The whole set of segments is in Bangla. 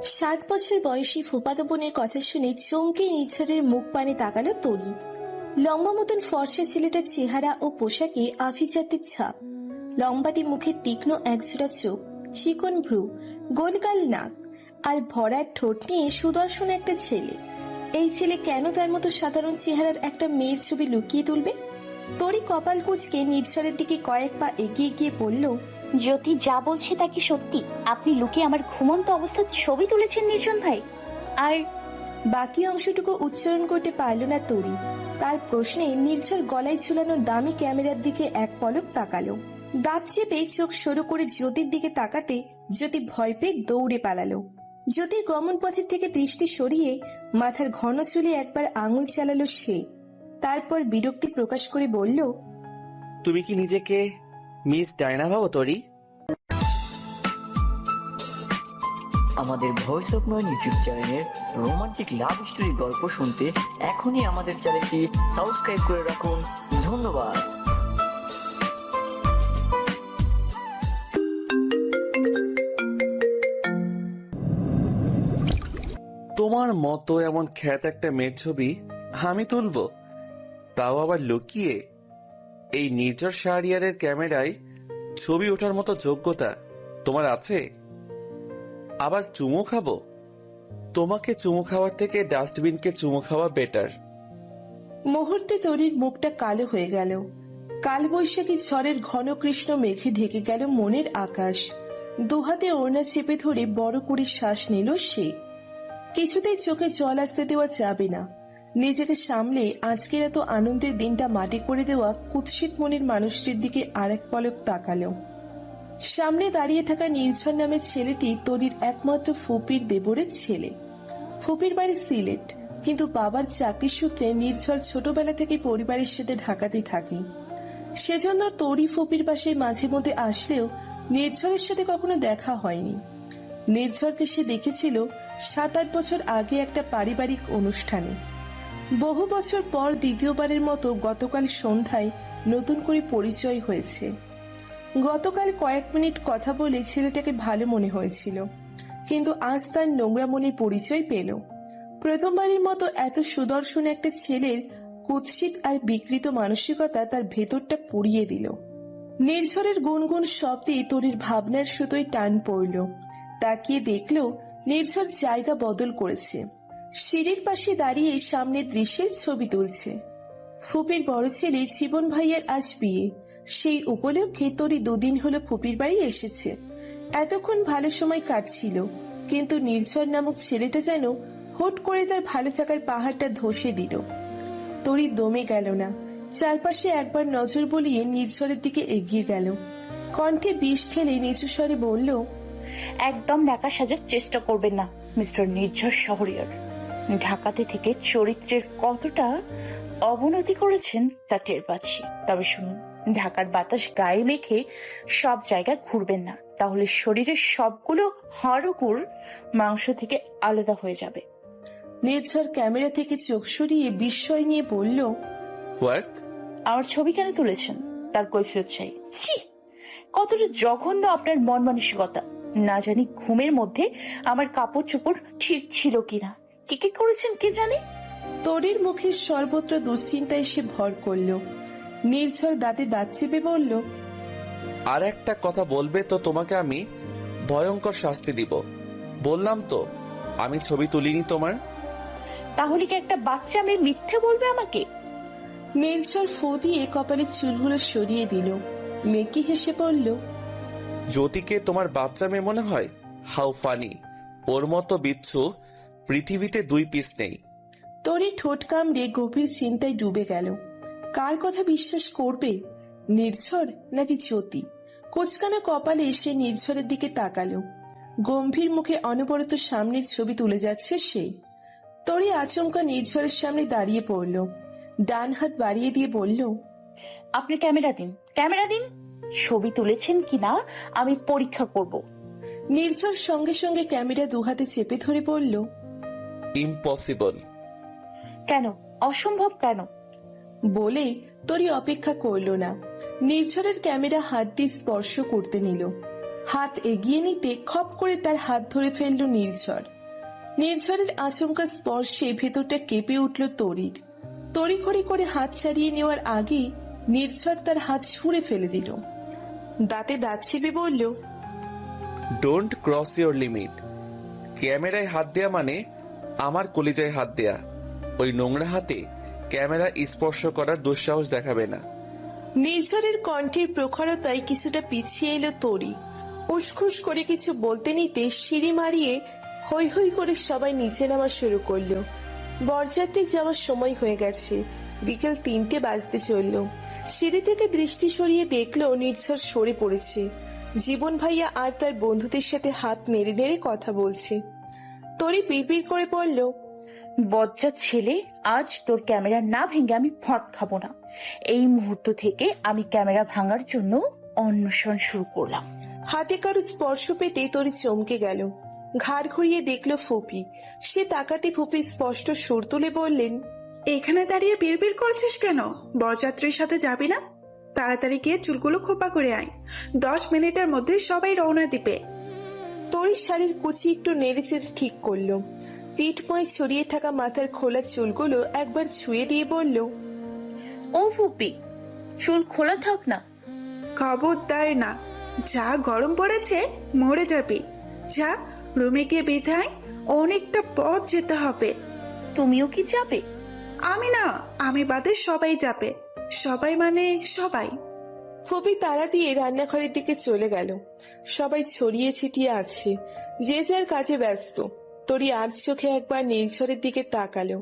7 বছর বয়সী ফুফাতো বোনের কথা শুনে চমকে নির্ঝরের মুখ পানে তাকালো তরি। লম্বা মতন ফর্সা ছেলেটার চেহারা ও পোশাকে আভিজাত্যের ছাপ। লম্বাটি মুখে তীক্ষ্ণ একজোড়া চোখ, চিকন ভ্রু, গোলগাল নাক আর ভরাট ঠোঁট নিয়ে সুদর্শন একটা ছেলে। এই ছেলে কেন তার মতো সাধারণ চেহারার একটা মেয়ের ছবি লুকিয়ে তুলবে? তরি কপাল কুঁচকে নির্ঝরের দিকে কয়েক পা এগিয়ে গিয়ে বলল, জ্যোতি যা বলছে তা কি সত্যি? আপনি লুকিয়ে আমার ঘুমন্ত অবস্থার ছবি তুলেছেন নির্জন ভাই? আর বাকি অংশটুকু উচ্চারণ করতে পারল না তরি। তার প্রশ্নে নির্ঝর গলায় ঝুলানো দামি ক্যামেরার দিকে এক পলক তাকালো। দাঁত চেপে চোখ সরু করে জ্যোতির দিকে তাকাতে জ্যোতি ভয় পেয়ে দৌড়ে পালালো। জ্যোতির গমন পথের থেকে দৃষ্টি সরিয়ে মাথার ঘন চুলে একবার আঙুল চালালো সে। তারপর বিরক্তি প্রকাশ করে বলল, তুমি কি নিজেকে মিস ডায়না ভাবো তরি? আমাদের ভয়েস অফ নয়ন ইউটিউব চ্যানেলের রোমান্টিক লাভ স্টোরি গল্প শুনতে এখনই আমাদের চ্যানেলটি সাবস্ক্রাইব করে রাখুন। ধন্যবাদ। তোমার মতো এমন খ্যাত একটা মেয়ের ছবি আমি তুলবো, তাও আবার লুকিয়ে? এই নির্ঝর শাহরিয়ারের ক্যামেরায় ছবি ওঠার মতো যোগ্যতা তোমার আছে? আবার চুমু খাবো? তোমাকে চুমু খাওয়ার থেকে ডাস্টবিনকে চুমু খাওয়া বেটার। মুহূর্তে তরির মুখটা কালো হয়ে গেল। কালবৈশাখী ঝড়ের ঘন কৃষ্ণ মেঘে ঢেকে গেল মনের আকাশ। দুহাতে ওড়না চেপে ধরে বড় করে শ্বাস নিল সে। কিছুতেই চোখে জল আসতে দেওয়া যাবে না। নিজেকে সামলে আজকের এত আনন্দের দিনটা মাটি করে দেওয়া কুৎসিত মনের মানুষটির দিকে আরেক পলক তাকালো। সামনে দাঁড়িয়ে থাকা নির্ঝর নামের ছেলেটি তরির একমাত্র ফুপির দেবরের ছেলে। ফুপির বাড়ি সিলেট, কিন্তু বাবার চাকরি সূত্রে নির্ঝর ছোটবেলা থেকে পরিবারের সাথে ঢাকাতে থাকে। সেজন্য তরি ফুপির বাসায় মাঝে মধ্যে আসলেও নির্ঝরের সাথে কখনো দেখা হয়নি। নির্ঝরকে সে দেখেছিল 7-8 বছর আগে একটা পারিবারিক অনুষ্ঠানে। বহু বছর পর দ্বিতীয়বারের মতো গতকাল সন্ধ্যায় নতুন করে পরিচয় হয়েছে। গতকাল কয়েক মিনিট কথা বলে ছেলেটাকে ভালো মনে হয়েছিল, কিন্তু আজ তার নোংরা মনের পরিচয় পেল। প্রথমবারের মতো এত সুদর্শন একটা ছেলের কুৎসিত আর বিকৃত মানসিকতা তার ভেতরটা পুড়িয়ে দিল। নির্ঝরের গুনগুন শব্দে তরির ভাবনার সুতোয় টান পড়ল। তাকিয়ে দেখল নির্ঝর জায়গা বদল করেছে। সিঁড়ির পাশে দাঁড়িয়ে সামনের দৃশ্যের ছবি তুলছে। ফুপির বড় ছেলে জীবন ভাইয়ের আজ বিয়ে। সেই উপলক্ষে তরি 2 দিন হলো ফুপির বাড়ি এসেছে। এতক্ষণ ভালো সময় কাটছিল, কিন্তু নির্ঝর নামক ছেলেটা যেন হুট করে তার ভালো থাকার পাহাড়টা ধসে দিল। তরি দমে গেল না। চারপাশে একবার নজর বলিয়ে নির্ঝরের দিকে এগিয়ে গেল। কণ্ঠে বিষ ঠেলে নিচু স্বরে বলল, একদম ঢাকা সাজার চেষ্টা করবেন না মিস্টার নির্ঝর শহরিয়ার। ঢাকাতে থেকে চরিত্রের কতটা অবনতি করেছেন তা টের পাচ্ছি। তবে শুনুন, ঢাকার বাতাস গায়ে মেখে সব জায়গায় ঘুরবেন না, তাহলে শরীরের সবগুলো হাড়গুড় মাংস থেকে আলাদা হয়ে যাবে। নির্ঝর ক্যামেরা থেকে চোখ সরিয়ে বিস্ময় নিয়ে বলল, হোয়াট? আমার ছবি কেন তুলেছেন তার কৈফিয়ত চাই। ছি, কতটা জঘন্য আপনার মন মানসিকতা। না জানি ঘুমের মধ্যে আমার কাপড় চোপড় ঠিক ছিল কিনা, কি করেছেন কে জানে। তরির মুখের সর্বত্র দুশ্চিন্তায় সে ভর করল। নির্ঝর দাঁতে দাঁত চেপে বলল, আর একটা কথা বলবে তো তোমাকে আমি ভয়ঙ্কর শাস্তি দিব। বললাম তো আমি ছবি তুলিনি তোমার। তাহলে কি একটা বাচ্চা মেয়ে মিথ্যে বলবে আমাকে? নির্ঝর ফু দিয়ে কপালের চুলগুলো সরিয়ে দিল। মেকি হেসে বলল, জ্যোতিকে তোমার বাচ্চা মেয়ে মনে হয়? How funny! ওর মতো বিচ্ছু পৃথিবীতে 2 পিস নেই। তরি ঠোঁট কামড়ে গভীর চিন্তায় ডুবে গেল। কার কথা বিশ্বাস করবে, নির্ঝর নাকি জ্যোতি? কোচকানা কপালে সে নির্ঝরের দিকে তাকালো। গম্ভীর মুখে অনবরত সামনের ছবি তুলে যাচ্ছে সে। তরি আচমকা নির্ঝরের সামনে দাঁড়িয়ে পড়ল। ডান হাত বাড়িয়ে দিয়ে বলল, আপনি ক্যামেরা দিন, ক্যামেরা দিন। ছবি তুলেছেন কিনা আমি পরীক্ষা করব। নির্ঝর সঙ্গে সঙ্গে ক্যামেরা 2 হাতে চেপে ধরে বলল, ইম্পসিবল। কেন? অসম্ভব কেন? বলে তরি অপেক্ষা করল না। নির্ঝরের ক্যামেরা হাত দিয়ে স্পর্শ করতে নিল। হাত এগিয়ে নিতে খপ করে তার হাত ধরে ফেলল নির্ঝর। নির্ঝরের আচমকা স্পর্শে ভেতরটা কেঁপে উঠল তরির। তড়িঘড়ি করে হাত ছাড়িয়ে নেওয়ার আগেই নির্ঝর তার হাত ছুঁড়ে ফেলে দিল। দাঁতে দাঁত চেপে বলল, ডোন্ট ক্রস ইওর লিমিট। ক্যামেরায় হাত দেয়া মানে আমার কলিজায় হাত দেয়া। ওই নোংরা হাতে ক্যামেরা স্পর্শ করার দুঃসাহস দেখাবে না। নির্ঝরের কণ্ঠের প্রখরতায় কিছুটা পিছিয়ে এলো তরি। উসখুস করে কিছু বলতে নিতে সিঁড়ি মারিয়ে হৈ হৈ করে সবাই নিচে নামা শুরু করলো। বরযাত্রী যাওয়ার সময় হয়ে গেছে, বিকেল 3টে বাজতে চলল। সিঁড়ি থেকে দৃষ্টি সরিয়ে দেখলো নির্ঝর সরে পড়েছে। জীবন ভাইয়া আর তার বন্ধুদের সাথে হাত নেড়ে নেড়ে কথা বলছে। তরি বিড়বিড় করে বলল, বজ্জাত ছেলে, আজ তোর ক্যামেরা না ভেঙে আমি ভাত খাবো না। এই মুহূর্ত থেকে আমি ক্যামেরা ভাঙার জন্য অন্বেষণ শুরু করলাম। হাতে কারো স্পর্শ পেতে তরি চমকে গেল। ঘাড় ঘুরিয়ে দেখলো ফুপি। সে তাকাতে ফুপি স্পষ্ট সুর তুলে বললেন, এখানে দাঁড়িয়ে বিড়বিড় করছিস কেন? বরযাত্রীর সাথে যাবি না? তাড়াতাড়ি গিয়ে চুলগুলো খোপা করে আয়, 10 মিনিটের মধ্যে সবাই রওনা দিবে। তরির শাড়ির কুচি একটু নেড়েচেড়ে ঠিক করলো। পিঠময় ছড়িয়ে থাকা মাথার খোলা চুলগুলো একবার ছুঁয়ে দিয়ে বলল, ও ফুপি, চুল খোলা থাক না। খবরদার না, যা গরম পড়েছে মরে যাবি। যা রুমে গিয়ে বিধায়, অনেকটা পথ যেতে হবে। তুমিও কি যাবে? আমি না, আমি বাদে সবাই যাবে। সবাই মানে সবাই। ফুপি তাড়া দিয়ে রান্নাঘরের দিকে চলে গেল। সবাই ছড়িয়ে ছিটিয়ে আছে, যে যার কাজে ব্যস্ত। তরি আর চোখে একবার নির্ঝরের দিকে তাকালো।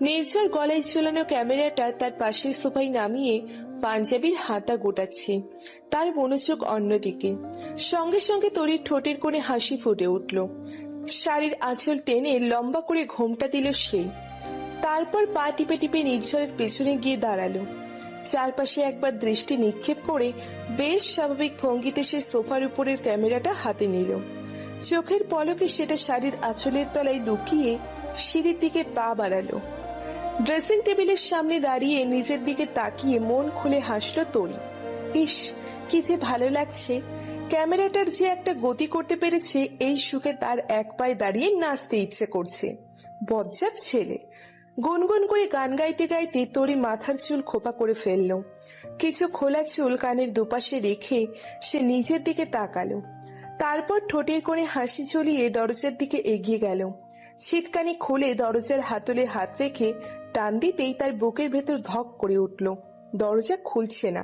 নির্ঝর গলায় ঝুলানো ক্যামেরাটা তার পাশের সোফায় নামিয়ে পাঞ্জাবির হাতা গোটাচ্ছে। তার মনোযোগ অন্যদিকে। সঙ্গে সঙ্গে তরির ঠোঁটের কোণে হাসি ফুটে উঠল। শাড়ির আঁচল টেনে লম্বা করে ঘোমটা দিল সেই। তারপর পা টিপে টিপে নির্ঝরের পেছনে গিয়ে দাঁড়ালো। চারপাশে একবার দৃষ্টি নিক্ষেপ করে বেশ স্বাভাবিক ভঙ্গিতে সে সোফার উপরের ক্যামেরাটা হাতে নিল। চোখের পলকে সেটা শাড়ির আঁচলের তলায় লুকিয়ে সিঁড়ির দিকে পা বাড়ালো। ড্রেসিং টেবিলের সামনে দাঁড়িয়ে নিজের দিকে তাকিয়ে মন খুলে হাসলো তরি। ইস, কি যে ভালো লাগছে। ক্যামেরাটার যে একটা গতি করতে পেরেছে, এই সুখে তার এক পায়ে দাঁড়িয়ে নাচতে ইচ্ছে করছে। বজ্জাত ছেলে। গুনগুন করে গান গাইতে গাইতে তরি মাথার চুল খোপা করে ফেললো। কিছু খোলা চুল কানের দুপাশে রেখে সে নিজের দিকে তাকালো। তারপর ঠোঁটের কোণে হাসি ঝুলিয়ে দরজার দিকে এগিয়ে গেল। ছিটকানি খুলে দরজার হাতলে হাত রেখে টান দিতেই তার বুকের ভেতর ধক করে উঠল। দরজা খুলছে না।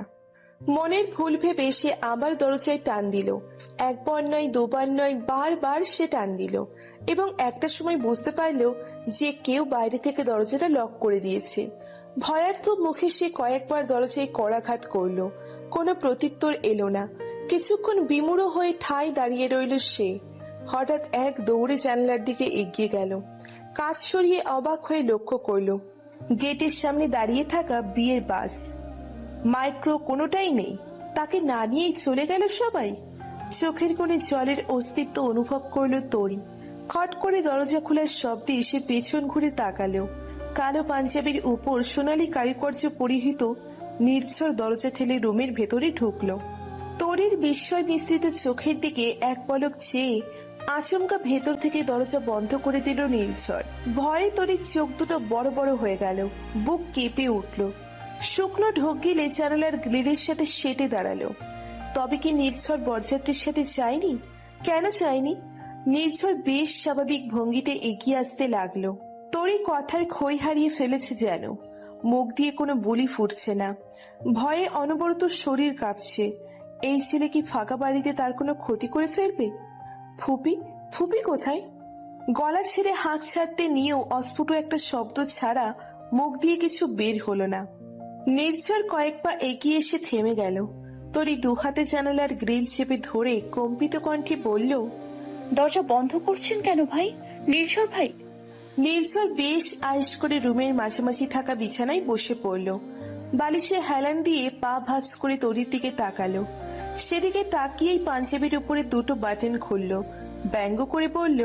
মনের ভুল ভেবে সে আবার দরজায় টান দিল। একবার নয়, দুবার নয়, বারবার সে টান দিল এবং একটা সময় বুঝতে পারল যে কেউ বাইরে থেকে দরজাটা লক করে দিয়েছে। ভয়ার্থ মুখে সে কয়েকবার দরজায় করাঘাত করলো। কোনো প্রত্যুত্তর এলো না। কিছুক্ষণ বিমূঢ় হয়ে ঠায় দাঁড়িয়ে রইল সে। হঠাৎ এক দৌড়ে জানলার দিকে এগিয়ে গেল। কাঁচ সরিয়ে অবাক হয়ে লক্ষ্য করল গেটের সামনে দাঁড়িয়ে থাকা বিয়ের বাস, মাইক্রো কোনোটাই নেই। তাকে না নিয়েই চলে গেল সবাই। চোখের কোণে জলের অস্তিত্ব অনুভব করলো তরি। খট করে দরজা খোলার শব্দে সে পেছন ঘুরে তাকালো। কালো পাঞ্জাবির উপর সোনালী কারুকার্য পরিহিত নির্ঝর দরজা ঠেলে রুমের ভেতরে ঢুকলো। তরির বিস্ময় মিশ্রিত চোখের দিকে এক পলক চেয়ে আচমকা ভেতর থেকে দরজা বন্ধ করে দিল নির্ঝর। ভয়ে তরির চোখ দুটো বড় বড় হয়ে গেল, বুক কেঁপে উঠল। শুকনো ঢোক গিলে জানালার গ্রিলের সাথে সেটে দাঁড়ালো। তবে কি নির্ঝর বরযাত্রীর সাথে যায়নি? কেন যায়নি? নির্ঝর বেশ স্বাভাবিক ভঙ্গিতে এগিয়ে আসতে লাগলো। তরি কথার খই হারিয়ে ফেলেছে যেন। মুখ দিয়ে কোনো বুলি ফুটছে না। ভয়ে অনবরত শরীর কাঁপছে। এই ছেলে কি ফাঁকা বাড়িতে তার কোনো ক্ষতি করে ফেলবে? ফুপি, ফুপি কোথায়? গলা ছেড়ে হাঁক ছাড়তে নিয়েও অস্ফুট একটা শব্দ ছাড়া মুখ দিয়ে কিছু বের হলো না। নির্ঝর কয়েক পা এগিয়ে এসে থেমে গেল। তরি দুহাতে জানালার গ্রিল চেপে ধরে কম্পিত কণ্ঠে বলল, দরজা বন্ধ করছেন কেন ভাই? নির্ঝর ভাই। নির্ঝর বেশ আয়েশ করে রুমের মাঝামাঝি থাকা বিছানায় বসে পড়ল। বালিশে হেলান দিয়ে পা ভাঁজ করে তরির দিকে তাকালো। সেদিকে তাকিয়েই পাঞ্জাবির উপরে দুটো বাটন খুলল। ব্যঙ্গ করে বলল,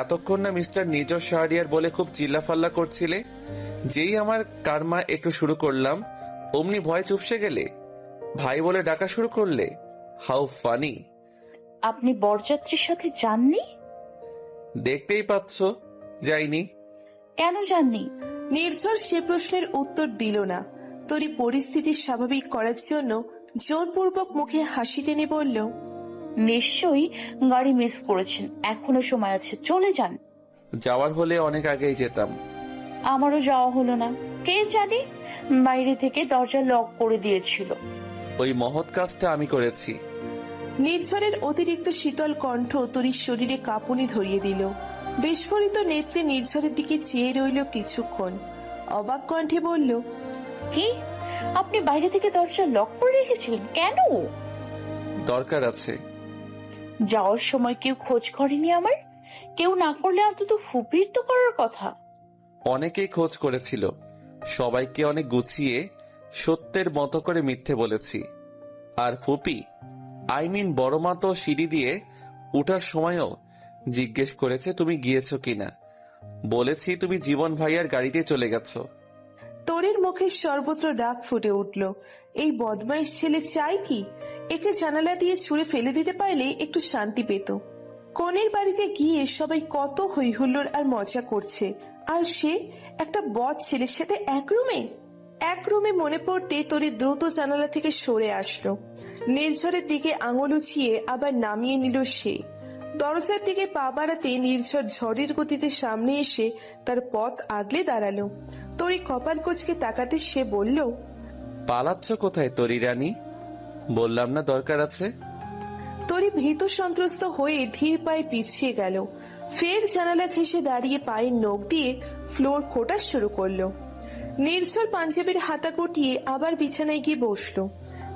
এতক্ষণ না মিস্টার নির্ঝর শাহরিয়ার বলে খুব চিল্লাফাল্লা করছিলে? যেই আমার কারমা একটু শুরু করলাম অমনি ভয় চুপসে গেলে, ভাই বলে ডাকা শুরু করলে। How funny. আপনি বরযাত্রীর সাথে যাননি? দেখতেই পাচ্ছ যাইনি। কেন যাননি? নির্ঝর সে প্রশ্নের উত্তর দিল না। তরি পরিস্থিতি স্বাভাবিক করার জন্য জোরপূর্বক মুখে হাসি টেনে বলল, নিশ্চয়ই গাড়ি মিস করেছেন, এখনো সময় আছে, চলে যান। যাওয়ার হলে অনেক আগেই যেতাম। আমারও যাওয়া হলো না, কে জানে বাইরে থেকে দরজা লক করে দিয়েছিল। ওই মহৎ কাজটা আমি করেছি। নির্ঝরের অতিরিক্ত শীতল কণ্ঠ তরির শরীরে কাঁপুনি ধরিয়ে দিল। বিস্ফোরিত নেত্রে নির্ঝরের দিকে চেয়ে রইল কিছুক্ষণ, অবাক কণ্ঠে বলল, কি? আপনি বাইরে থেকে দরজা লক করে রেখেছিলেন কেন? দরকার আছে। যাওয়ার সময় কেউ খোঁজ করেনি আমার? কেউ না করলে অন্তত ফুপির তো করার কথা। অনেকেই খোঁজ করেছিল, সবাইকে অনেক গুছিয়ে সত্যের মতো করে মিথ্যে বলেছি। আর ফুপি, বড় মা তো সিঁড়ি দিয়ে উঠার সময়ও জিজ্ঞেস করেছে তুমি গিয়েছো কিনা। বলেছি তুমি জীবন ভাইয়ার গাড়িতে চলে গেছো। তরির মুখে সর্বত্র রাগ ফুটে উঠল। এই বদমাইশ ছেলে চাই কি? একে জানালা দিয়ে ছুঁড়ে ফেলে দিতে পারলে একটু শান্তি পেত। কনের বাড়িতে গিয়ে সবাই কত হই হুল্লোড় আর মজা করছে, আর সে একটা বদ ছেলের সাথে এক রুমে মনে পড়তে তরি দ্রুত জানালা থেকে সরে আসলো। নির্ঝরের দিকে আঙুল উঁচিয়ে আবার নামিয়ে নিল সে। দরজার দিকে পা বাড়াতে নির্ঝর ঝড়ের গতিতে সামনে এসে তার পথ আগলে দাঁড়ালো। তরি কপাল কুঁচকে তাকাতে সে বলল, পালাচ্ছ কোথায় তরি রানী? বললাম না দরকার আছে। তরি ভীত সন্ত্রস্ত হয়ে ধীর পায়ে পিছিয়ে গেল। ফের জানালা ঘেঁষে দাঁড়িয়ে পায়ের নখ দিয়ে ফ্লোর খোঁটা শুরু করলো। নির্ঝর পাঞ্জাবির হাতা গুটিয়ে আবার বিছানায় গিয়ে বসলো।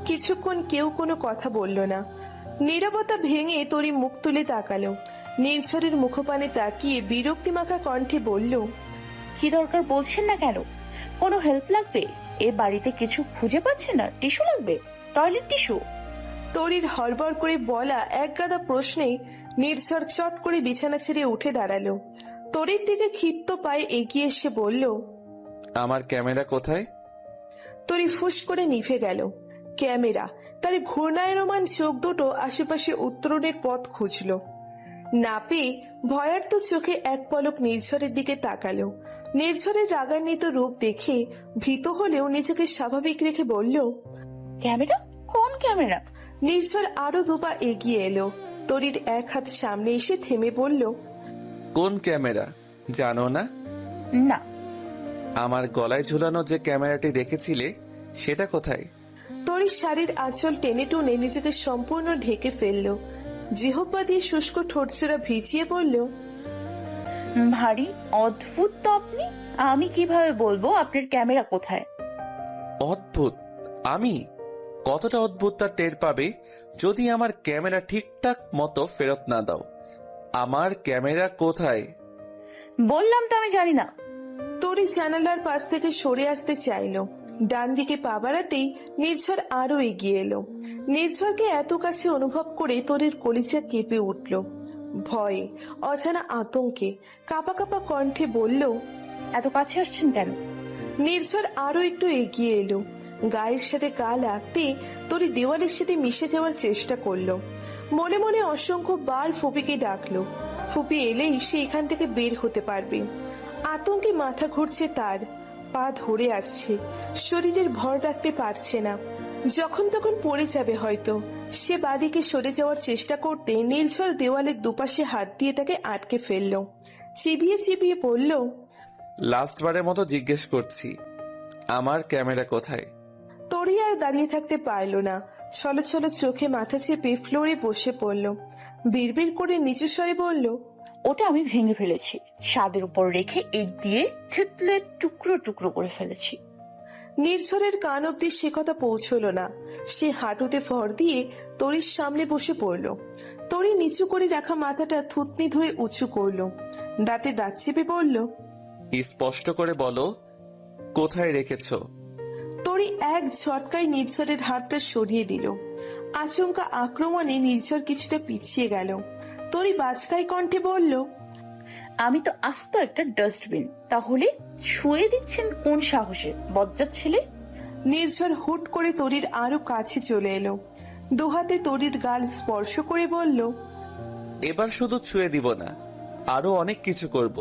কিছুক্ষণ কেউ কোনো কথা বলল না। নীরবতা ভেঙে তরি মুখ তুলে তাকালো। নির্ঝরের মুখপানে তাকিয়ে বিরক্তি মাখা কণ্ঠে বলল, কি দরকার বলছেন না কেন? কোনো হেল্প লাগবে? এ বাড়িতে কিছু খুঁজে পাচ্ছেন না? টিস্যু লাগবে? Toilet tissue? তরির হড়বড় করে বলা এক গাদা প্রশ্নে নির্ঝর চট করে বিছানা ছেড়ে উঠে দাঁড়ালো। তরির দিকে ক্ষিপ্ত পায়ে এগিয়ে এসে বলল, আমার ক্যামেরা কোথায়? তরি ফুস করে নিভে গেল। ক্যামেরা? তার ঘূর্ণায়মান চোখ দুটো আশেপাশে উত্তরণের পথ খুঁজল। না পেয়ে ভয়ার্ত চোখে এক পলক নির্ঝরের দিকে তাকালো। নির্ঝরের রাগান্বিত রূপ দেখে ভীত হলেও নিজেকে স্বাভাবিক রেখে বলল, ক্যামেরা? কোন ক্যামেরা? নির্ঝর আরো দুপা এগিয়ে এলো। তরির এক হাত সামনে এসে থেমে বলল, কোন ক্যামেরা জানো না? না। আমার গলায় ঝুলানো যে ক্যামেরাটি রেখেছিলে সেটা কোথায়? তরির শাড়ির আঁচল টেনে টুনে নিজেকে সম্পূর্ণ ঢেকে ফেললো। জিহ্বা দিয়ে শুষ্ক ঠোঁটচোরা ভিজিয়ে বলল, ভারী অদ্ভুত তো আপনি। আমি কিভাবে বলবো আপনার ক্যামেরা কোথায়? অদ্ভুত? আমি কতটা অদ্ভুত তা টের পাবে যদি আমার ক্যামেরা ঠিকঠাক মতো ফেরত না দাও। আমার ক্যামেরা কোথায়? বললাম তো আমি জানি না। তরি জানালার পাশ থেকে সরে আসতে চাইলো। ডান দিকে পা বাড়াতেই নির্ঝর আরো এগিয়ে এলো। নির্ঝরকে এত কাছে অনুভব করে তরির কলিজা কেঁপে উঠল। ভয়ে, অজানা আতঙ্কে কাঁপা কাঁপা কণ্ঠে বলল, এত কাছে আসছেন কেন? নির্ঝর আরো একটু এগিয়ে এলো। গায়ের সাথে গা লাগতে তরি দেওয়ালের সাথে মিশে যাওয়ার চেষ্টা করলো। মনে মনে অসংখ্য বার ফুপিকে ডাকলো। ফুপি এলেই সে এখান থেকে বের হতে পারবে। আতঙ্কে মাথা ঘুরছে তার, পা ধরে আসছে, শরীরের ভর রাখতে পারছে না। যখন তখন পড়ে যাবে হয়তো। সে বাদিকে সরে যাওয়ার চেষ্টা করতে নির্ঝর দেওয়ালের দুপাশে হাত দিয়ে তাকে আটকে ফেললো। চিবিয়ে চিবিয়ে বলল, লাস্টবারের মতো জিজ্ঞেস করছি, আমার ক্যামেরা কোথায়? তরি আর দাঁড়িয়ে থাকতে পারল না। ছলো ছলো চোখে মাথা চেপে ফ্লোরে বসে পড়ল। বিড়বিড় করে নিচু স্বরে বলল, ওটা আমি ভেঙে ফেলেছি, ছাদের উপর রেখে ইট দিয়ে থেতলে টুকরো টুকরো করে ফেলেছি। নির্ঝরের কান অব্দি সে কথা পৌঁছলো না। সে হাঁটুতে ভর দিয়ে তরির সামনে বসে পড়ল। তরি নিচু করে রাখা মাথাটা থুতনি ধরে উঁচু করলো। দাঁতে দাঁত চেপে বলল, স্পষ্ট করে বলো কোথায় রেখেছ? তরি এক ঝটকায় নির্ঝরের হাতটা সরিয়ে দিল। আচমকা আক্রমণে নির্ঝর কিছুটা পিছিয়ে গেল। তরি বাজকাই কণ্ঠে বলল, আমি তো আস্ত একটা ডাস্টবিন, তাহলে ছুঁয়ে দিচ্ছেন কোন সাহসে, বজ্জাত ছেলে? নির্ঝর হুট করে তরির আরো কাছে চলে এলো। দুহাতে তরির গাল স্পর্শ করে বলল, এবার শুধু ছুঁয়ে দিব না, আরো অনেক কিছু করব।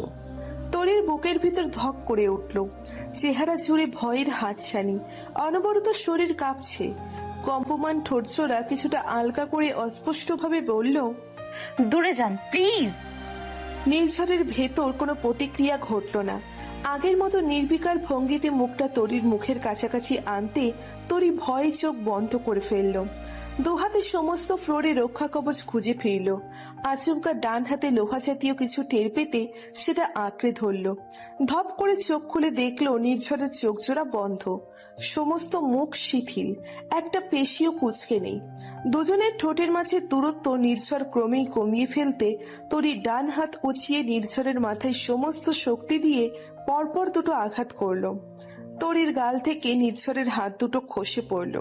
তরির বুকের ভিতর ধক করে উঠল। চেহারা জুড়ে ভয়ের হাতছানি, অনবরত শরীর কাঁপছে। কম্পমান ঠোঁটজোড়া কিছুটা আলগা করে অস্পষ্টভাবে বলল, দূরে যান প্লিজ। নির্ঝরের ভেতর কোনো প্রতিক্রিয়া ঘটল না। আগের মতো নির্বিকার ভঙ্গিতে মুখটা তরির মুখের কাছাকাছি আনতে তরি ভয়ে চোখ বন্ধ করে ফেলল। দুহাতে সমস্ত ফ্লোরে রক্ষা কবচ খুঁজে ফিরল। আচমকা ডান হাতে লোহা জাতীয় কিছু টের পেতে সেটা আঁকড়ে ধরল। ধপ করে চোখ খুলে দেখলো নির্ঝরের চোখ জোড়া বন্ধ, সমস্ত মুখ শিথিল, একটা পেশিও কুঁচকে নেই। দুজনের ঠোঁটের মাঝে দূরত্ব নির্ঝর ক্রমেই কমিয়ে ফেলতে তরি ডান হাত উঁচিয়ে নির্ঝরের মাথায় সমস্ত শক্তি দিয়ে পরপর দুটো আঘাত করলো। তরির গাল থেকে নির্ঝরের হাত দুটো খসে পড়ল।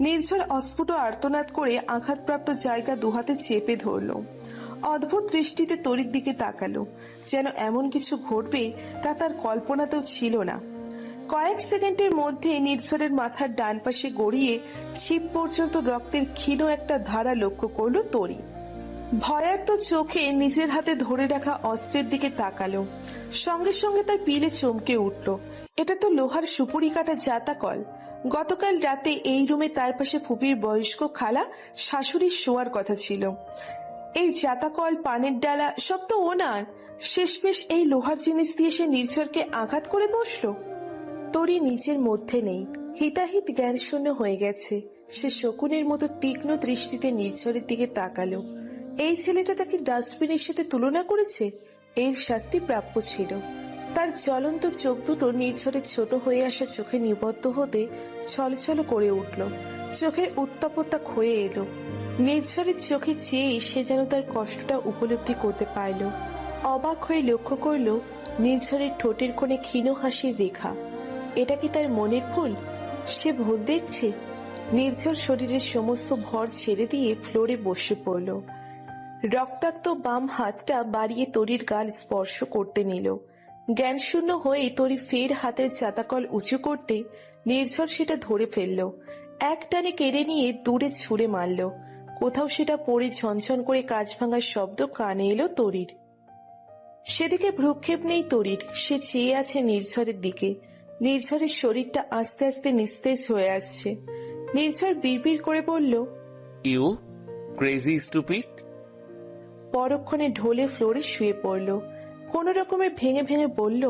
নির্ঝর অস্ফুট আর্তনাদ করে আঘাতপ্রাপ্ত জায়গা দুহাতে চেপে ধরল। অদ্ভুত দৃষ্টিতে তরির দিকে তাকালো, যেন এমন কিছু ঘটবে তা তার কল্পনাতেও ছিল না। কয়েক সেকেন্ডের মধ্যে নির্ঝরের মাথার ডান পাশে গড়িয়ে ছিপ পর্যন্ত রক্তের ক্ষীণ একটা ধারা লক্ষ্য করলো তরি। ভয়ার্ত চোখে নিজের হাতে ধরে রাখা অস্ত্রের দিকে তাকালো। সঙ্গে সঙ্গে তার পিলে চমকে উঠল। এটা তো লোহার সুপুরি কাটা জাতা কল। গতকাল রাতে এই রুমে তার পাশে ফুপির বয়স্ক খালা শাশুড়ির শোয়ার কথা ছিল। এই জাতা কল, পানের ডালা সব তো ওনার। শেষমেশ এই লোহার জিনিস দিয়ে সে নির্ঝরকে আঘাত করে বসলো। তরি নিজের মধ্যে নেই, হিতাহিত জ্ঞান শূন্য হয়ে গেছে। সে শকুনের মতো তীক্ষ্ণ দৃষ্টিতে নির্ঝরের দিকে তাকালো। এই ছেলেটা তাকে ডাস্টবিনের সাথে তুলনা করেছে, এর শাস্তি প্রাপ্য ছিল। তার জ্বলন্ত চোখ দুটো নির্ঝরের ছোট হয়ে আসা চোখে নিবদ্ধ হতে ছলছল করে উঠল। চোখের উত্তপ্ততা ক্ষয়ে এলো। নির্ঝরের চোখে চেয়ে সে যেন তার কষ্টটা উপলব্ধি করতে পারল। অবাক হয়ে লক্ষ্য করল নির্ঝরের ঠোঁটের কোণে ক্ষীণ হাসির রেখা। এটা কি তার মনের ভুল? সে ভুল দেখছে। নির্ঝর শরীরের সমস্ত ভর ছেড়ে দিয়ে ফ্লোরে বসে পড়ল। রক্তাক্ত বাম হাতটা বাড়িয়ে তরির গাল স্পর্শ করতে নিল। জ্ঞানশূন্য হয়ে তরি ফের হাতের জাতাকল উঁচু করতে নির্ঝর সেটা ধরে ফেলল। এক টানে কেড়ে নিয়ে দূরে ছুঁড়ে মারল। কোথাও সেটা পড়ে ঝনঝন করে কাঁচ ভাঙার শব্দ কানে এলো তরির। সেদিকে ভ্রুক্ষেপ নেই তরির। সে চেয়ে আছে নির্ঝরের দিকে। নির্ঝরের শরীরটা আস্তে আস্তে নিস্তেজ হয়ে আসছে। নির্ঝর বিড়বিড় করে বলল, ইউ ক্রেজি স্টুপিড। পরক্ষণে ঢলে ফ্লোরে শুয়ে পড়ল। কোন রকমে ভেঙে ভেঙে বলল,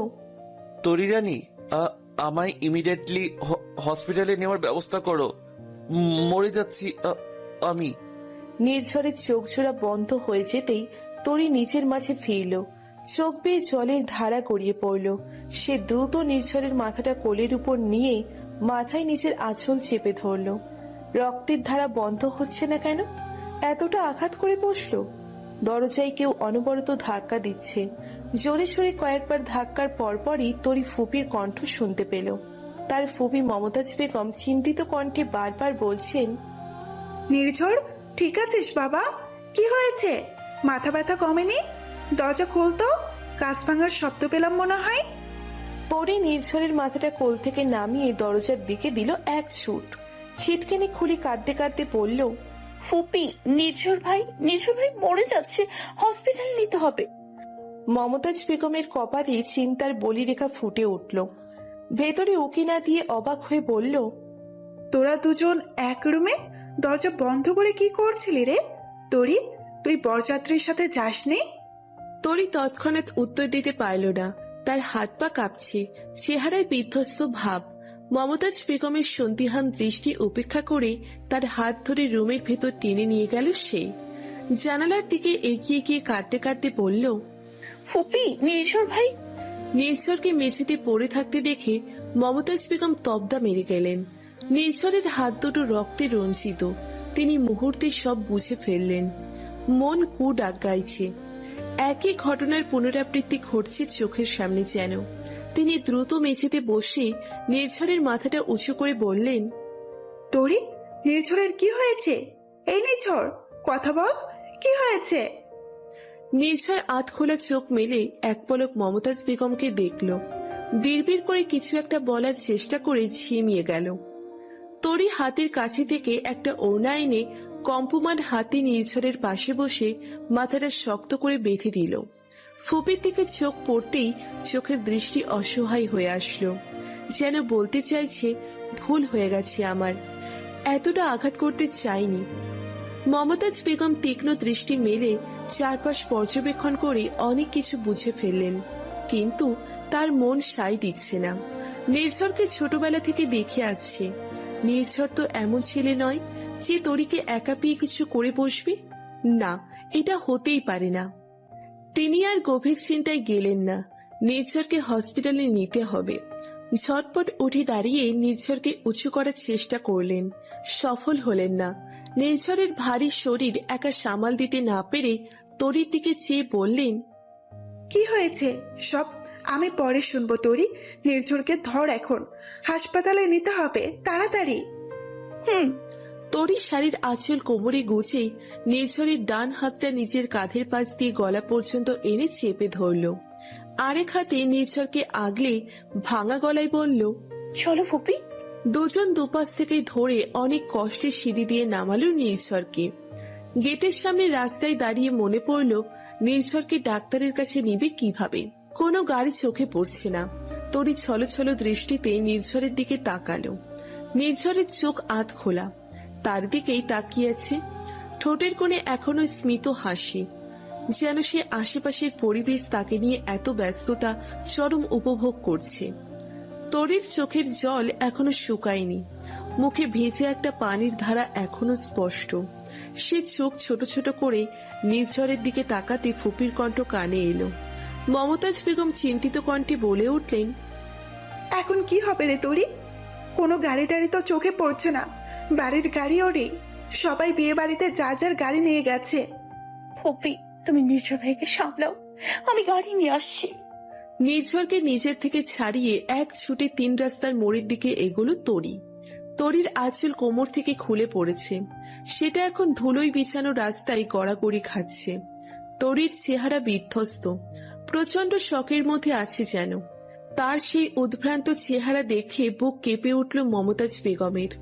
তরি রানী, আমায় ইমিডিয়েটলি হসপিটালে নেওয়ার ব্যবস্থা করো। মরে যাচ্ছি আমি। নির্ঝরের চোখ জোড়া বন্ধ হয়ে যেতেই তরি নিজের মাঝে ফিরল। চোখ বেয়ে জলের ধারা গড়িয়ে পড়ল। সে দ্রুত নির্ঝরের মাথাটা কোলের উপর নিয়ে মাথায় নিজের আঁচল চেপে ধরল। রক্তের ধারা বন্ধ হচ্ছে না কেন? এতটা আঘাত করে বসলো। দরজায় কেউ অনবরত ধাক্কা দিচ্ছে। জোরে সোরে কয়েকবার ধাক্কার পরপরই তরি ফুপির কণ্ঠ শুনতে পেল। তার ফুপি মমতাজ বেগম চিন্তিত কণ্ঠে বারবার বলছেন, নির্ঝর, ঠিক আছিস বাবা? কি হয়েছে? মাথা ব্যথা কমেনি? দরজা খুলতো, কাঁচ ভাঙার শব্দ পেলাম মনে হয়। তরি নির্ঝরের মাথাটা কোল থেকে নামিয়ে দরজার দিকে দিল এক ছুট। ছিটকেনি খুলি কাঁদতে কাঁদতে বলল, ফুপি, নির্ঝর ভাই মরে যাচ্ছে, হসপিটাল নিতে হবে। মমতাজ বেগমের কপালে চিন্তার বলিরেখা ফুটে উঠল। ভেতরে উকি না দিয়ে অবাক হয়ে বলল, তোরা দুজন এক রুমে দরজা বন্ধ করে কি করছিলি রে? তরি, তুই বরযাত্রীর সাথে যাসনি? তরি তৎক্ষণাৎ উত্তর দিতে পারল না। তার হাত পা কাঁপছে, চেহারায় বিধ্বস্ত ভাব। মমতাজ বেগমের সন্দিহান দৃষ্টি উপেক্ষা করে তার হাত ধরে রুমের ভেতর টেনে নিয়ে গেল সে। জানালার দিকে এগিয়ে গিয়ে কাঁদতে কাঁদতে বলল, ফুপি, নির্ঝর ভাই। নির্ঝরকে মেঝেতে পড়ে থাকতে দেখে মমতাজ বেগম তবদা মেরে গেলেন। নির্ঝরের হাত দুটো রক্তে রঞ্জিত। তিনি মুহূর্তে সব বুঝে ফেললেন। মন কু ডাক গাইছে। একই ঘটনার পুনরাবৃত্তি ঘটছে চোখের সামনে যেন। তিনি দ্রুত মেঝেতে বসে নির্ঝরের মাথাটা উঁচু করে বললেন, তরি, নির্ঝরের কি হয়েছে? এই নির্ঝর, কথা বল, কি হয়েছে? নির্ঝর আধ খোলা চোখ মেলে এক পলক মমতাজ বেগমকে দেখল। বিড়বিড় করে কিছু একটা বলার চেষ্টা করে ঝিমিয়ে গেল। তরি হাতের কাছে থেকে একটা ওড়না এনে কম্পমান হাতে নির্ঝরের পাশে বসে মাথাটা শক্ত করে বেঁধে দিল। ফুপির দিকে চোখ পড়তেই চোখের দৃষ্টি অসহায় হয়ে আসলো, যেন বলতে চাইছে ভুল হয়ে গেছে আমার, এতটা আঘাত করতে চাইনি। মমতাজ বেগম তীক্ষ্ণ দৃষ্টি মেলে চারপাশ পর্যবেক্ষণ করে অনেক কিছু বুঝে ফেললেন, কিন্তু তার মন সায় দিচ্ছে না। নির্ঝরকে ছোটবেলা থেকে দেখে আসছে, নির্ঝর তো এমন ছেলে নয় যে তরিকে একা পেয়ে কিছু করে বসবে। না, এটা হতেই পারে না। তিনি আর গভীর চিন্তায় গেলেন না। নির্ঝরকে হসপিটালে নিতে হবে। ঝটপট উঠে দাঁড়িয়ে নির্ঝরকে উঁচু করার চেষ্টা করলেন, সফল হলেন না। নির্ঝরের ভারী শরীর একা সামাল দিতে না পেরে তরির দিকে চেয়ে বললেন, কি হয়েছে সব আমি পরে শুনবো। তরি, নির্ঝরকে ধর, এখন হাসপাতালে নিতে হবে তাড়াতাড়ি। তরি শাড়ির আঁচল কোমরে গুজে নির্ঝরের ডান হাতটা নিজের কাঁধের পাশ দিয়ে গলা পর্যন্ত এনে চেপে ধরল। আরেক হাতে নির্ঝরকে আগলে ভাঙা গলায় বলল, চলো ফুপি। দুজন দুপাশ থেকে ধরে অনেক কষ্টে সিঁড়ি দিয়ে নামালো নির্ঝরকে। গেটের সামনে রাস্তায় দাঁড়িয়ে মনে পড়ল নির্ঝরকে ডাক্তারের কাছে নিবে কিভাবে। কোনো গাড়ি চোখে পড়ছে না। তরি ছলছল দৃষ্টিতে নির্ঝরের দিকে তাকালো। নির্ঝরের চোখ আধ খোলা, তার দিকেই তাকিয়ে আছে। ঠোঁটের কোণে এখনো স্মিত হাসি, যেন সে আশেপাশের পরিবেশ তাকে নিয়ে এত ব্যস্ততা চরম উপভোগ করছে। তরির চোখের জল এখনো শুকায়নি, মুখে ভেজে একটা পানির ধারা এখনো স্পষ্ট। সে চোখ ছোট ছোট করে নির্ঝরের দিকে তাকাতে ফুপির কণ্ঠ কানে এলো। মমতাজ বেগম চিন্তিত কণ্ঠে বলে উঠলেন, এখন কি হবে রে তরি? কোনো গাড়ি টাড়ি তো চোখে পড়ছে না। বাড়ির গাড়ি ওরে, সবাই বিয়ে বাড়িতে যার যার গাড়ি নিয়ে গেছে। ফুপি, তুমি নির্ঝর ভাইকে সামলাও, আমি গাড়ি নিয়ে আসছি। নির্ঝরকে নিজের থেকে ছাড়িয়ে এক ছুটে 3 রাস্তার মোড়ের দিকে এগোলো তরি। তরির আঁচল কোমর থেকে খুলে পড়েছে, সেটা এখন ধুলোয় বিছানো রাস্তায় গড়াগড়ি খাচ্ছে। তরির চেহারা বিধ্বস্ত, প্রচন্ড শকের মধ্যে আছে যেন। তার সেই উদ্ভ্রান্ত চেহারা দেখে বুক কেঁপে উঠল মমতাজ বেগমের।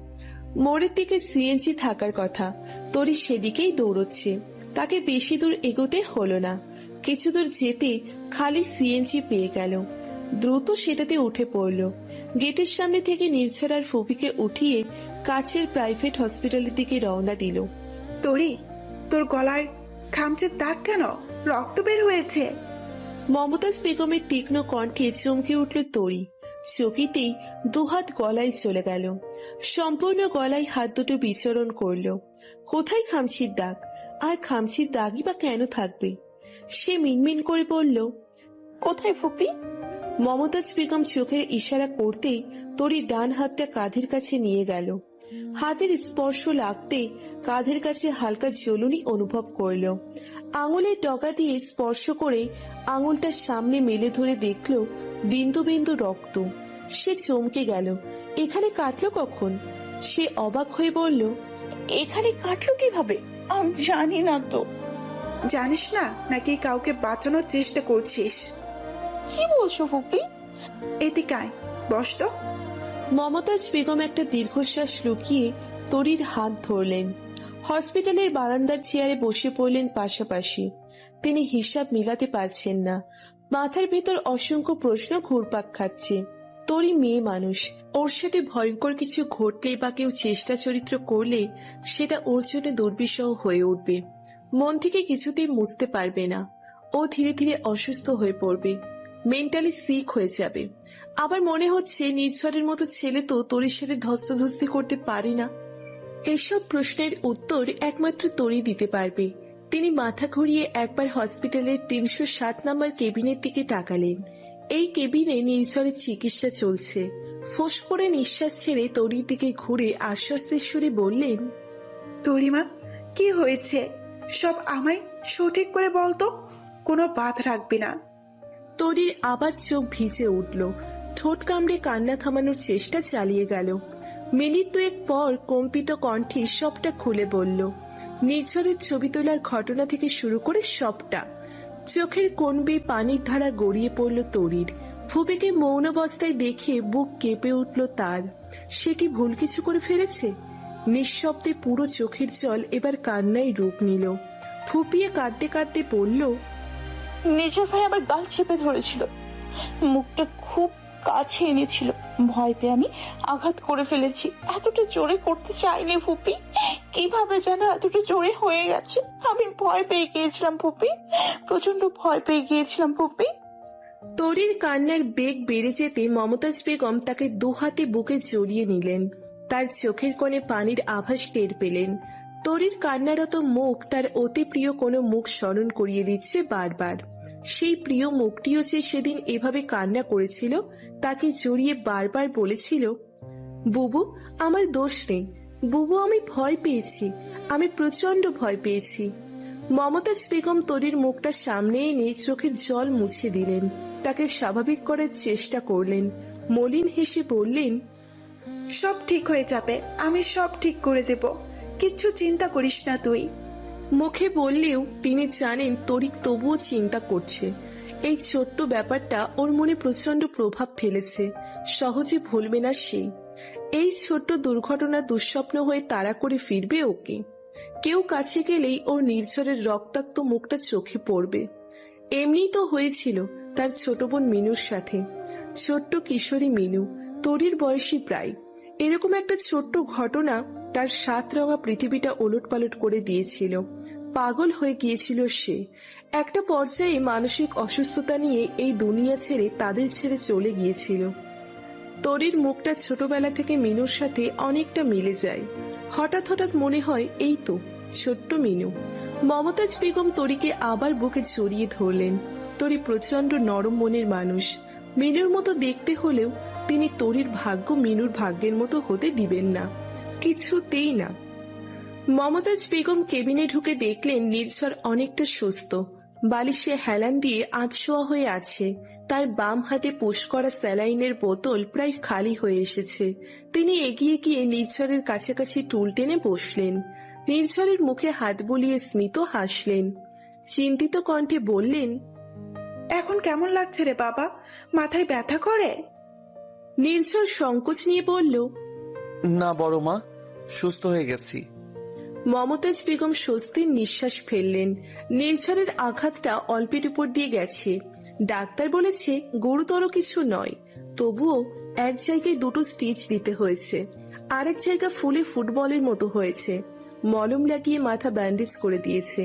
মোড়ের দিকে সিএনজি থাকার কথা, তরি সেদিকেই দৌড়চ্ছে। তাকে বেশি দূর এগোতে হলো না, কিছু দূর যেতে খালি সিএনজি পেয়ে গেল। দ্রুত সেটাতে উঠে পড়ল। গেটের সামনে থেকে নির্ঝর আর ফুপিকে উঠিয়ে কাছের প্রাইভেট হসপিটালের দিকে রওনা দিল। তরি, তোর গলায় খামচের দাগ কেন? রক্ত বের হয়েছে। মমতাজ বেগমের তীক্ষ্ণ কণ্ঠে চমকে উঠল তরি। চকিতেই দুহাত গলায় চলে গেল, সম্পূর্ণ গলায় হাত দুটো বিচরণ করল। কোথায় খামচির দাগ? আর খামচির দাগই বা কেন থাকবে? সে মিনমিন করে বলল, কোথায় ফুপি? মমতাজ বেগম চোখের ইশারা করতেই তরি ডান হাতটা কাঁধের কাছে নিয়ে গেল। হাতের স্পর্শ লাগতে কাঁধের কাছে হালকা জ্বলুনি অনুভব করল। আঙুলের ডগা দিয়ে স্পর্শ করে আঙুলটা সামনে মেলে ধরে দেখল বিন্দু বিন্দু রক্ত। সে চমকে গেল, এখানে কাটলো কখন? সে অবাক হয়ে বলল, এখানে কাটলো কিভাবে? আমি জানি না তো। জানিস না নাকি কাউকে বাঁচানোর চেষ্টা করছিস? কি বলছো ফুপি? এদিকে আয়, বস তো। মমতাজ বেগম একটা দীর্ঘশ্বাস লুকিয়ে তরির হাত ধরলেন। হসপিটালের বারান্দার চেয়ারে বসে পড়লেন পাশাপাশি। তিনি হিসাব মিলাতে পারছেন না, মাথার ভেতর অসংখ্য প্রশ্ন ঘুরপাক খাচ্ছে। তরি মেয়ে মানুষ, ওর সাথে ভয়ঙ্কর কিছু ঘটলে বা কেউ চেষ্টা চরিত্র করলে সেটা ওর জন্য দুর্বিষহ হয়ে উঠবে। মন থেকে কিছুতেই মুছতে পারবে না। ও ধীরে ধীরে অসুস্থ হয়ে পড়বে, মেন্টালি সিক হয়ে যাবে। আবার মনে হচ্ছে নির্ঝরের মতো ছেলে তো তরির সাথে ধস্তাধস্তি করতে পারে না। এসব প্রশ্নের উত্তর একমাত্র তরি দিতে পারবে। তিনি মাথা ঘুরিয়ে একবার হসপিটালের 307 নম্বর কেবিনের দিকে তাকালেন। এই কেবিনে নির্ঝরের চিকিৎসা চলছে। ফোঁস করে নিঃশ্বাস ছেড়ে তরির দিকে ঘুরে আশ্বস্তের সুরে বললেন, তরিমা, কি হয়েছে সব আমায় সঠিক করে বলতো, কোনো বাদ রাখবি না। তরির আবার চোখ ভিজে উঠল, ঠোঁট কামড়ে কান্না থামানোর চেষ্টা চালিয়ে গেল। মিনিট 2 পর কম্পিত কণ্ঠে সবটা খুলে বলল, নির্ঝরের ছবি তোলার ঘটনা থেকে শুরু করে সবটা। চোখের কোণ বেয়ে পানির ধারা গড়িয়ে পড়ল তরির। ফুপিকে মৌনাবস্থায় দেখে বুক কেঁপে উঠল তার। সে কি ভুল কিছু করে ফেলেছে? নিঃশব্দে পুরো চোখের জল এবার কান্নায় রূপ নিল। ফুপিয়ে কাঁদতে কাঁদতে বলল, নির্ঝর ভাই আমার গাল চেপে ধরেছিল, মুখটা খুব কাছে এনেছিল। ভয় পেয়ে আমি আঘাত করে ফেলেছি। এতটা জোরে করতে চাইনি ফুপি, কিভাবে যেন এতটা জোরে হয়ে গেছে। আমি ভয় পেয়ে গিয়েছিলাম ফুপি, প্রচন্ড ভয় পেয়ে গিয়েছিলাম ফুপি। তরির কান্নার বেগ বেড়ে যেতে মমতাজ বেগম তাকে দুহাতে বুকে জড়িয়ে নিলেন। তার চোখের কোণে পানির আভাস টের পেলেন। তরির কান্নারত মুখ তার অতি প্রিয় কোনো মুখ স্মরণ করিয়ে দিচ্ছে বারবার। সেই প্রিয় মুখটিও যে সেদিন এভাবে কান্না করেছিল, তাকে জড়িয়ে বারবার বলেছিল, বুবু আমার দোষ নেই, বুবু আমি ভয় পেয়েছি, আমি প্রচন্ড ভয় পেয়েছি। মমতাজ বেগম তরির মুখটা সামনে এনে চোখের জল মুছে দিলেন, তাকে স্বাভাবিক করার চেষ্টা করলেন। মলিন হেসে বললেন, সব ঠিক হয়ে যাবে, আমি সব ঠিক করে দেব, কিচ্ছু চিন্তা করিস না তুই। মুখে বললেও তিনি জানেন তরি তবুও চিন্তা করছে। এই ছোট্ট ব্যাপারটা ওর মনে প্রচন্ড প্রভাব ফেলেছে, সহজে ভুলবে না সে। এই ছোট্ট দুর্ঘটনা দুঃস্বপ্ন হয়ে তাড়া করে ফিরবে ওকে। কেউ কাছে গেলেই ওর নির্ঝরের রক্তাক্ত মুখটা চোখে পড়বে। এমনি তো হয়েছিল তার ছোট বোন মিনুর সাথে। ছোট্ট কিশোরী মিনু, তরির বয়সী প্রায়। এরকম একটা ছোট্ট ঘটনা তার সাত রঙা পৃথিবীটা ওলটপালট করে দিয়েছিল। পাগল হয়ে গিয়েছিল সে। একটা পর্যায়ে মানসিক অসুস্থতা নিয়ে এই দুনিয়া ছেড়ে তাদের ছেড়ে চলে গিয়েছিল। তরির মুখটা ছোটবেলা থেকে মিনুর সাথে অনেকটা মিলে যায়। হঠাৎ হঠাৎ মনে হয় এই তো ছোট্ট মিনু। মমতাজ বেগম তরিকে আবার বুকে জড়িয়ে ধরলেন। তরি প্রচন্ড নরম মনের মানুষ। মিনুর মতো দেখতে হলেও তিনি তরির ভাগ্য মিনুর ভাগ্যের মতো হতে দিবেন না, কিছুতেই না। মমতাজ বেগম কেবিনে ঢুকে দেখলেন নির্ঝর অনেকটা সুস্থ। বালিশে হেলান দিয়ে আধশোয়া হয়ে আছে। তার বাম হাতে পুশ করা স্যালাইনের বোতল প্রায় খালি হয়ে এসেছে। তিনি এগিয়ে গিয়ে নির্ঝরের কাছাকাছি টুল টেনে বসলেন। নির্ঝরের মুখে হাত বুলিয়ে স্মিত হাসলেন। চিন্তিত কণ্ঠে বললেন, এখন কেমন লাগছে রে বাবা, মাথায় ব্যথা করে? নির্ঝর সংকোচ নিয়ে বলল, না বড় মা, সুস্থ হয়ে গেছি। মমতাজ বেগম স্বস্তির নিঃশ্বাস ফেললেন। নির্ঝরের আঘাতটা অল্পের উপর দিয়ে গেছে। ডাক্তার বলেছে গুরুতর কিছু নয়, তবুও এক জায়গায় দুটো স্টিচ দিতে হয়েছে, আরেক জায়গা ফুলে ফুটবলের মতো হয়েছে। মলম লাগিয়ে মাথা ব্যান্ডেজ করে দিয়েছে।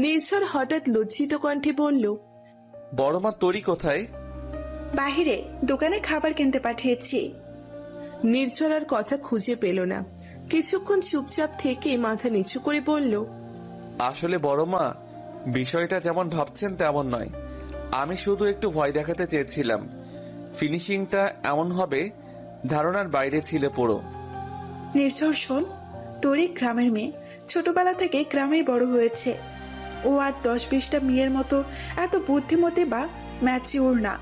নির্ঝর হঠাৎ লজ্জিত কণ্ঠে বলল, বড় মা তরি কোথায়? বাহিরে দোকানে খাবার কিনতে পাঠিয়েছি। নির্ঝর আর কথা খুঁজে পেল না। কিছুক্ষণ চুপচাপ থেকে মাথা নিচু করে বলল, আসলে বড় মা, বিষয়টা যেমন ভাবছেন তেমন নয়। আমি শুধু একটু ভয় দেখাতে চেয়েছিলাম। ফিনিশিংটা এমন হবে ধারণার বাইরে ছিল পুরো। নির্ঝর শোন, তোরই গ্রামের মেয়ে, ছোটবেলা থেকে গ্রামেই বড় হয়েছে। ও আর 10-20টা মেয়ের মতো এত বুদ্ধিমতী বা ম্যাচিওর না।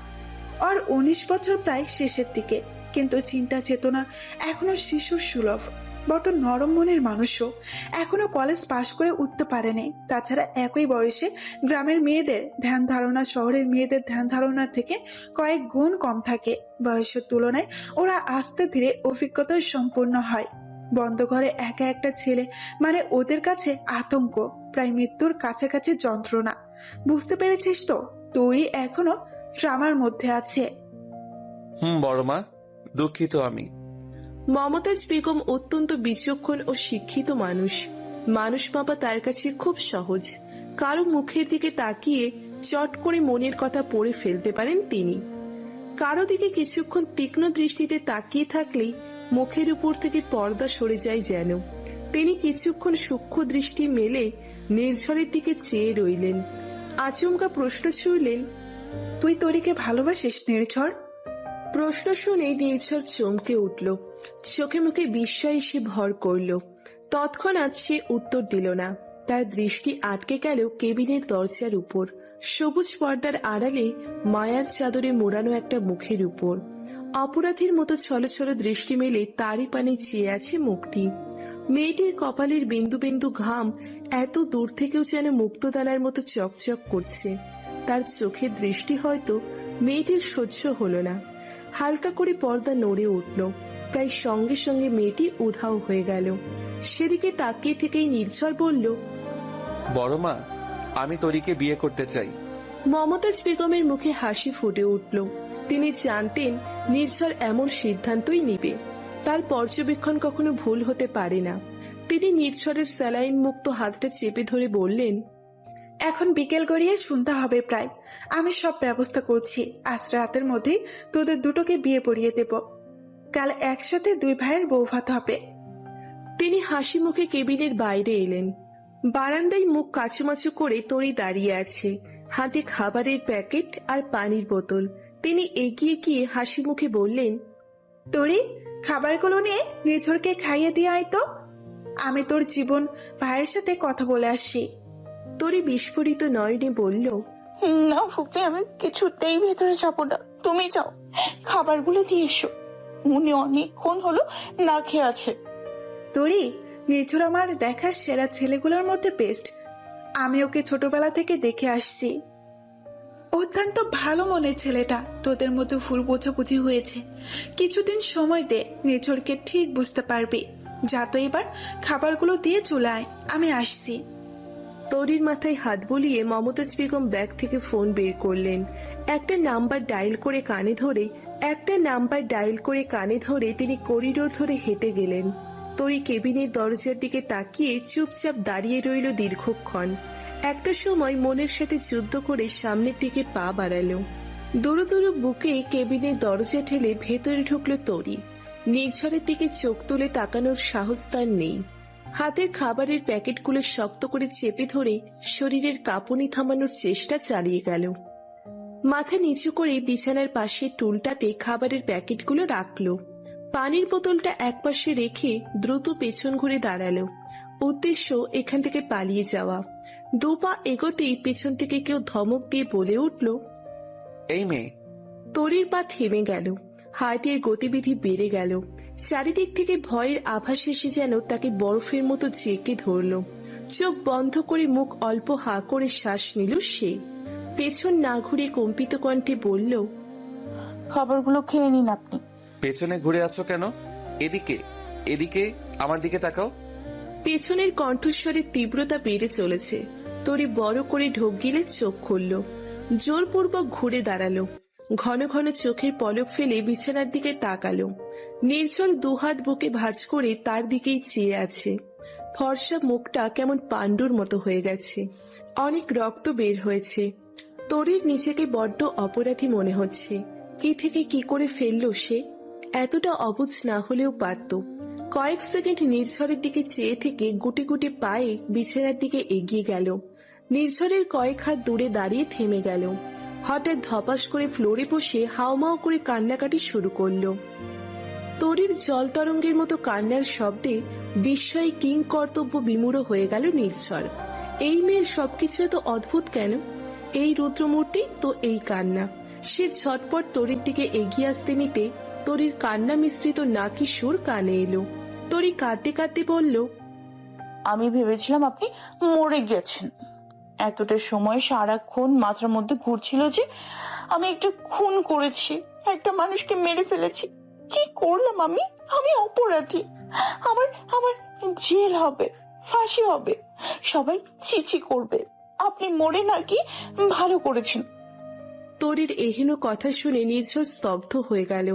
ওর 19 বছর প্রায় শেষের দিকে, কিন্তু চিন্তা চেতনা এখনো শিশুর সুলভ। বড় নরম মনের মানুষও, এখনো কলেজ পাশ করে উঠতে পারেনি। তাছাড়া একই বয়সে গ্রামের মেয়েদের ধ্যান ধারণা শহরের মেয়েদের ধ্যান ধারণা থেকে কয়েক গুণ কম থাকে। বয়সের তুলনায় ওরা আস্তে ধীরে অভিজ্ঞতায় সম্পূর্ণ হয়। বন্ধ ঘরে একা একটা ছেলে মানে ওদের কাছে আতঙ্ক, প্রায় মৃত্যুর কাছাকাছি যন্ত্রণা। বুঝতে পেরেছিস তো? তুই এখনো ট্রামার মধ্যে আছে। বড় মা, দুঃখিত আমি। মমতাজ বেগম অত্যন্ত বিচক্ষণ ও শিক্ষিত মানুষ। মানুষ মাপা তার কাছে খুব সহজ। কারো মুখের দিকে তাকিয়ে চট করে মনের কথা পড়ে ফেলতে পারেন তিনি। কারো দিকে কিছুক্ষণ তীক্ষ্ণ দৃষ্টিতে তাকিয়ে থাকলেই মুখের উপর থেকে পর্দা সরে যায় যেন। তিনি কিছুক্ষণ সূক্ষ্ম দৃষ্টি মেলে নির্ঝরের দিকে চেয়ে রইলেন। আচমকা প্রশ্ন ছুড়লেন, তুই তরিকে ভালোবাসিস নির্ঝর? প্রশ্ন শুনে নির্ঝর চমকে উঠল। চোখে মুখে বিস্ময় এসে ভর করল। তৎক্ষণাৎ সে উত্তর দিল না। তার দৃষ্টি আটকে গেল কেবিনের দরজার উপর, সবুজ পর্দার আড়ালে মায়ার চাদরে মোড়ানো একটা মুখের উপর। অপরাধীর মতো ছলছল দৃষ্টি মেলে তারই পানে চেয়ে আছে মুখটি। মেয়েটির কপালের বিন্দু বিন্দু ঘাম এত দূর থেকেও যেন মুক্তদানার মতো চকচক করছে। তার চোখের দৃষ্টি হয়তো মেয়েটির সহ্য হলো না। হালকা করে পর্দা নড়ে উঠল। প্রায় সঙ্গে সঙ্গে মেয়েটি উধাও হয়ে গেল। সেদিকে তাকিয়ে থেকেই নির্ঝর বলল, বড় মা, আমি তরিকে বিয়ে করতে চাই। মমতাজ বেগমের মুখে হাসি ফুটে উঠল। তিনি জানতেন নির্ঝর এমন সিদ্ধান্তই নিবে। তার পর্যবেক্ষণ কখনো ভুল হতে পারে না। তিনি নির্ঝরের স্যালাইন মুক্ত হাতটা চেপে ধরে বললেন, এখন বিকেল গড়িয়ে শুনতে হবে প্রায়। আমি সব ব্যবস্থা করছি। আজ রাতের মধ্যেই তোদের দুটোকে বিয়ে পড়িয়ে দেব। কাল একসাথে দুই ভাইয়ের বউ ভাত হবে। তিনি হাসি মুখে কেবিনের বাইরে এলেন। বারান্দায় মুখ কাচুমাচু করে তরি দাঁড়িয়ে আছে, হাতে খাবারের প্যাকেট আর পানির বোতল। তিনি এগিয়ে গিয়ে হাসি মুখে বললেন, তোরি, খাবারগুলো নিয়ে নিঝরকে খাইয়ে দিয়ে আয় তো। আমি তোর জীবন ভাইয়ের সাথে কথা বলে আসছি। তরি বিস্ফোরিত নয়নে বলল, না ফুপি, আমি কিছুতেই ভেতরে যাবো না, তুমি যাও, খাবারগুলো দিয়ে এসো। উনি অনেকক্ষণ হলো না খেয়ে আছে। তোরি, নিঝর আমার দেখা সেরা ছেলেগুলোর মধ্যে বেস্ট। আমি ওকে ছোটবেলা থেকে দেখে আসছি। অত্যন্ত ভালো মনের ছেলেটা। তোদের মতো ফুল বোঝাবুঝি হয়েছে। কিছুদিন সময় দে, নিঝরকে ঠিক বুঝতে পারবি। যা তো এবার খাবারগুলো দিয়ে চলে আয়, আমি আসছি। তরির মাথায় হাত বুলিয়ে মমতাজ বেগম ব্যাগ থেকে ফোন বের করলেন। একটা নাম্বার ডায়াল করে কানে ধরে তিনি করিডোর ধরে হেঁটে গেলেন। তরি কেবিনের দরজার দিকে তাকিয়ে চুপচাপ দাঁড়িয়ে রইল দীর্ঘক্ষণ। একটা সময় মনের সাথে যুদ্ধ করে সামনের দিকে পা বাড়ালো। দুরু দুরু বুকে কেবিনের দরজা ঠেলে ভেতরে ঢুকলো তরি। নির্ঝরের দিকে চোখ তুলে তাকানোর সাহস তার নেই। হাতের খাবারের প্যাকেটগুলো শক্ত করে চেপে ধরে শরীরের কাঁপুনি থামানোর চেষ্টা চালিয়ে গেল। মাথা নিচু করে বিছানার পাশে টুলটাতে খাবারের প্যাকেটগুলো রাখলো। পানির বোতলটা একপাশে রেখে দ্রুত পেছন ঘুরে দাঁড়ালো। উদ্দেশ্য এখান থেকে পালিয়ে যাওয়া। দুপা এগোতেই পেছন থেকে কেউ ধমক দিয়ে বলে উঠল, এই মেয়ে। তরির পা থেমে গেল। হার্টের গতিবিধি বেড়ে গেল। চারিদিক থেকে ভয়ের আভাস এসে যেন তাকে বরফের মতো জেঁকে ধরল। চোখ বন্ধ করে মুখ অল্প হা করে শ্বাস নিল সে। পেছন না ঘুরে কম্পিত কণ্ঠে বলল, খাবারগুলো খেয়ে নিন আপনি। পেছনে ঘুরে আছো কেন? এদিকে, এদিকে, আমার দিকে তাকাও। পেছনের কণ্ঠস্বরের তীব্রতা বেড়ে চলেছে। তরি বড় করে ঢোক গিলে চোখ খুলল। জোরপূর্বক ঘুরে দাঁড়ালো। ঘন ঘন চোখের পলক ফেলে বিছানার দিকে তাকালো। নির্ঝর দুহাত বুকে ভাঁজ করে তার দিকেই চেয়ে আছে। ফর্সা মুখটা কেমন পাণ্ডুর মতো হয়ে গেছে। অনেক রক্ত বের হয়েছে। তরির নিজেকে বড্ড অপরাধী মনে হচ্ছে। কি থেকে কি করে ফেললো সে? এতটা অবুঝ না হলেও পারত। কয়েক সেকেন্ড নির্ঝরের দিকে চেয়ে থেকে গুটি গুটি পায়ে বিছানার দিকে এগিয়ে গেল। নির্ঝরের কয়েক হাত দূরে দাঁড়িয়ে থেমে গেল। হঠাৎ ধপাস করে ফ্লোরে বসে হাউমাউ করে কান্নাকাটি শুরু করলো। তরির জল তরঙ্গের মতো কান্নার শব্দে বিস্ময়ে কিং কর্তব্য বিমূঢ় হয়ে গেল নির্ঝর। এই মেয়ের সবকিছু এত অদ্ভুত কেন? এই রুদ্রমূর্তি তো এই কান্না। সে ঝটপট তরির দিকে এগিয়ে আসতে নিতে তরির কান্না মিশ্রিত নাকি সুর কানে এলো। তরি কাঁদতে কাঁদতে বলল, আমি ভেবেছিলাম আপনি মরে গেছেন। এতটা সময় সারাক্ষণ মাথার মধ্যে ঘুরছিল যে আমি একটা খুন করেছি, একটা মানুষকে মেরে ফেলেছি। কি করলাম আমি? আমি অপরাধী। আমার আমার জেল হবে, ফাঁসি হবে, সবাই ছিছি করবে। আপনি মরে নাকি ভালো করেছেন। তরির এহেন কথা শুনে নির্ঝর স্তব্ধ হয়ে গেল।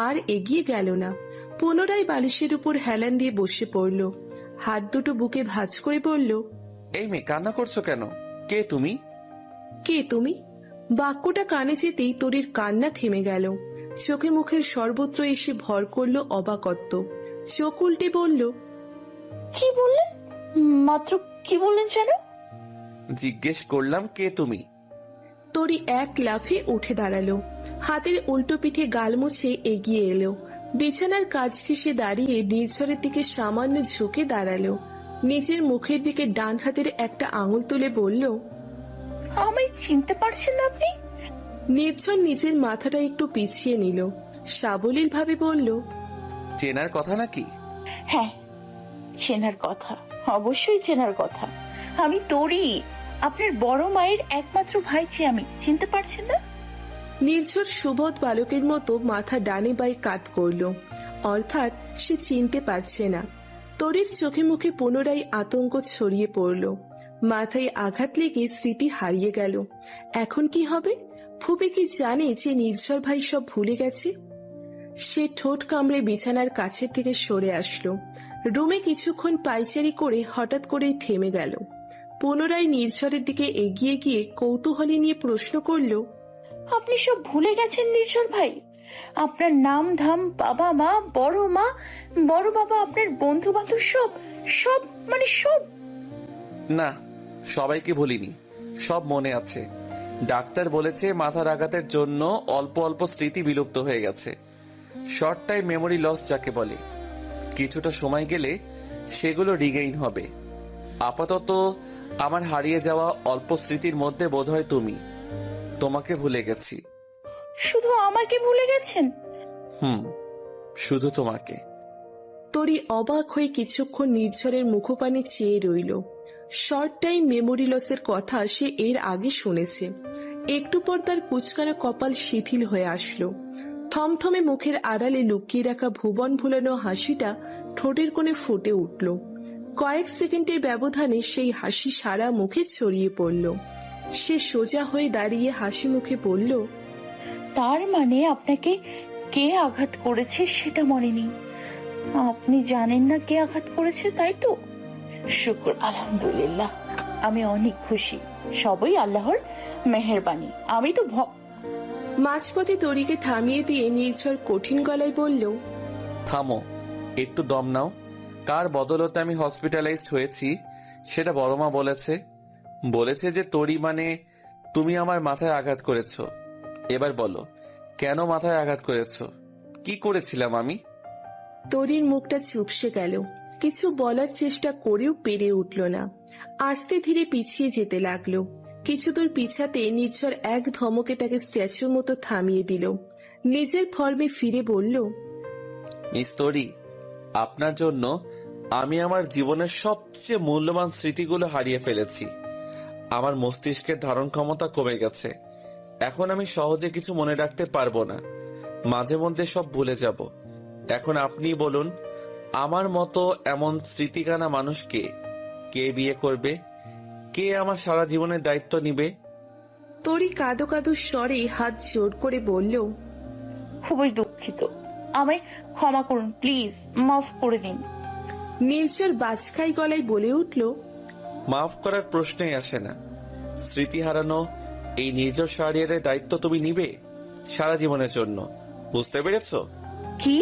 আর এগিয়ে গেল না। পুনরায় বালিশের উপর হেলান দিয়ে বসে পড়ল। হাত দুটো বুকে ভাঁজ করে বলল, এই মেয়ে, কান্না করছো কেন? কে তুমি? কে তুমি? বাক্যটা কানে যেতেই তরির কান্না থেমে গেল। চোখে মুখের সর্বত্র এসে ভর করল অবাকত্ব। চোখ উল্টে বলল, কি বললেন? মাত্র কি বললেন যেন? জিজ্ঞেস করলাম কে তুমি। তরি এক লাফে উঠে দাঁড়ালো। হাতের উল্টো পিঠে গাল মুছে এগিয়ে এলো। বিছানার কাজ ঘেঁষে দাঁড়িয়ে নির্ঝরের দিকে সামান্য ঝুঁকে দাঁড়ালো। নিজের মুখের দিকে ডান হাতের একটা আঙুল তুলে বলল, আমায় চিনতে পারছেন না আপনি? নির্ঝর নিজের মাথাটা একটু পিছিয়ে নিল। সাবলীল ভাবে বলল, চেনার কথা নাকি? হ্যাঁ, চেনার কথা, অবশ্যই চেনার কথা। আমি তরি, আপনার বড় মায়ের একমাত্র ভাইছি। আমি চিনতে পারছেন না? নির্ঝর সুবোধ বালকের মতো মাথা ডানে বাই কাত করল, অর্থাৎ সে চিনতে পারছে না। তরির চোখে মুখে পুনরায় আতঙ্ক ছড়িয়ে পড়ল। মাথায় আঘাত লেগে স্মৃতি হারিয়ে গেল। এখন কি হবে? ফুপি কি জানে যে নির্ঝর ভাই সব ভুলে গেছে? সে ঠোঁট কামড়ে বিছানার কাছের থেকে সরে আসলো। রুমে কিছুক্ষণ পায়চারি করে হঠাৎ করেই থেমে গেল। পুনরায় নির্ঝরের দিকে এগিয়ে গিয়ে কৌতূহলী নিয়ে প্রশ্ন করল, আপনি সব ভুলে গেছেন নির্ঝর ভাই? আপনার নাম ধাম, বাবা মা, বড় বাবা, আপনার বন্ধু বান্ধব, সব সব মানে সব? না, সবাইকে ভুলিনি, সব মনে আছে। ডাক্তার বলেছে মাথার আঘাতের জন্য অল্প অল্প স্মৃতি বিলুপ্ত হয়ে গেছে। শর্ট টাইম মেমোরি লস যাকে বলে। কিছুটা সময় গেলে সেগুলো রিগেইন হবে। আপাতত আমার হারিয়ে যাওয়া অল্প স্মৃতির মধ্যে বোধহয় তোমাকে ভুলে গেছি। শুধু আমাকে ভুলে গেছেন? শুধু তোমাকে। তরি অবাক হয়ে কিছুক্ষণ নির্ঝরের মুখপানে চেয়ে রইল। শর্ট টাইম মেমোরি লসের কথা সে এর আগে শুনেছে। একটু পর তার কুচকানো কপাল শিথিল হয়ে আসলো। থমথমে মুখের আড়ালে লুকিয়ে রাখা ভুবন ভুলানো হাসিটা ঠোঁটের কোণে ফুটে উঠল। কয়েক সেকেন্ডের ব্যবধানে সেই হাসি সারা মুখে ছড়িয়ে পড়ল। সে সোজা হয়ে দাঁড়িয়ে হাসি মুখে বলল, তার মানে আপনাকে কে আঘাত করেছে সেটা মনে নেই? আপনি জানেন না কে আঘাত করেছে, তাই তো? শুকর আলহামদুলিল্লাহ, আমি অনেক খুশি। সবই আল্লাহর মেহেরবানি। আমি তো মাঝপথে তরিকে থামিয়ে দিয়ে নির্ঝর কঠিন গলায় বলল, থামো, একটু দম নাও। কার বদলতে আমি হসপিটালাইজড হয়েছি সেটা বড়মা বলেছে যে তরি মানে তুমি আমার মাথায় আঘাত করেছো। এবার বলো, কেন মাথায় আঘাত করেছো? কি করেছিলাম আমি? তরির মুখটা চুপসে গেল। কিছু বলার চেষ্টা করেও পেরে উঠল না। আস্তে ধীরে পিছিয়ে যেতে লাগলো। কিছু দূর পিছাতে নির্ঝর এক ধমকে তাকে স্ট্যাচুর মতো থামিয়ে দিল। নিজের ফর্মে ফিরে বলল, মিস তরি, আপনার জন্য আমি আমার জীবনের সবচেয়ে মূল্যবান স্মৃতিগুলো হারিয়ে ফেলেছি। আমার মস্তিষ্কের ধারণ ক্ষমতা কমে গেছে। এখন আমি সহজে কিছু মনে রাখতে পারবো না। মাঝে মধ্যে সব ভুলে যাব। এখন আপনি বলুন, আমার মতো এমন স্মৃতিকানা মানুষকে কে বিয়ে করবে? কে আমার সারা জীবনের দায়িত্ব নিবে? তরি কাঁদো কাঁদো স্বরে হাত জোর করে বলল, খুবই দুঃখিত, আমায় ক্ষমা করুন, প্লিজ মাফ করে দিন। নির্ঝর বাজখাই গলায় বলে উঠল, মাফ করার প্রশ্নই আসে না। স্মৃতি হারানো এই নির্ঝর শাহরিয়ারের দায়িত্ব তুমি নিবে সারা জীবনের জন্য, বুঝতে পেরেছো? কি?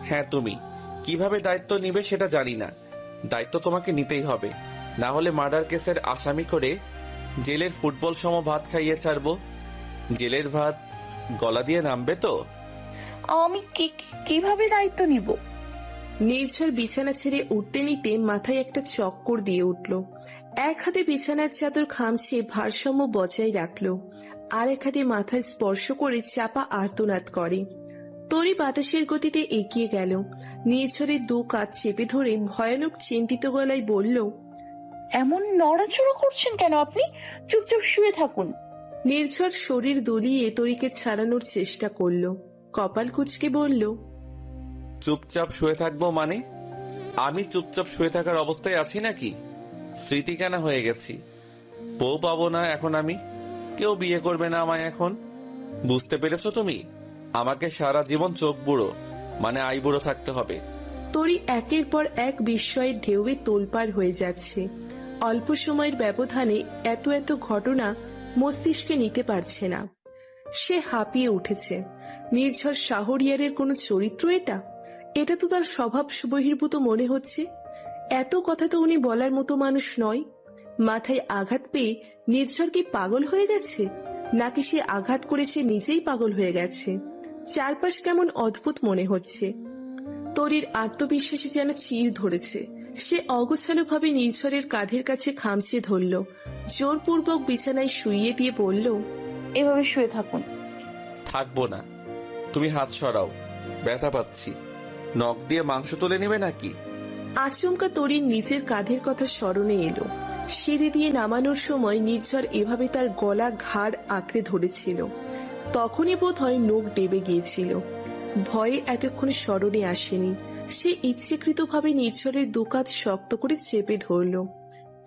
হ্যাঁ, তুমি কিভাবে দায়িত্ব নিবে সেটা জানি না। দায়িত্ব তোমাকে নিতেই হবে, না হলে মার্ডার কেসের আসামি করে জেলের ফুটবল সম ভাত খাইয়ে ছাড়বো। জেলের ভাত গলা দিয়ে নামবে তো? আমি কিভাবে দায়িত্ব নিব? নির্ঝর বিছানা ছেড়ে উঠতে নিতে মাথায় একটা চক্কর দিয়ে উঠল। এক হাতে বিছানার চাদর খামছে ভারসাম্য বজায় রাখলো, আর এক হাতে মাথায় স্পর্শ করে চাপা আর্তনাদ করে। তরি বাতাসের গতিতে এগিয়ে গেল। নির্ঝরের দু কাঁধ চেপে ধরে ভয়ানক চিন্তিত গলায় বলল, এমন নড়াচড়া করছেন কেন আপনি? চুপচাপ শুয়ে থাকুন। নির্ঝর শরীর দুলিয়ে তরিকে ছাড়ানোর চেষ্টা করল। কপাল কুঁচকে বলল, চুপচাপ শুয়ে থাকবো মানে? আমি চুপচাপ শুয়ে থাকার অবস্থায় আছি নাকি? স্মৃতিকানা হয়ে গেছি, বউ পাবো না এখন আমি। কেউ বিয়ে করবে না আমায় এখন, বুঝতে পেরেছো তুমি? আমাকে সারা জীবন চোখ বুড়ো মানে আই বুড়ো থাকতে হবে। তরি একের পর এক বিস্ময়ের ঢেউয়ে তোলপাড় হয়ে যাচ্ছে। অল্প সময়ের ব্যবধানে এত এত ঘটনা মস্তিষ্কে নিতে পারছে না। সে হাঁপিয়ে উঠেছে। নির্ঝর শাহরিয়ারের কোনো চরিত্র এটা? এটা তো তার স্বভাব বহির্ভূত মনে হচ্ছে। এত কথা তো উনি বলার মতো মানুষ নয়। মাথায় আঘাত পেয়ে নির্ঝর কি পাগল হয়ে গেছে, নাকি সে আঘাত করে সে নিজেই পাগল হয়ে গেছে? চারপাশ কেমন অদ্ভুত মনে হচ্ছে। তরির আত্মবিশ্বাসে যেন চির ধরেছে। সে অগোছালো ভাবে নির্ঝরের কাঁধের কাছে খামচে ধরল, জোরপূর্বক বিছানায় শুইয়ে দিয়ে বলল, এভাবে শুয়ে থাকুন। থাকবো না, তুমি হাত সরাও, ব্যথা পাচ্ছি। নখ দিয়ে মাংস তুলে নেবে নাকি? আচমকা তরির নিজের কাঁধের কথা স্মরণে এলো। সিঁড়ি দিয়ে নামানোর সময় নির্ঝর এভাবে তার গলা ঘাড় আঁকড়ে ধরেছিল। তখনই বোধহয় নোক ডেবে গিয়েছিল। ভয়ে এতক্ষণ স্মরণে আসেনি। সে ইচ্ছেকৃতভাবে নির্ঝরের দুকাত শক্ত করে চেপে ধরল।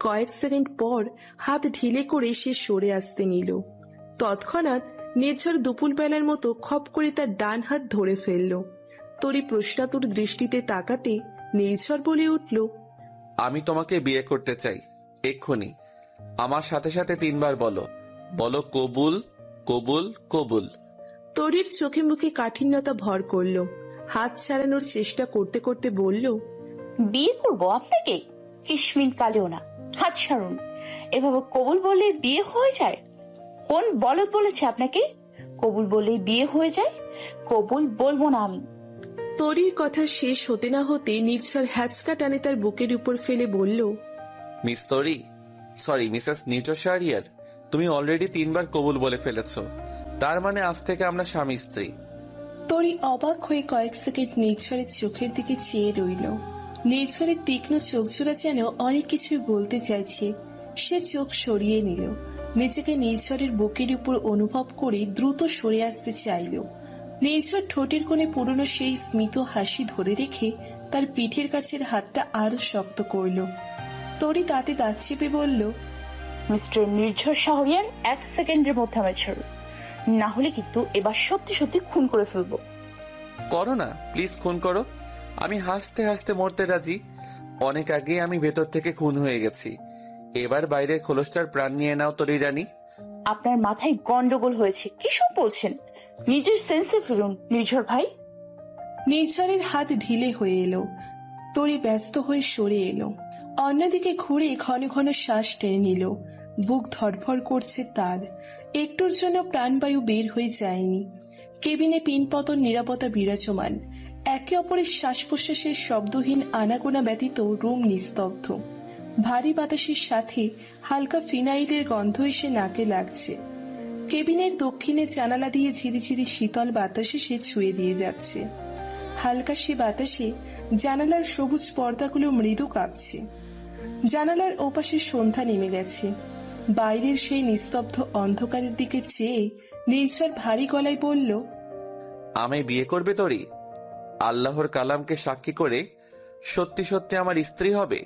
কয়েক সেকেন্ড পর হাত ঢিলে করে সে সরে আসতে নিল। তৎক্ষণাৎ নির্ঝর দুপুর বেলার মতো খপ করে তার ডান হাত ধরে ফেলল। তরি প্রশ্নাতুর দৃষ্টিতে তাকাতে নির্ঝর বলে উঠল, আমি তোমাকে বিয়ে করতে চাই, এক্ষুনি। আমার সাথে সাথে 3 বার বলো, বলো কবুল কবুল কবুল। তরির চোখে মুখে কাঠিন্যতা ভর করল। হাত ছাড়ানোর চেষ্টা করতে করতে বলল, বিয়ে করবো আপনাকে? কিশমিন কালেও না। হাত ছাড়ুন। এভাবে কবুল বলে বিয়ে হয়ে যায়? কোন বলদ বলেছে আপনাকে কবুল বলে বিয়ে হয়ে যায়? কবুল বলবো না আমি। তরির কথা শেষ হতে না হতে নির্ঝর হ্যাচকা টানে তার বুকের উপর ফেলে বলল, মিস তরি, সরি মিসেস নির্ঝর শাহরিয়ার, তুমি অলরেডি 3 বার কবুল বলে ফেলেছ। তার মানে আজ থেকে আমরা স্বামী স্ত্রী। তরি অবাক হয়ে কয়েক সেকেন্ড নির্ঝরের চোখের দিকে চেয়ে রইল। নির্ঝরের তীক্ষ্ণ চোখজোড়া যেন অনেক কিছুই বলতে চাইছে। সে চোখ সরিয়ে নিল। নিজেকে নির্ঝরের বুকের উপর অনুভব করে দ্রুত সরে আসতে চাইল। নির্ঝর ঠোঁটের কোণে পুরনো সেই স্মিত হাসি ধরে রেখে তার পিঠের কাছের হাতটা আরো শক্ত করল। তরি তাতে দাঁত চেপে বলল, মিস্টার নির্ঝর শাহরিয়ার, 1 সেকেন্ডের মধ্যে আমায় ছাড়ুন, না হলে কিন্তু এবার সত্যি সত্যি খুন করে ফেলবো। করো না, প্লিজ খুন করো। আমি হাসতে হাসতে মরতে রাজি। অনেক আগে আমি ভেতর থেকে খুন হয়ে গেছি। এবার বাইরের খোলসটার প্রাণ নিয়ে নাও তরি রানী। আপনার মাথায় গন্ডগোল হয়েছে, কি সব বলছেন? নিজের সেন্সে ফিরুন নির্ঝর ভাই। নির্ঝরের হাত ঢিলে হয়ে এলো। তরি ব্যস্ত হয়ে সরে এলো। অন্যদিকে ঘুরে ঘন ঘন শ্বাস টেনে নিল। বুক ধড়ফড় করছে তার। একটুর জন্য প্রাণবায়ু বের হয়ে যায়নি। কেবিনে পিনপতন নিরাপত্তা বিরাজমান। একে অপরের শ্বাস প্রশ্বাসের শব্দহীন আনাগোনা ব্যতীত রুম নিস্তব্ধ। ভারী বাতাসের সাথে হালকা ফিনাইলের গন্ধ এসে নাকে লাগছে। কেবিনের দক্ষিণে জানালা দিয়ে ঝিরিঝিরি শীতল বাতাসে সে ছুঁয়ে দিয়ে যাচ্ছে। হালকা সে বাতাসে জানালার সবুজ পর্দাগুলো মৃদু কাঁপছে। জানালার ওপাশে সন্ধ্যা নেমে গেছে। বাইরের সেই নিস্তব্ধ অন্ধকারের দিকে চেয়ে নির্ঝর ভারী গলায় বলল, আমায় বিয়ে করবে তরি? আল্লাহর কালামকে সাক্ষী করে সত্যি সত্যি আমার স্ত্রী হবে?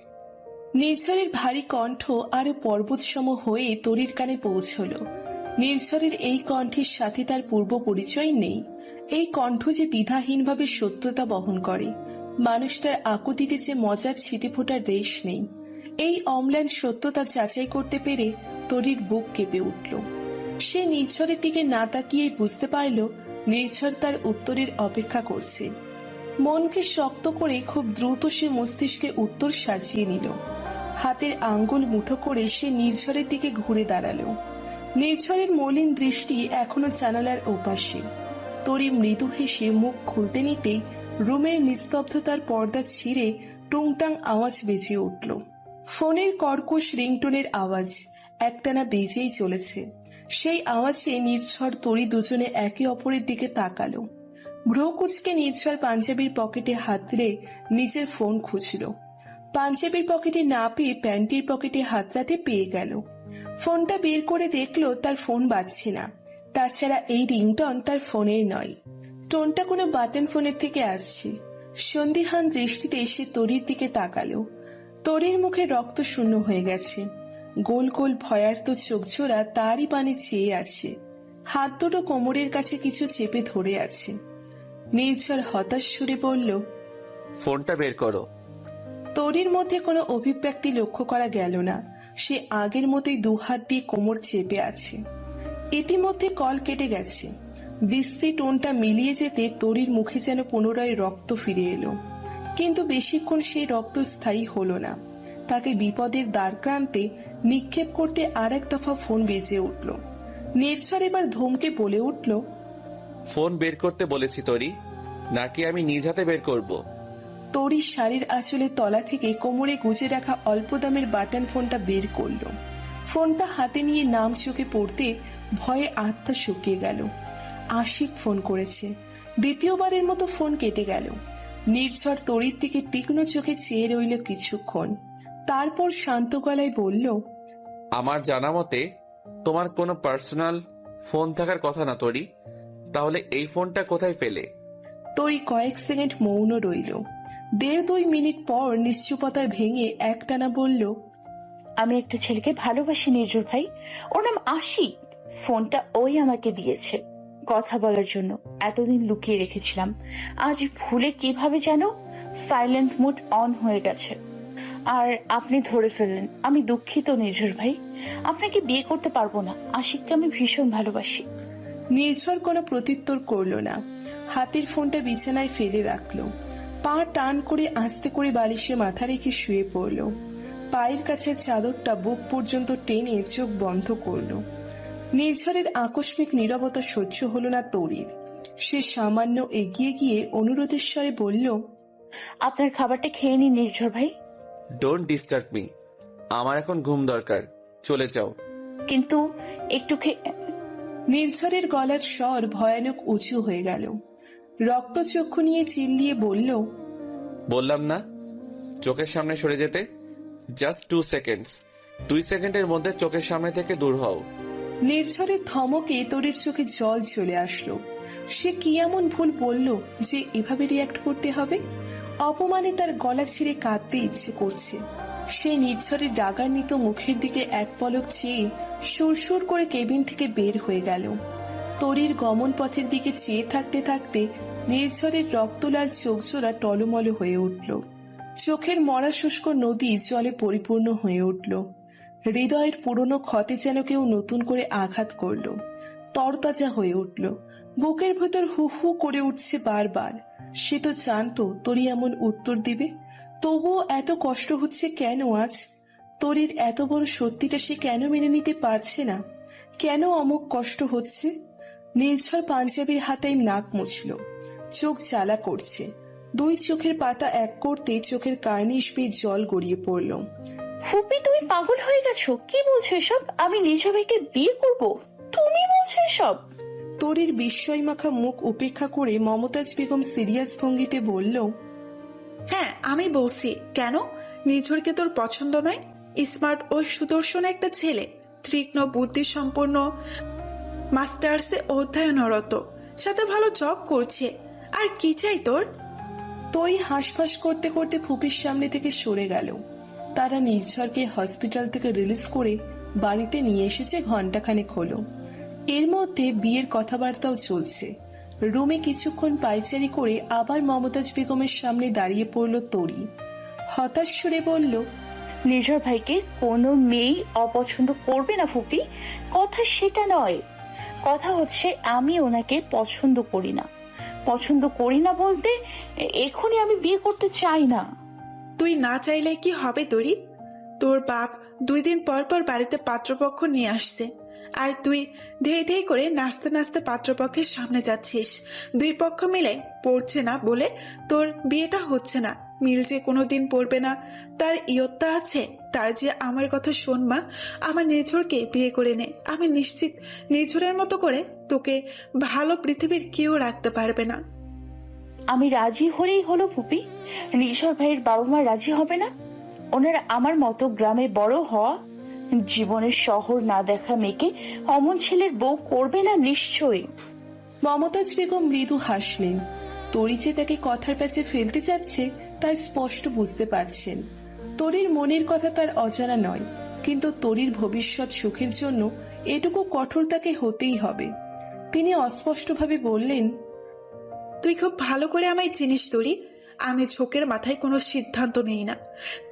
নির্ঝরের ভারী কণ্ঠ আরো পর্বতসম হয়ে তরির কানে পৌঁছল। নির্ঝরের এই কণ্ঠের সাথে তার পূর্ব পরিচয় নেই। এই কণ্ঠ যে দ্বিধাহীনভাবে সত্যতা বহন করে। মানুষটার আকুতিতে যে মজার ছিটে ফোটার রেশ নেই। এই অম্লান সত্যতা যাচাই করতে পেরে তরির বুক কেঁপে উঠল। সে নির্ঝরের দিকে না তাকিয়ে বুঝতে পারল নির্ঝর তার উত্তরের অপেক্ষা করছে। মনকে শক্ত করে খুব দ্রুত সে মস্তিষ্কে উত্তর সাজিয়ে নিল। হাতের আঙ্গুল মুঠো করে সে নির্ঝরের দিকে ঘুরে দাঁড়ালো। নির্ঝরের মলিন দৃষ্টি এখনো জানালার ওপাশে। তরি মৃদু হেসে মুখ খুলতে নিতেই রুমের নিস্তব্ধতার পর্দা ছিঁড়ে টুংটাং আওয়াজ বেজে উঠল। ফোনের কর্কশ রিংটোনের আওয়াজ একটানা বেজেই চলেছে। সেই আওয়াজে নির্ঝর তরি দুজনে একে অপরের দিকে তাকালো। ভ্রু কুচকে নির্ঝর পাঞ্জাবির পকেটে হাত দিলে নিজের ফোন খুঁজল। পাঞ্জাবির পকেটে না পেয়ে প্যান্টির পকেটে হাতড়াতে পেয়ে গেল। ফোনটা বের করে দেখলো তার ফোন বাজছে না। তাছাড়া এই রিংটন তার ফোনের নয়। টোনটা কোনো বাটন ফোনের থেকে আসছে। সন্দিহান দৃষ্টিতে সে তরির দিকে তাকালো। তরির মুখে রক্ত শূন্য হয়ে গেছে। গোল গোল ভয়ার্ত চোখজোড়া তারই পানে চেয়ে আছে। হাত দুটো কোমরের কাছে কিছু চেপে ধরে আছে। নির্ঝর হতাশ সুরে বলল, ফোনটা বের করো। তরির মধ্যে কোনো অভিব্যক্তি লক্ষ্য করা গেল না। সে আগের মতোই দুহাত দিয়ে কোমর চেপে আছে। ইতিমধ্যে কল কেটে গেছে। বিশ্রী টোনটা মিলিয়ে যেতে তরির মুখে যেন পুনরায় রক্ত ফিরে এলো। কিন্তু বেশিক্ষণ সেই রক্ত স্থায়ী হলো না। তাকে বিপদের দ্বারক্রান্তে নিক্ষেপ করতে আর এক দফা ফোন বেজে উঠল। নির্ঝর এবার ধমকে বলে উঠল, ফোন বের করতে বলেছি তরি, নাকি আমি নিজ হাতে বের করব? তরি শাড়ির আঁচলের তলা থেকে কোমরে গুজে রাখা অল্প দামের বাটন ফোনটা বের করল। ফোনটা হাতে নিয়ে নাম চোখে পড়তে ভয়ে আত্মা শুকিয়ে গেল। আশিক ফোন করেছে। দ্বিতীয়বারের মতো ফোন কেটে গেল। নির্ঝর তরির দিকে তীক্ষ্ণ চোখে চেয়ে রইল কিছুক্ষণ। তারপর শান্ত গলায় বলল, আমার জানা মতে তোমার কোনো পার্সোনাল ফোন থাকার কথা না তোরই, তাহলে এই ফোনটা কোথায় পেলে? তরি কয়েক সেকেন্ড মৌন রইল। 1.5-2 মিনিট পর নিশ্চুপতায় ভেঙে একটানা বলল, আমি একটা ছেলেকে ভালোবাসি নির্ঝর ভাই, ওর নাম আশিক। ফোনটা ওই আমাকে দিয়েছে কথা বলার জন্য। এতদিন লুকিয়ে রেখেছিলাম, আজ ভুলে কিভাবে যেন সাইলেন্ট মোড অন হয়ে গেছে, আর আপনি ধরে ফেললেন। আমি দুঃখিত নির্ঝর ভাই, আপনাকে বিয়ে করতে পারবো না। আশিককে আমি ভীষণ ভালোবাসি। নির্ঝর কোনো প্রত্যুত্তর করল না। হাতের ফোনটা বিছানায় ফেলে রাখলো। পা টান করে আস্তে করে বালিশে মাথা রেখে শুয়ে পড়ল। পায়ের কাছের চাদরটা বুক পর্যন্ত টেনে চোখ বন্ধ করল। নির্ঝরের আকস্মিক নীরবতা সহ্য হলো না তরির। সে সামান্য এগিয়ে গিয়ে অনুরোধের স্বরে বলল, আপনার খাবারটা খেয়ে নিন নির্ঝর ভাই। ডোন্ট ডিস্টার্ব মি, আমার এখন ঘুম দরকার, চলে যাও। কিন্তু একটু নির্ঝরের গলার স্বর ভয়ানক উঁচু হয়ে গেল। রক্তচক্ষু নিয়ে চিল্লিয়ে বলল, বললাম না চোখের সামনে সরে যেতে? Just 2 seconds. 2 সেকেন্ডের মধ্যে চোখের সামনে থেকে দূর হও। নির্ঝরের ধমকে তরির চোখে জল চলে আসলো। সে কি এমন ভুল বলল যে এভাবে রিয়াক্ট করতে হবে? অপমানে তার গলা ছিঁড়ে কাঁদতে ইচ্ছে করছে। সে নির্ঝরের রাগান্বিত মুখের দিকে এক পলক চেয়ে সুরসুর করে কেবিন থেকে বের হয়ে গেল। তরির গমন পথের দিকে চেয়ে থাকতে থাকতে নির্ঝরের রক্তলাল চোখজোড়া টলমল হয়ে উঠল। চোখের মরা শুষ্ক নদী জলে পরিপূর্ণ হয়ে উঠল। হৃদয়ের পুরনো ক্ষতে যেন কেউ নতুন করে আঘাত করল। তরতাজা হয়ে উঠল। বুকের ভেতর হু হু করে উঠছে বারবার। সে তো জানতো তরি এমন উত্তর দিবে, তবুও এত কষ্ট হচ্ছে কেন আজ? তরির এত বড় সত্যিটা সে কেন মেনে নিতে পারছে না? কেন অমুক কষ্ট হচ্ছে? নির্ঝর পাঞ্জাবির হাতায় নাক মুছল। চোখ জ্বালা করছে। 2 চোখের পাতা এক করতে চোখের কার্নিশ বেয়ে জল গড়িয়ে পড়ল। ফুপি, তুমি পাগল হয়ে গেছো? কি বলছো এসব? আমি নির্ঝর ভাইকে বিয়ে করব? তুমি বলছো এসব? তরির বিস্ময় মাখা মুখ উপেক্ষা করে মমতাজ বেগম সিরিয়াস ভঙ্গিতে বলল, হ্যাঁ, আমি বলছি। কেন? নির্ঝরকে তোর পছন্দ নয়? স্মার্ট ও সুদর্শন একটা ছেলে, তীক্ষ্ণ বুদ্ধি সম্পন্ন, মাস্টার্সে অধ্যয়নরত, সাথে ভালো জব করছে। আর কি চাই তোর? তরি হাঁসফাঁস করতে করতে ফুপির সামনে থেকে সরে গেল। তারা নির্ঝরকে হসপিটাল থেকে রিলিজ করে বাড়িতে নিয়ে এসেছে ঘন্টাখানেক হলো। এর মধ্যে বিয়ের কথাবার্তাও চলছে। রুমে কিছুক্ষণ পায়চারি করে আবার মমতাজ বেগমের সামনে দাঁড়িয়ে পড়ল তরি। হতাশ সুরে বলল, নির্ঝর ভাইকে কোনো মেয়েই অপছন্দ করবে না ফুপি, কথা সেটা নয়। কথা হচ্ছে আমি ওনাকে পছন্দ করি না। পছন্দ করি না বলতে এখনই আমি বিয়ে করতে চাই না। তুই না চাইলে কি হবে তরি? তোর বাপ 2 দিন পর পর বাড়িতে পাত্রপক্ষ নিয়ে আসছে, আর তুই ধেই ধেই করে নাচতে নাচতে পাত্রপক্ষের সামনে যাচ্ছিস। 2 পক্ষ মিলে পড়ছে না বলে তোর বিয়েটা হচ্ছে না। মিল যে কোনোদিন পড়বে না তার ইয়ত্তা আছে? তার যে আমার কথা শোন মা, আমার নির্ঝরকে বিয়ে করে নে। আমি নিশ্চিত নির্ঝরের মতো করে তোকে ভালো পৃথিবীর কেউ রাখতে পারবে না। আমি রাজি হলেই হলো ফুপি। নির্ঝর ভাইয়ের বাবা মা রাজি হবে না? ওনারা আমার মতো গ্রামে বড় হওয়া, জীবনের শহর না দেখা মেয়েকে অমন ছেলের বউ করবে না নিশ্চয়ই। মমতাজ বেগম মৃদু হাসলেন। তরি যে তাকে কথার প্যাচে ফেলতে যাচ্ছে তা স্পষ্ট বুঝতে পারছেন। তরির মনের কথা তার অজানা নয়, কিন্তু তরির ভবিষ্যৎ সুখের জন্য এটুকু কঠোর তাকে হতেই হবে। তিনি অস্পষ্টভাবে বললেন, তুই খুব ভালো করে আমায় চিনিস তরি। আমি ঝোঁকের মাথায় কোনো সিদ্ধান্ত নেই না।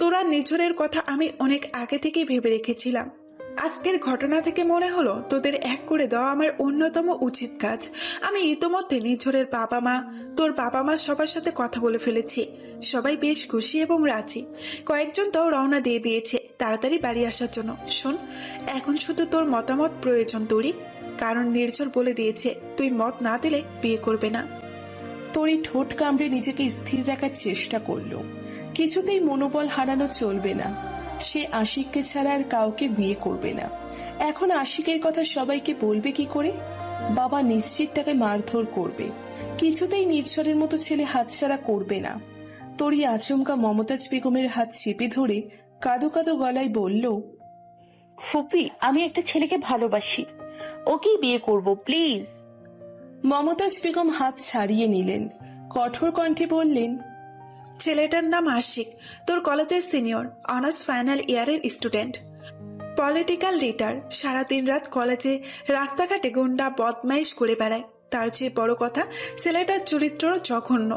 তোরা নিঝরের কথা আমি অনেক আগে থেকেই ভেবে রেখেছিলাম। আজকের ঘটনা থেকে মনে হলো তোদের এক করে দেওয়া আমার অন্যতম উচিত কাজ। আমি ইতোমধ্যে নিঝরের বাবা মা, তোর বাবা মা সবার সাথে কথা বলে ফেলেছি। সবাই বেশ খুশি এবং রাজি। কয়েকজন তো রওনা দিয়ে দিয়েছে তাড়াতাড়ি বাড়ি আসার জন্য। শোন, এখন শুধু তোর মতামত প্রয়োজন তরি, কারণ নির্ঝর বলে দিয়েছে তুই মত না দিলে বিয়ে করবে না। তরি ঠোঁট কামড়ে নিজেকে স্থির রাখার চেষ্টা করল। কিছুতেই মনোবল হারানো চলবে না। সে আশিককে ছাড়া আর কাউকে বিয়ে করবে না। এখন আশিকের কথা সবাইকে বলবে কি করে? বাবা নিশ্চিত তাকে মারধর করবে। কিছুতেই নির্ঝরের মতো ছেলে হাতছাড়া করবে না। তরি আচমকা মমতাজ বেগমের হাত চেপে ধরে কাঁদো কাঁদো গলায় বলল, ফুপি, আমি একটা ছেলেকে ভালোবাসি। ওকেই বিয়ে করব প্লিজ। মমতাজ বেগম হাত ছাড়িয়ে নিলেন, কঠোর কণ্ঠে বললেন, ছেলেটার নাম আশিক, তোর কলেজের সিনিয়র, অনার্স ফাইনাল ইয়ারের স্টুডেন্ট, পলিটিক্যাল লিডার, সারা দিন রাত কলেজে রাস্তাঘাটে গুন্ডা বদমাইশ করে বেড়ায়। তার চেয়ে বড় কথা, ছেলেটার চরিত্র জঘন্য।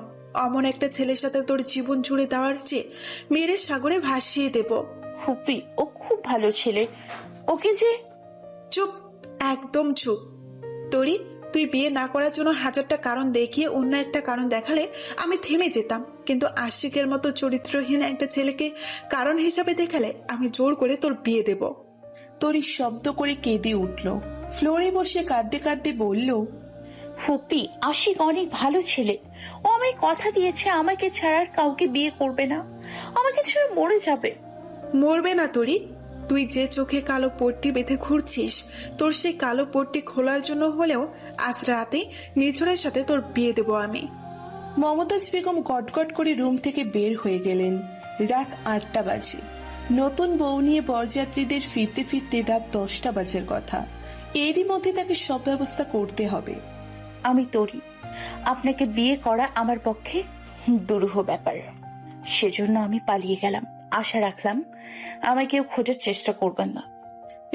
অমন একটা ছেলের সাথে তোর জীবন জুড়ে দেওয়ার চেয়ে মেরে সাগরে ভাসিয়ে দেব। ফুপি, ও খুব ভালো ছেলে, ওকে যে। চুপ, একদম চুপ। তোরি, তুই বিয়ে না করার জন্য হাজারটা কারণ দেখিয়ে অন্য একটা কারণ দেখালে আমি থেমে যেতাম, কিন্তু আশিকের মতো চরিত্রহীন একটা ছেলেকে কারণ হিসাবে দেখালে আমি জোর করে তোর বিয়ে দেব। তরি শব্দ করে কেঁদে উঠল, ফ্লোরে বসে কাঁদতে কাঁদতে বলল, ফুপি, আশিক অনেক ভালো ছেলে। ও আমায় কথা দিয়েছে আমাকে ছাড়া আর কাউকে বিয়ে করবে না, আমাকে ছেড়ে মরে যাবে। মরবে না তোরি, তুই যে চোখে কালো পট্টি বেঁধে ঘুরছিস, তোর সেই কালো পট্টি খোলার জন্য হলেও আজ রাতে নিঝরের সাথে তোর বিয়ে দেব আমি। মমতাজ বেগম গটগট করে রুম থেকে বের হয়ে গেলেন। রাত 8টা বাজে। নতুন বউ নিয়ে বরযাত্রীদের ফিরতে ফিরতে রাত 10টা বাজার কথা। এরই মধ্যে তাকে সব ব্যবস্থা করতে হবে। আমি তরি, আপনাকে বিয়ে করা আমার পক্ষে দুরূহ ব্যাপার, সেজন্য আমি পালিয়ে গেলাম। আশা রাখলাম আমায় কেউ খোঁজার চেষ্টা করবেন না।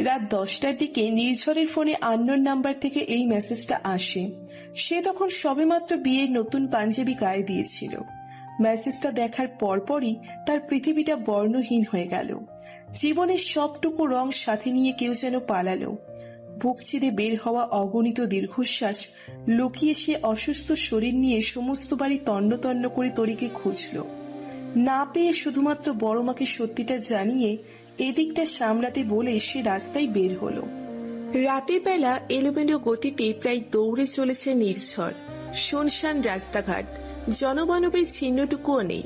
রাত 10টার দিকে নির্ঝরের ফোনে আননোন নাম্বার থেকে এই মেসেজটা আসে। সে তখন সবেমাত্র বিয়ের নতুন পাঞ্জাবি গায়ে দিয়েছিল। মেসেজটা দেখার পরপরই তার পৃথিবীটা বর্ণহীন হয়ে গেল। জীবনের সবটুকু রং সাথে নিয়ে কেউ যেন পালালো। বুক চিরে বের হওয়া অগণিত দীর্ঘশ্বাস লুকিয়ে সে অসুস্থ শরীর নিয়ে সমস্ত বাড়ি তন্ন তন্ন করে তরিকে খুঁজল। না পেয়ে শুধুমাত্র বড় মাকে সত্যিটা জানিয়ে এদিকটা সামলাতে বলে সে রাস্তায় বের হলো। রাতের বেলা এলোমেলো গতিতে প্রায় দৌড়ে চলেছে নির্ঝর। শুনশান রাস্তাঘাট, জনমানবের চিহ্নটুকুও নেই,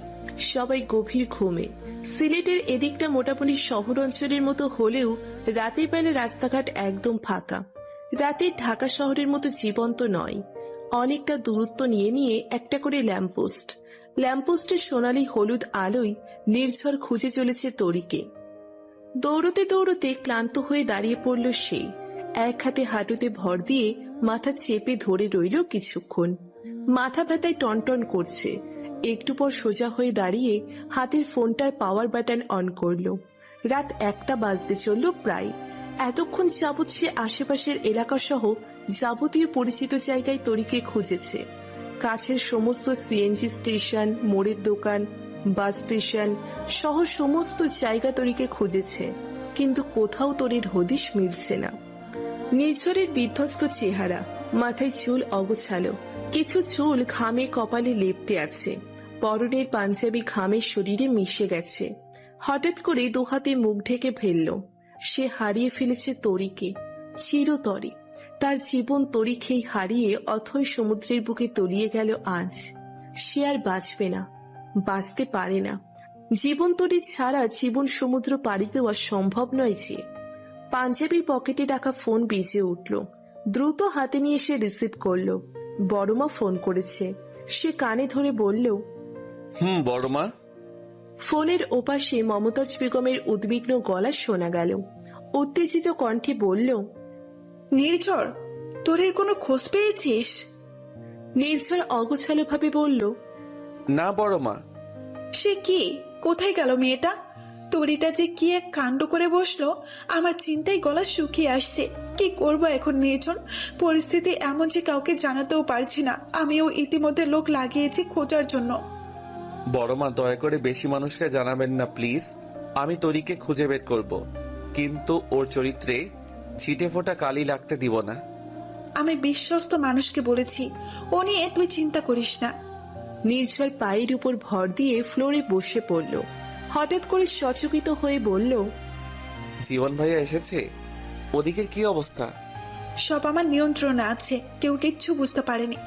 সবাই গভীর ঘুমে। সিলেটের এদিকটা মোটামুটি শহর অঞ্চলের মতো হলেও রাতের বেলা রাস্তাঘাট একদম ফাঁকা। রাতের ঢাকা শহরের মতো জীবন্ত নয়। অনেকটা দূরত্ব নিয়ে নিয়ে একটা করে ল্যাম্পপোস্ট। ল্যাম্পপোস্টের সোনালি হলুদ আলোয় নির্ঝর খুঁজে চলেছে তরিকে। দৌড়তে দৌড়তে ক্লান্ত হয়ে দাঁড়িয়ে পড়ল সে। এক হাতে হাঁটুতে ভর দিয়ে মাথা চেপে ধরে রইল কিছুক্ষণ। মাথা ব্যথায় টনটন করছে। একটু পর সোজা হয়ে দাঁড়িয়ে হাতের ফোনটার পাওয়ার বাটন অন করলো। রাত 1টা বাজতে চলল প্রায়। এতক্ষণ যাবৎ সে আশেপাশের এলাকা সহ যাবতীয় পরিচিত জায়গায় তরিকে খুঁজেছে। কাছের সমস্ত সিএনজি স্টেশন, মোড়ের দোকান, বাস স্টেশন সহ সমস্ত জায়গা তরিকে খুঁজেছে, কিন্তু কোথাও তরির হদিশ মিলছে না। নির্ঝরের বিধ্বস্ত চেহারা, মাথায় চুল অগোছালো, কিছু চুল ঘামে কপালে লেপ্টে আছে। পরনের পাঞ্জাবি ঘামে শরীরে মিশে গেছে। হঠাৎ করে দুহাতে মুখ ঢেকে ফেলল। সে হারিয়ে ফেলেছে তরিকে, চিরতরে। তার জীবন তরি খেয়ে হারিয়ে অথই সমুদ্রের বুকে তলিয়ে গেল আজ। সে আর বাঁচবে না, বাঁচতে পারে না। জীবন তরি ছাড়া জীবন সমুদ্র পাড়ি দেওয়া সম্ভব নয় যে। পাঞ্জাবির পকেটে রাখা ফোন বেজে উঠল। দ্রুত হাতে নিয়ে সে রিসিভ করল। বড়মা ফোন করেছে। সে কানে ধরে বলল, বড়মা। ফোনের ওপাশে মমতাজ বেগমের উদ্বিগ্ন গলা শোনা গেল। উত্তেজিত কণ্ঠে বলল, নির্ঝর, তোর এর কোনো খোঁজ পেয়েছিস? নির্ঝর অগোছালো ভাবে বলল, না বড়মা। সে কি, কোথায় গেল মেয়েটা? তরিটা যে কি এক কাণ্ড করে বসলো, আমার চিন্তায় গলা শুকিয়ে আসছে। কি করবো এখন নির্ঝর? পরিস্থিতি এমন যে কাউকে জানাতেও পারছি না। আমিও ইতিমধ্যে লোক লাগিয়েছি খোঁজার জন্য। বড়মা, দয়া করে বেশি মানুষকে জানাবেন না প্লিজ। আমি তরিকে খুঁজে বের করব, কিন্তু ওর চরিত্রে ছিটে ফোটা কালি লাগতে দিব না। আমি বিশ্বস্ত মানুষকে বলেছি, ও নিয়ে তুই চিন্তা করিস না। নির্ঝর পায়ের উপর ভর দিয়ে ফ্লোরে বসে পড়ল। হঠাৎ করে সচকিত হয়ে বলল, জীবন ভাইয়া এসেছে? ওদিকের কি অবস্থা? সব আমার নিয়ন্ত্রণে আছে, কেউ কিচ্ছু বুঝতে পারেনি।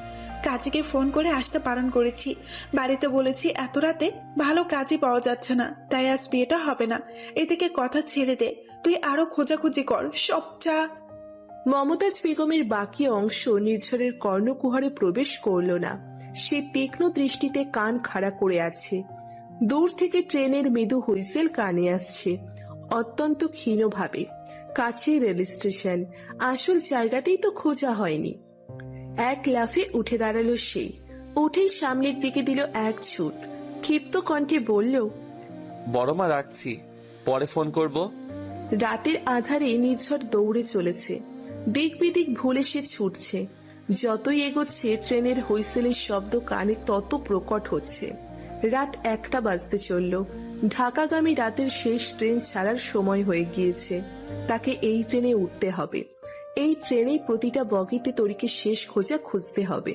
কাজীকে ফোন করে আসতে বারণ করেছি। বাড়িতে বলেছি এত রাতে ভালো কাজই পাওয়া যাচ্ছে না, তাই আজ বিয়েটা হবে না। এদিকে কথা ছেড়ে দে, তুই আরো খোঁজাখুঁজি কর। সব চা। মমতাজ বেগমের বাকি অংশ নির্ঝরের কর্ণকুহরে প্রবেশ করল না। সে তীক্ষ্ণ দৃষ্টিতে কান খাড়া করে আছে। দূর থেকে ট্রেনের মৃদু হুইসেল কানে আসছে, অত্যন্ত ক্ষীণভাবে। কাছেই রেল স্টেশন, আসল জায়গাতেই তো খোঁজা হয়নি। এক লাফে উঠে দাঁড়ালো সে, উঠেই সামনের দিকে দিল এক ছুট, ক্ষিপ্ত কণ্ঠে বলল, বড় মা রাখছি, পরে ফোন করব। রাতের আধারে নির্ঝর দৌড়ে চলেছে, দিক বিদিক ভুলে সে ছুটছে। যতই এগোচ্ছে ট্রেনের হুইসেলের শব্দ কানে তত প্রকট হচ্ছে। রাত 1টা বাজতে চলল। ঢাকাগামী রাতের শেষ ট্রেন ছাড়ার সময় হয়ে গিয়েছে। তাকে এই ট্রেনে উঠতে হবে। এই ট্রেনেই প্রতিটা বগিতে তরিকে শেষ খোঁজা খুঁজতে হবে।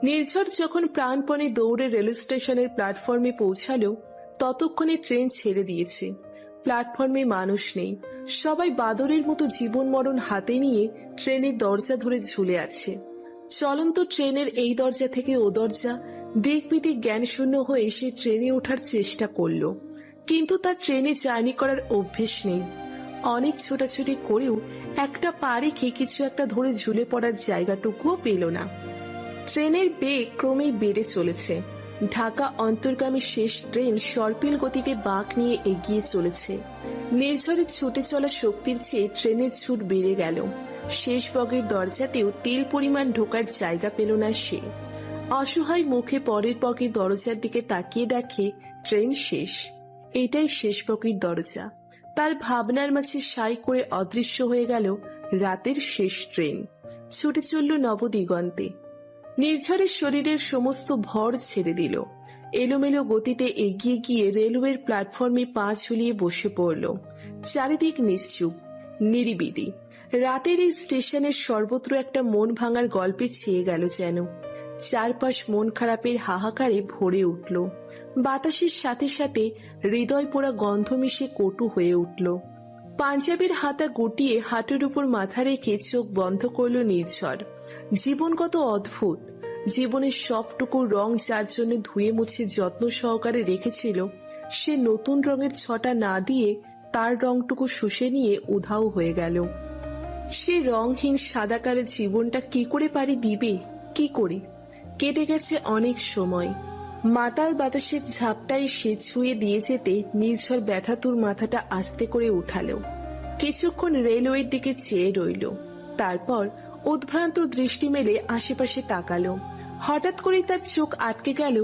নির্ঝর যখন প্রাণপণে দৌড়ে রেল স্টেশনের প্ল্যাটফর্মে পৌঁছালো, ততক্ষণে ট্রেন ছেড়ে দিয়েছে। প্ল্যাটফর্মে মানুষ নেই, সবাই বাদরের মতো জীবন মরণ হাতে নিয়ে ট্রেনের দরজা ধরে ঝুলে আছে। চলন্ত ট্রেনের এই দরজা থেকে ও দরজা, দিক বিদিক জ্ঞানশূন্য হয়ে সে ট্রেনে ওঠার চেষ্টা করলো, কিন্তু তার ট্রেনে জার্নি করার অভ্যেস নেই। অনেক ছোটাছুটি করেও একটা পা রেখে কিছু একটা ধরে ঝুলে পড়ার জায়গাটুকুও পেল না। ট্রেনের বেগ ক্রমেই বেড়ে চলেছে। ঢাকা অন্তর্গামী শেষ ট্রেন সর্পিল গতিতে বাঁক নিয়ে এগিয়ে চলেছে। নির্ঝরের ছুটে চলা শক্তির চেয়ে ট্রেনের ছুট বেড়ে গেল। শেষ বগের দরজাতেও তেল পরিমাণ ঢোকার জায়গা পেল না সে। অসহায় মুখে পরের বগের দরজার দিকে তাকিয়ে দেখে ট্রেন শেষ। এটাই শেষ বগের দরজা। তার ভাবনার মাঝে সাই করে অদৃশ্য হয়ে গেল রাতের শেষ ট্রেন। ছুটে চলল নবদিগন্তে। নির্ঝরের শরীরের সমস্ত ভর ছেড়ে দিল। এলোমেলো গতিতে এগিয়ে গিয়ে রেলওয়ের প্ল্যাটফর্মে পা ঝুলিয়ে বসে পড়ল। চারিদিক নিশ্চুপ, নিরিবিলি। রাতের এই স্টেশনের সর্বত্র একটা মন ভাঙার গল্পে ছেয়ে গেল যেন। চারপাশ মন খারাপের হাহাকারে ভরে উঠল। বাতাসের সাথে সাথে হৃদয় পোড়া গন্ধ মিশে কটু হয়ে উঠল। পাঞ্জাবের হাতা গুটিয়ে হাঁটুর উপর মাথা রেখে চোখ বন্ধ করল নির্ঝর। জীবন কত অদ্ভুত! জীবনের সবটুকু রং যার জন্য ধুয়ে মুছে যত্ন সহকারে রেখেছিল, সে নতুন রঙের ছটা না দিয়ে তার রংটুকু শুষে নিয়ে উধাও হয়ে গেল। সে রংহীন সাদা কালো জীবনটা কি করে পারি দিবে, কি করে? কেটে গেছে অনেক সময়। মাতাল বাতাসের ঝাপটায় সে ছুঁয়ে দিয়ে যেতে নির্ঝর ব্যথাতুর মাথাটা আস্তে করে উঠালো। কিছুক্ষণ রেলওয়ের দিকে চেয়ে রইল, তারপর উদ্ভ্রান্ত দৃষ্টি মেলে আশেপাশে তাকালো। হঠাৎ করেই তার চোখ আটকে গেল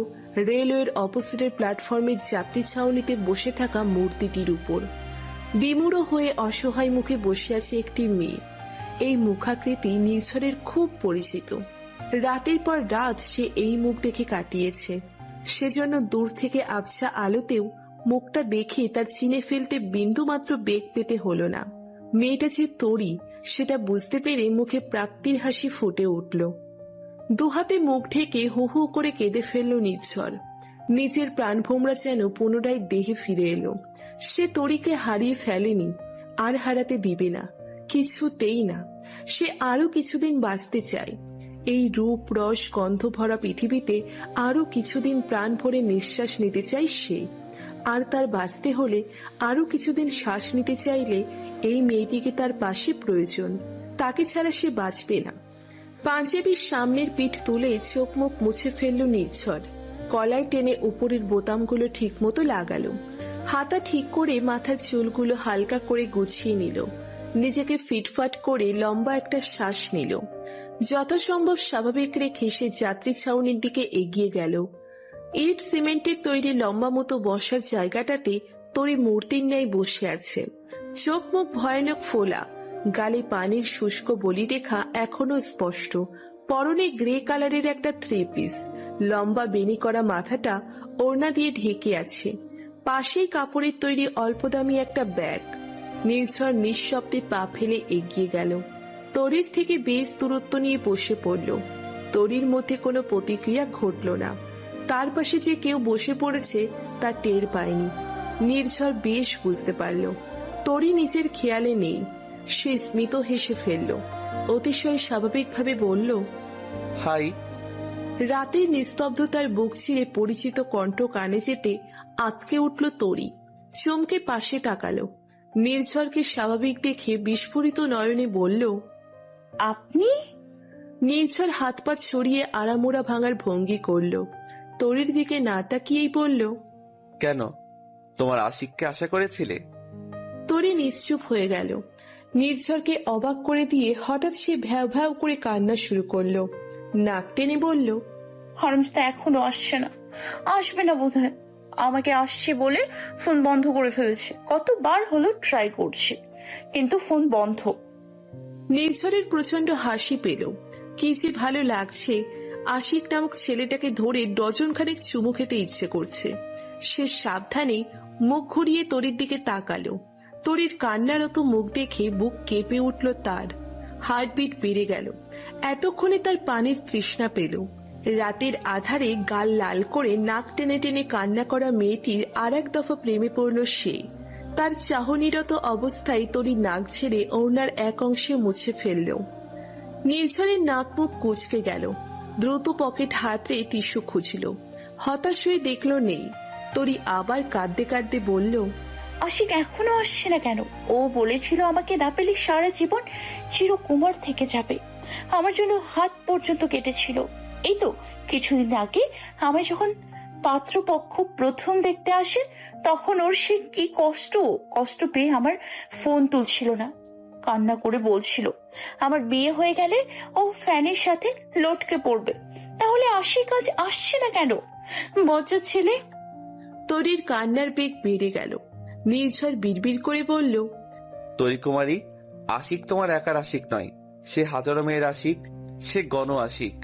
রেলওয়ের অপোজিটের প্ল্যাটফর্মের যাত্রী ছাউনিতে বসে থাকা মূর্তিটির উপর। বিমূঢ় হয়ে অসহায় মুখে বসে আছে একটি মেয়ে। এই মুখাকৃতি নির্ঝরের খুব পরিচিত। রাতের পর রাত সে এই মুখ দেখে কাটিয়েছে, সেজন্য দূর থেকে আবছা আলোতেও মুখটা দেখে তার চিনে ফেলতে বিন্দুমাত্র বেগ পেতে হলো না। মেয়েটা যে তরি সেটা বুঝতে পেরে মুখে প্রাপ্তির হাসি ফুটে উঠল। দুহাতে মুখ ঢেকে হু হু করে কেঁদে ফেলল নির্ঝর। নিজের প্রাণভোমরা যেন পুনরায় দেহে ফিরে এলো। সে তরিকে হারিয়ে ফেলেনি, আর হারাতে দিবে না, কিছুতেই না। সে আরো কিছুদিন বাঁচতে চায়। এই রূপ রস গন্ধ ভরা পৃথিবীতে আরো কিছুদিন প্রাণ ভরে নিঃশ্বাস নিতে চাই সে। আর তার বাঁচতে হলে আরো কিছুদিন শ্বাস নিতে চাইলে এই মেয়েটিকে তার পাশে প্রয়োজন। তাকে ছাড়া সে বাঁচবে না। পাঞ্জাবির সামনের পিঠ তুলে চোখ মুখ মুছে ফেলল নির্ঝর। কলায় টেনে উপরের বোতামগুলো ঠিক মতো লাগালো। হাতা ঠিক করে মাথার চুলগুলো হালকা করে গুছিয়ে নিল। নিজেকে ফিটফাট করে লম্বা একটা শ্বাস নিল। যথাসম্ভব স্বাভাবিক রেখে সে যাত্রী ছাউনির দিকে এগিয়ে গেল। ইট সিমেন্টের তৈরি লম্বা মতো বসার জায়গাটাতে তরি মূর্তির ন্যায় বসে আছে। চোখ মুখ ভয়ানক ফোলা, গালে পানির শুষ্ক বলিরেখা এখনো স্পষ্ট। পরনে গ্রে কালারের একটা থ্রি পিস, লম্বা বেনি করা মাথাটা ওড়না দিয়ে ঢেকে আছে। পাশেই কাপড়ের তৈরি অল্প দামি একটা ব্যাগ। নির্ঝর নিঃশব্দে পা ফেলে এগিয়ে গেল। তরির থেকে বেশ দূরত্ব নিয়ে বসে পড়ল। তরির মধ্যে কোনো প্রতিক্রিয়া ঘটল না। তার পাশে যে কেউ বসে পড়েছে তা টের পায়নি। নির্ঝর বেশ বুঝতে পারল তরি নিজের খেয়ালে নেই। সে স্মিত হেসে ফেলল, অতিশয় স্বাভাবিকভাবে বলল, হাই। রাতের নিস্তব্ধতার বুক চিরে পরিচিত কণ্ঠ কানে যেতে আঁতকে উঠল তরি। চমকে পাশে তাকালো। নির্ঝরকে স্বাভাবিক দেখে বিস্ফোরিত নয়নে বলল, আপনি? নির্ঝর হাত পা ছড়িয়ে আড়ামোড়া ভাঙার ভঙ্গি করল। তরির দিকে না তাকিয়েই বলল, কেন, তোমার আশিককে আশা করেছিলে? তরি নিশ্চুপ হয়ে গেল। নির্ঝরকে অবাক করে দিয়ে হঠাৎ সে ভ্যাও ভ্যাও করে কান্না শুরু করলো। নাক টেনে বলল, হারামজাদা এখনো আসছে না, আসবে না বোধহয়। আমাকে আসছে বলে ফোন বন্ধ করে ফেলেছে। কতবার হলো ট্রাই করছে, কিন্তু ফোন বন্ধ। নির্ঝরের প্রচন্ড হাসি পেল। কি যে ভালো লাগছে, আশিক নামক ছেলেটাকে ধরে ডজন খানেক চুমু খেতে ইচ্ছে করছে। সে সাবধানে মুখ ঘুরিয়ে তরির দিকে তাকালো। তরির কান্নারত মুখ দেখে বুক কেঁপে উঠল তার, হার্টবিট বেড়ে গেল। এতক্ষণে তার পানির তৃষ্ণা পেল। রাতের আধারে গাল লাল করে নাক টেনে টেনে কান্না করা মেয়েটির আর এক দফা প্রেমে পড়ল সে। তার চাহনিরত অবস্থায় তরি নাক ছেড়ে ওড়নার এক অংশে মুছে ফেলল। নির্ঝরের নাক মুখ কুঁচকে গেল। দ্রুত পকেট হাতে টিস্যু খুঁজল। হতাশ হয়ে দেখল নেই। তরি আবার কাঁদতে কাঁদতে বলল, আশিক এখনো আসছে না কেন? ও বলেছিল আমাকে না পেলে সারা জীবন চিরকুমার থেকে যাবে। আমার জন্য হাত পর্যন্ত কেটেছিল। এই তো কিছুদিন আগে আমায় যখন পাত্রপক্ষ প্রথম দেখতে আসে, তখন ওর সে কি কষ্ট পেয়ে আমার ফোন তুলছিল না। কান্না করে বলছিল আমার বিয়ে হয়ে গেলে ও ফ্যানের সাথে লটকে পড়বে। তাহলে আশিক আজ আসছে না কেন? বজ্জাত ছেলে। তরির কান্নার বেগ বেড়ে গেল। নির্ঝর বিড়বিড় করে বলল, তরি কুমারী, আশিক তোমার একার আশিক নয়, সে হাজারো মেয়ের আশিক, সে গণ আশিক।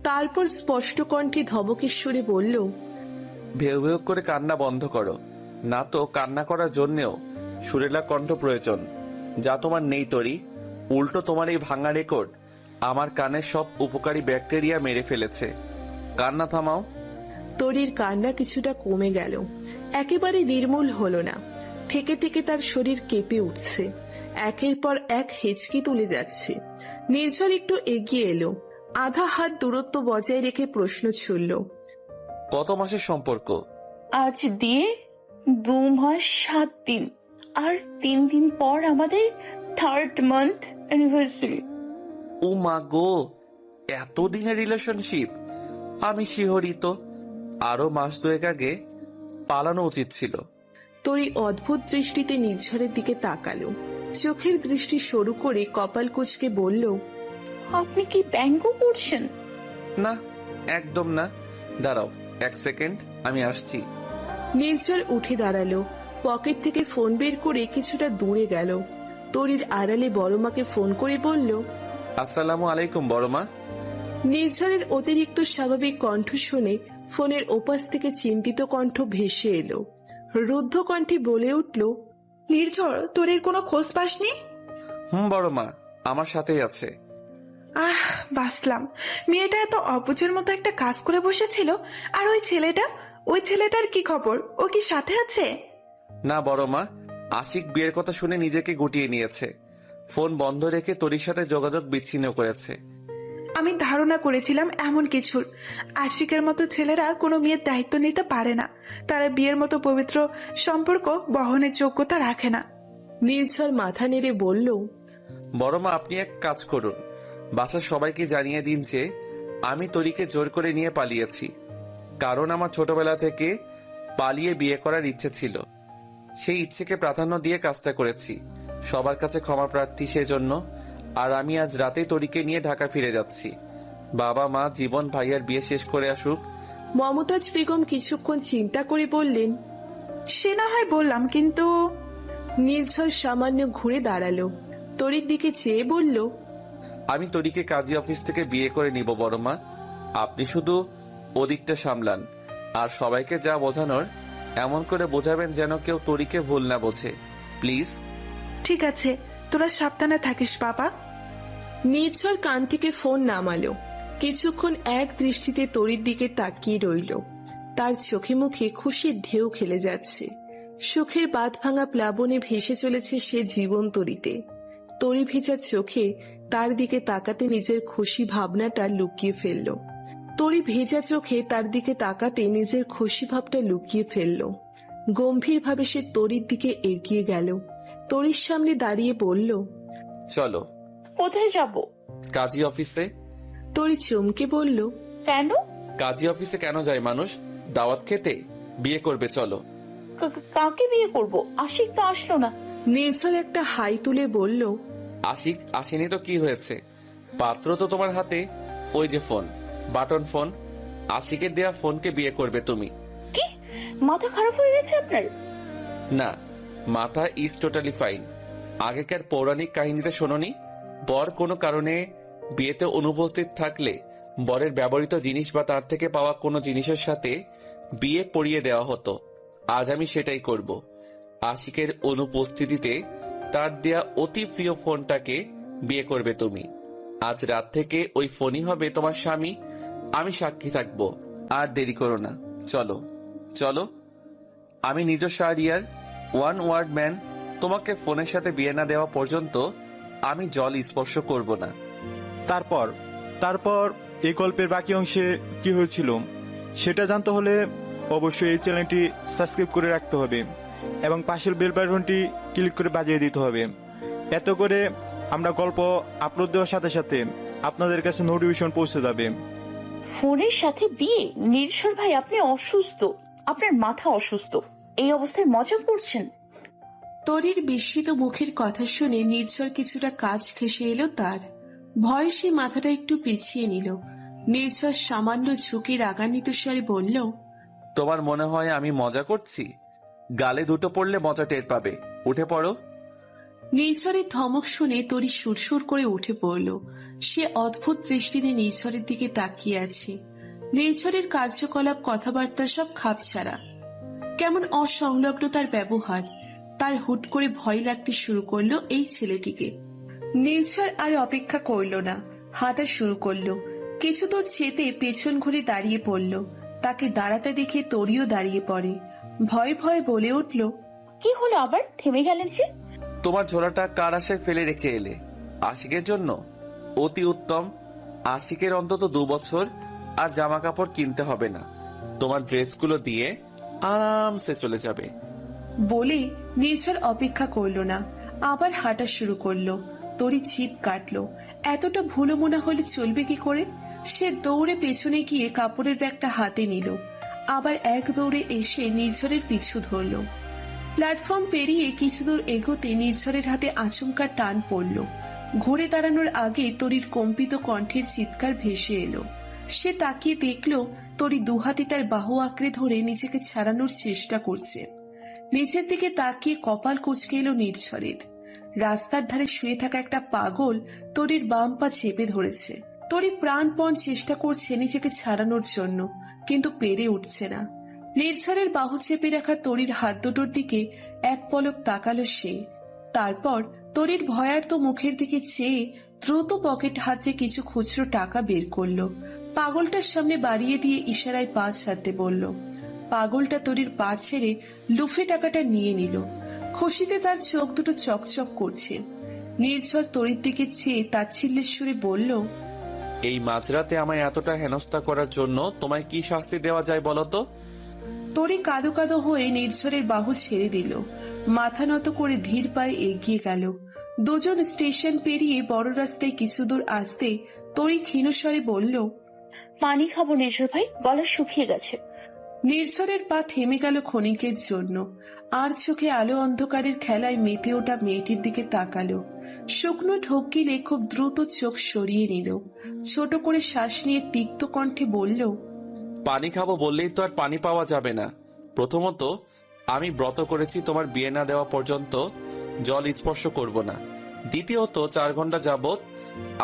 তারপর স্পষ্ট কণ্ঠে ধমকেশ্বরে বলল, ভেউ ভেউ করে কান্না বন্ধ করো, না তো কান্না করার জন্যেও সুরেলা কণ্ঠ প্রয়োজন, যা তোমার নেই তরি। উল্টো তোমার এই ভাঙা রেকর্ড আমার কানের সব উপকারী ব্যাকটেরিয়া মেরে ফেলেছে। কান্না থামাও। তরির কান্না কিছুটা কমে গেল, একেবারে নির্মূল হলো না। থেকে থেকে তার শরীর কেঁপে উঠছে, একের পর এক হেঁচকি তুলে যাচ্ছে। নির্ঝর একটু এগিয়ে এলো, আধা হাত দূরত্ব বজায় রেখে প্রশ্ন ছুড়ল, কত মাসের সম্পর্ক? আজ দিয়ে 2 মাস 7 দিন, আর 3 দিন পর আমাদের 3rd month অ্যানিভার্সারি। ও মা গো, এতদিনের রিলেশনশিপ! আমি শিহরিত। আরো মাস 2 আগে পালানো উচিত ছিল। তরি অদ্ভুত দৃষ্টিতে নির্ঝরের দিকে তাকালো। চোখের দৃষ্টি সরু করে কপাল কুঁচকে বলল, আপনি কি ব্যঙ্গ করছেন? না, একদম না। দাঁড়াও 1 সেকেন্ড, আমি আসছি। নির্ঝর উঠে দাঁড়ালো, পকেট থেকে ফোন বের করে কিছুটা দূরে গেল। তরির আড়ালে বড়মাকে ফোন করে বলল, আসসালামু আলাইকুম বড়মা। নির্ঝরের অতিরিক্ত স্বাভাবিক কণ্ঠ শুনে ফোনের ওপাশ থেকে চিন্তিত কণ্ঠ ভেসে এলো। রুদ্ধ কণ্ঠে বলে উঠল, নির্ঝর, তোরের কোনো খোঁজ পাসনি? বড়মা আমার সাথেই আছে। বাসলাম। মেয়েটা এত অবুঝের মতো একটা কাজ করে বসেছিল। আর ওই ছেলেটার কি খবর? ও কি সাথে আছে? না বড়মা, আশিক বিয়ের কথা শুনে নিজেকে গুটিয়ে নিয়েছে। ফোন বন্ধ রেখে তরির সাথে যোগাযোগ বিচ্ছিন্ন করেছে। আমি ধারণা করেছিলাম এমন কিছুর। আশিকের মতো ছেলেরা কোনো মেয়ের দায়িত্ব নিতে পারে না। তারা বিয়ের মতো পবিত্র সম্পর্ক বহনের যোগ্যতা রাখে না। নির্ঝর মাথা নেড়ে বলল, বড়মা আপনি এক কাজ করুন, বাসার সবাইকে জানিয়ে দিন যে আমি তরিকে জোর করে নিয়ে পালিয়েছি। কারণ আমার ছোটবেলা থেকে পালিয়ে বিয়ে করার ইচ্ছে ছিল। সেই ইচ্ছেকে প্রাধান্য দিয়ে কাজটা করেছি। সবার কাছে ক্ষমা প্রার্থী সেজন্য। আর আমি আজ রাতেই তরিকে নিয়ে ঢাকা ফিরে যাচ্ছি। বাবা মা জীবন ভাইয়ার বিয়ে শেষ করে আসুক। মমতাজ বেগম কিছুক্ষণ চিন্তা করে বললেন, সে না হয় বললাম, কিন্তু নির্ঝর সামান্য ঘুরে দাঁড়ালো, তরির দিকে চেয়ে বলল, আমি তরিকে কাজী অফিস থেকে বিয়ে করে নিব বড়মা। আপনি শুধু ওদিকটা সামলান। আর সবাইকে যা বোঝানোর এমন করে বোঝাবেন যেন কেউ তরিকে ভুল না বোঝে, প্লিজ। ঠিক আছে, তোরা সাবধানে থাকিস বাবা। নির্ঝর কান থেকে ফোন নামালো। কিছুক্ষণ এক দৃষ্টিতে তরির দিকে তাকিয়ে রইল। তার চোখে মুখে খুশির ঢেউ খেলে যাচ্ছে। সুখের বাঁধ ভাঙা প্লাবনে ভেসে চলেছে সে জীবন তরিতে। তরি ভেজা চোখে তার দিকে তাকাতে নিজের খুশি ভাবনাটা লুকিয়ে ফেলল। তরি ভেজা চোখে তার দিকে তাকাতে নিজের খুশি ভাবটা লুকিয়ে ফেলল। গম্ভীরভাবে সে তরির দিকে এগিয়ে গেল। তরির সামনে দাঁড়িয়ে বলল, চলো। কোথায় যাব? কাজী অফিসে। তরি চমকে বলল, কেন? কাজী অফিসে কেন যায় মানুষ? দাওয়াত খেতে? বিয়ে করবে, চলো। কাকে বিয়ে করব? আশিক তো আসলো না। নির্ঝর একটা হাই তুলে বলল, আশিক আসেনি তো কি হয়েছে? পাত্র তো তোমার হাতে, ওই যে ফোন, বাটন ফোন। আশিকের দেয়া ফোনকে বিয়ে করবে তুমি। কি মাথা খারাপ হয়ে গেছে আপনার? না, মাথা ইজ টোটালি ফাইন। আগেকার পৌরাণিক কাহিনীতে শোনোনি, বর কোনো কারণে বিয়েতে অনুপস্থিত থাকলে বরের ব্যবহৃত জিনিস বা তার থেকে পাওয়া কোনো জিনিসের সাথে বিয়ে পড়িয়ে দেওয়া হতো। আজ আমি সেটাই করব। আশিকের অনুপস্থিতিতে তার দেয়া অতি প্রিয় ফোনটাকে বিয়ে করবে তুমি। আজ রাত থেকে ওই ফোনই হবে তোমার স্বামী। আমি সাক্ষী থাকবো। আর দেরি করো না, চলো চলো। আমি নিজ শাহরিয়ার, ওয়ান ওয়ার্ড ম্যান। তোমাকে ফোনের সাথে বিয়ে না দেওয়া পর্যন্ত আমি জল স্পর্শ করব না। তারপর তারপর এই গল্পের বাকি অংশে কি হয়েছিল সেটা জানতে হলে অবশ্যই এই চ্যানেলটি সাবস্ক্রাইব করে রাখতে হবে এবং পাশের বেল বাটনটি ক্লিক করে বাজিয়ে দিতে হবে। এত করে আমরা গল্প আপলোড দেওয়ার সাথে সাথে আপনাদের কাছে নোটিফিকেশন পৌঁছে যাবে। ফোনের সাথে বিয়ে? নির্ঝর ভাই, আপনি অসুস্থ, আপনার মাথা অসুস্থ, এই অবস্থায় মজা করছেন? তরির বিস্মিত মুখের কথা শুনে নির্ঝর কিছুটা কাজ ঘেঁষে এলো তার। ভয়ে সে মাথাটা একটু পিছিয়ে নিল। নির্ঝর সামান্য ঝুঁকি রাগান্বিত স্বরে বলল, তোমার মনে হয় আমি মজা করছি? গালে দুটো পড়লে মজা টের পাবে। উঠে পড়ো। নির্ঝরের ধমক শুনে তরি সুরসুর করে উঠে পড়ল। সে অদ্ভুত দৃষ্টিতে নির্ঝরের দিকে তাকিয়ে আছে। নির্ঝরের কার্যকলাপ, কথাবার্তা সব খাপছাড়া, কেমন অসংলগ্ন তার ব্যবহার। তার হুট করে ভয় লাগতে শুরু করলো এই ছেলেটিকে। নির্ঝর আর অপেক্ষা করল না, হাঁটা শুরু করলো। কিছু দূর যেতে পেছন ঘুরে দাঁড়িয়ে পড়ল। তাকে দাঁড়াতে দেখে তরিও দাঁড়িয়ে পড়ে। ভয়ে ভয়ে বলে উঠল, কি হলো আবার, থেমে গেলেন যে? তোমার ঝোলাটা কার আশায় ফেলে রেখে এলে? আশিকের জন্য? অতি উত্তম। আশিকের অন্তত 2 বছর আর জামা কাপড় কিনতে হবে না। তোমার ড্রেসগুলো দিয়ে আরামসে চলে যাবে। বলে নির্ঝর অপেক্ষা করলো না, আবার হাঁটা শুরু করলো। তরি জিভ কাটলো। এতটা ভুলো মনে হলে চলবে কি করে? সে দৌড়ে পেছনে গিয়ে কাপড়ের ব্যাগটা হাতে নিল। আবার এক দৌড়ে এসে নির্ঝরের পিছু ধরলো। প্ল্যাটফর্ম পেরিয়ে কিছু দূর এগোতে নির্ঝরের হাতে আচমকা টান পড়ল। ঘুরে দাঁড়ানোর আগে তরির কম্পিত কণ্ঠের চিৎকার ভেসে এলো। সে তাকিয়ে দেখল তরি দুহাতে তার বাহু আঁকড়ে ধরে নিজেকে ছাড়ানোর চেষ্টা করছে। নিচের দিকে তাকিয়ে কপাল কুঁচকে এলো নির্ঝরের। রাস্তার ধারে শুয়ে থাকা একটা পাগল তরির বাম পা চেপে ধরেছে। তরি প্রাণপণ চেষ্টা করছে নিজেকে ছাড়ানোর জন্য, কিন্তু পেরে উঠছে না। নির্ঝরের বাহু চেপে রাখা তরির হাত দুটোর দিকে এক পলক তাকালো সে। তারপর তরির ভয়ার্ত মুখের দিকে চেয়ে দ্রুত পকেট হাতে কিছু খুচরো টাকা বের করলো। পাগলটার সামনে বাড়িয়ে দিয়ে ইশারায় পা ছাড়তে বলল। পাগলটা তরির পা ছেড়ে লুফে টাকাটা নিয়ে নিল। খুশিতে তার চোখ দুটো চকচক করছে। নির্ঝর তরির দিকে চেয়ে তাচ্ছিল্যের সুরে বলল, এই মাঝরাতে আমায় এতটা হেনস্থা করার জন্য তোমায় কি শাস্তি দেওয়া যায় বলো তো? তরি কাঁদো কাঁদো হয়ে নির্ঝরের বাহু ছেড়ে দিল। মাথা নত করে ধীর পায়ে এগিয়ে গেল। দুজন স্টেশন পেরিয়ে বড় রাস্তায় কিছু দূর আসতে তরি ক্ষীণস্বরে বলল, পানি খাবো নির্ঝর ভাই, গলা শুকিয়ে গেছে। নির্ঝরের পা থেমে গেল ক্ষণিকের জন্য। আর চোখে আলো অন্ধকারের খেলায় মেতে ওঠা মেয়েটির দিকে তাকালো। শুকনো ঢোক গিলে খুব দ্রুত চোখ সরিয়ে নিল। ছোট করে শ্বাস নিয়ে তিক্ত কণ্ঠে বলল, পানি খাবো বললেই তো আর পানি পাওয়া যাবে না। প্রথমত আমি ব্রত করেছি তোমার বিয়ে না দেওয়া পর্যন্ত জল স্পর্শ করব না। দ্বিতীয়ত 4 ঘন্টা যাবত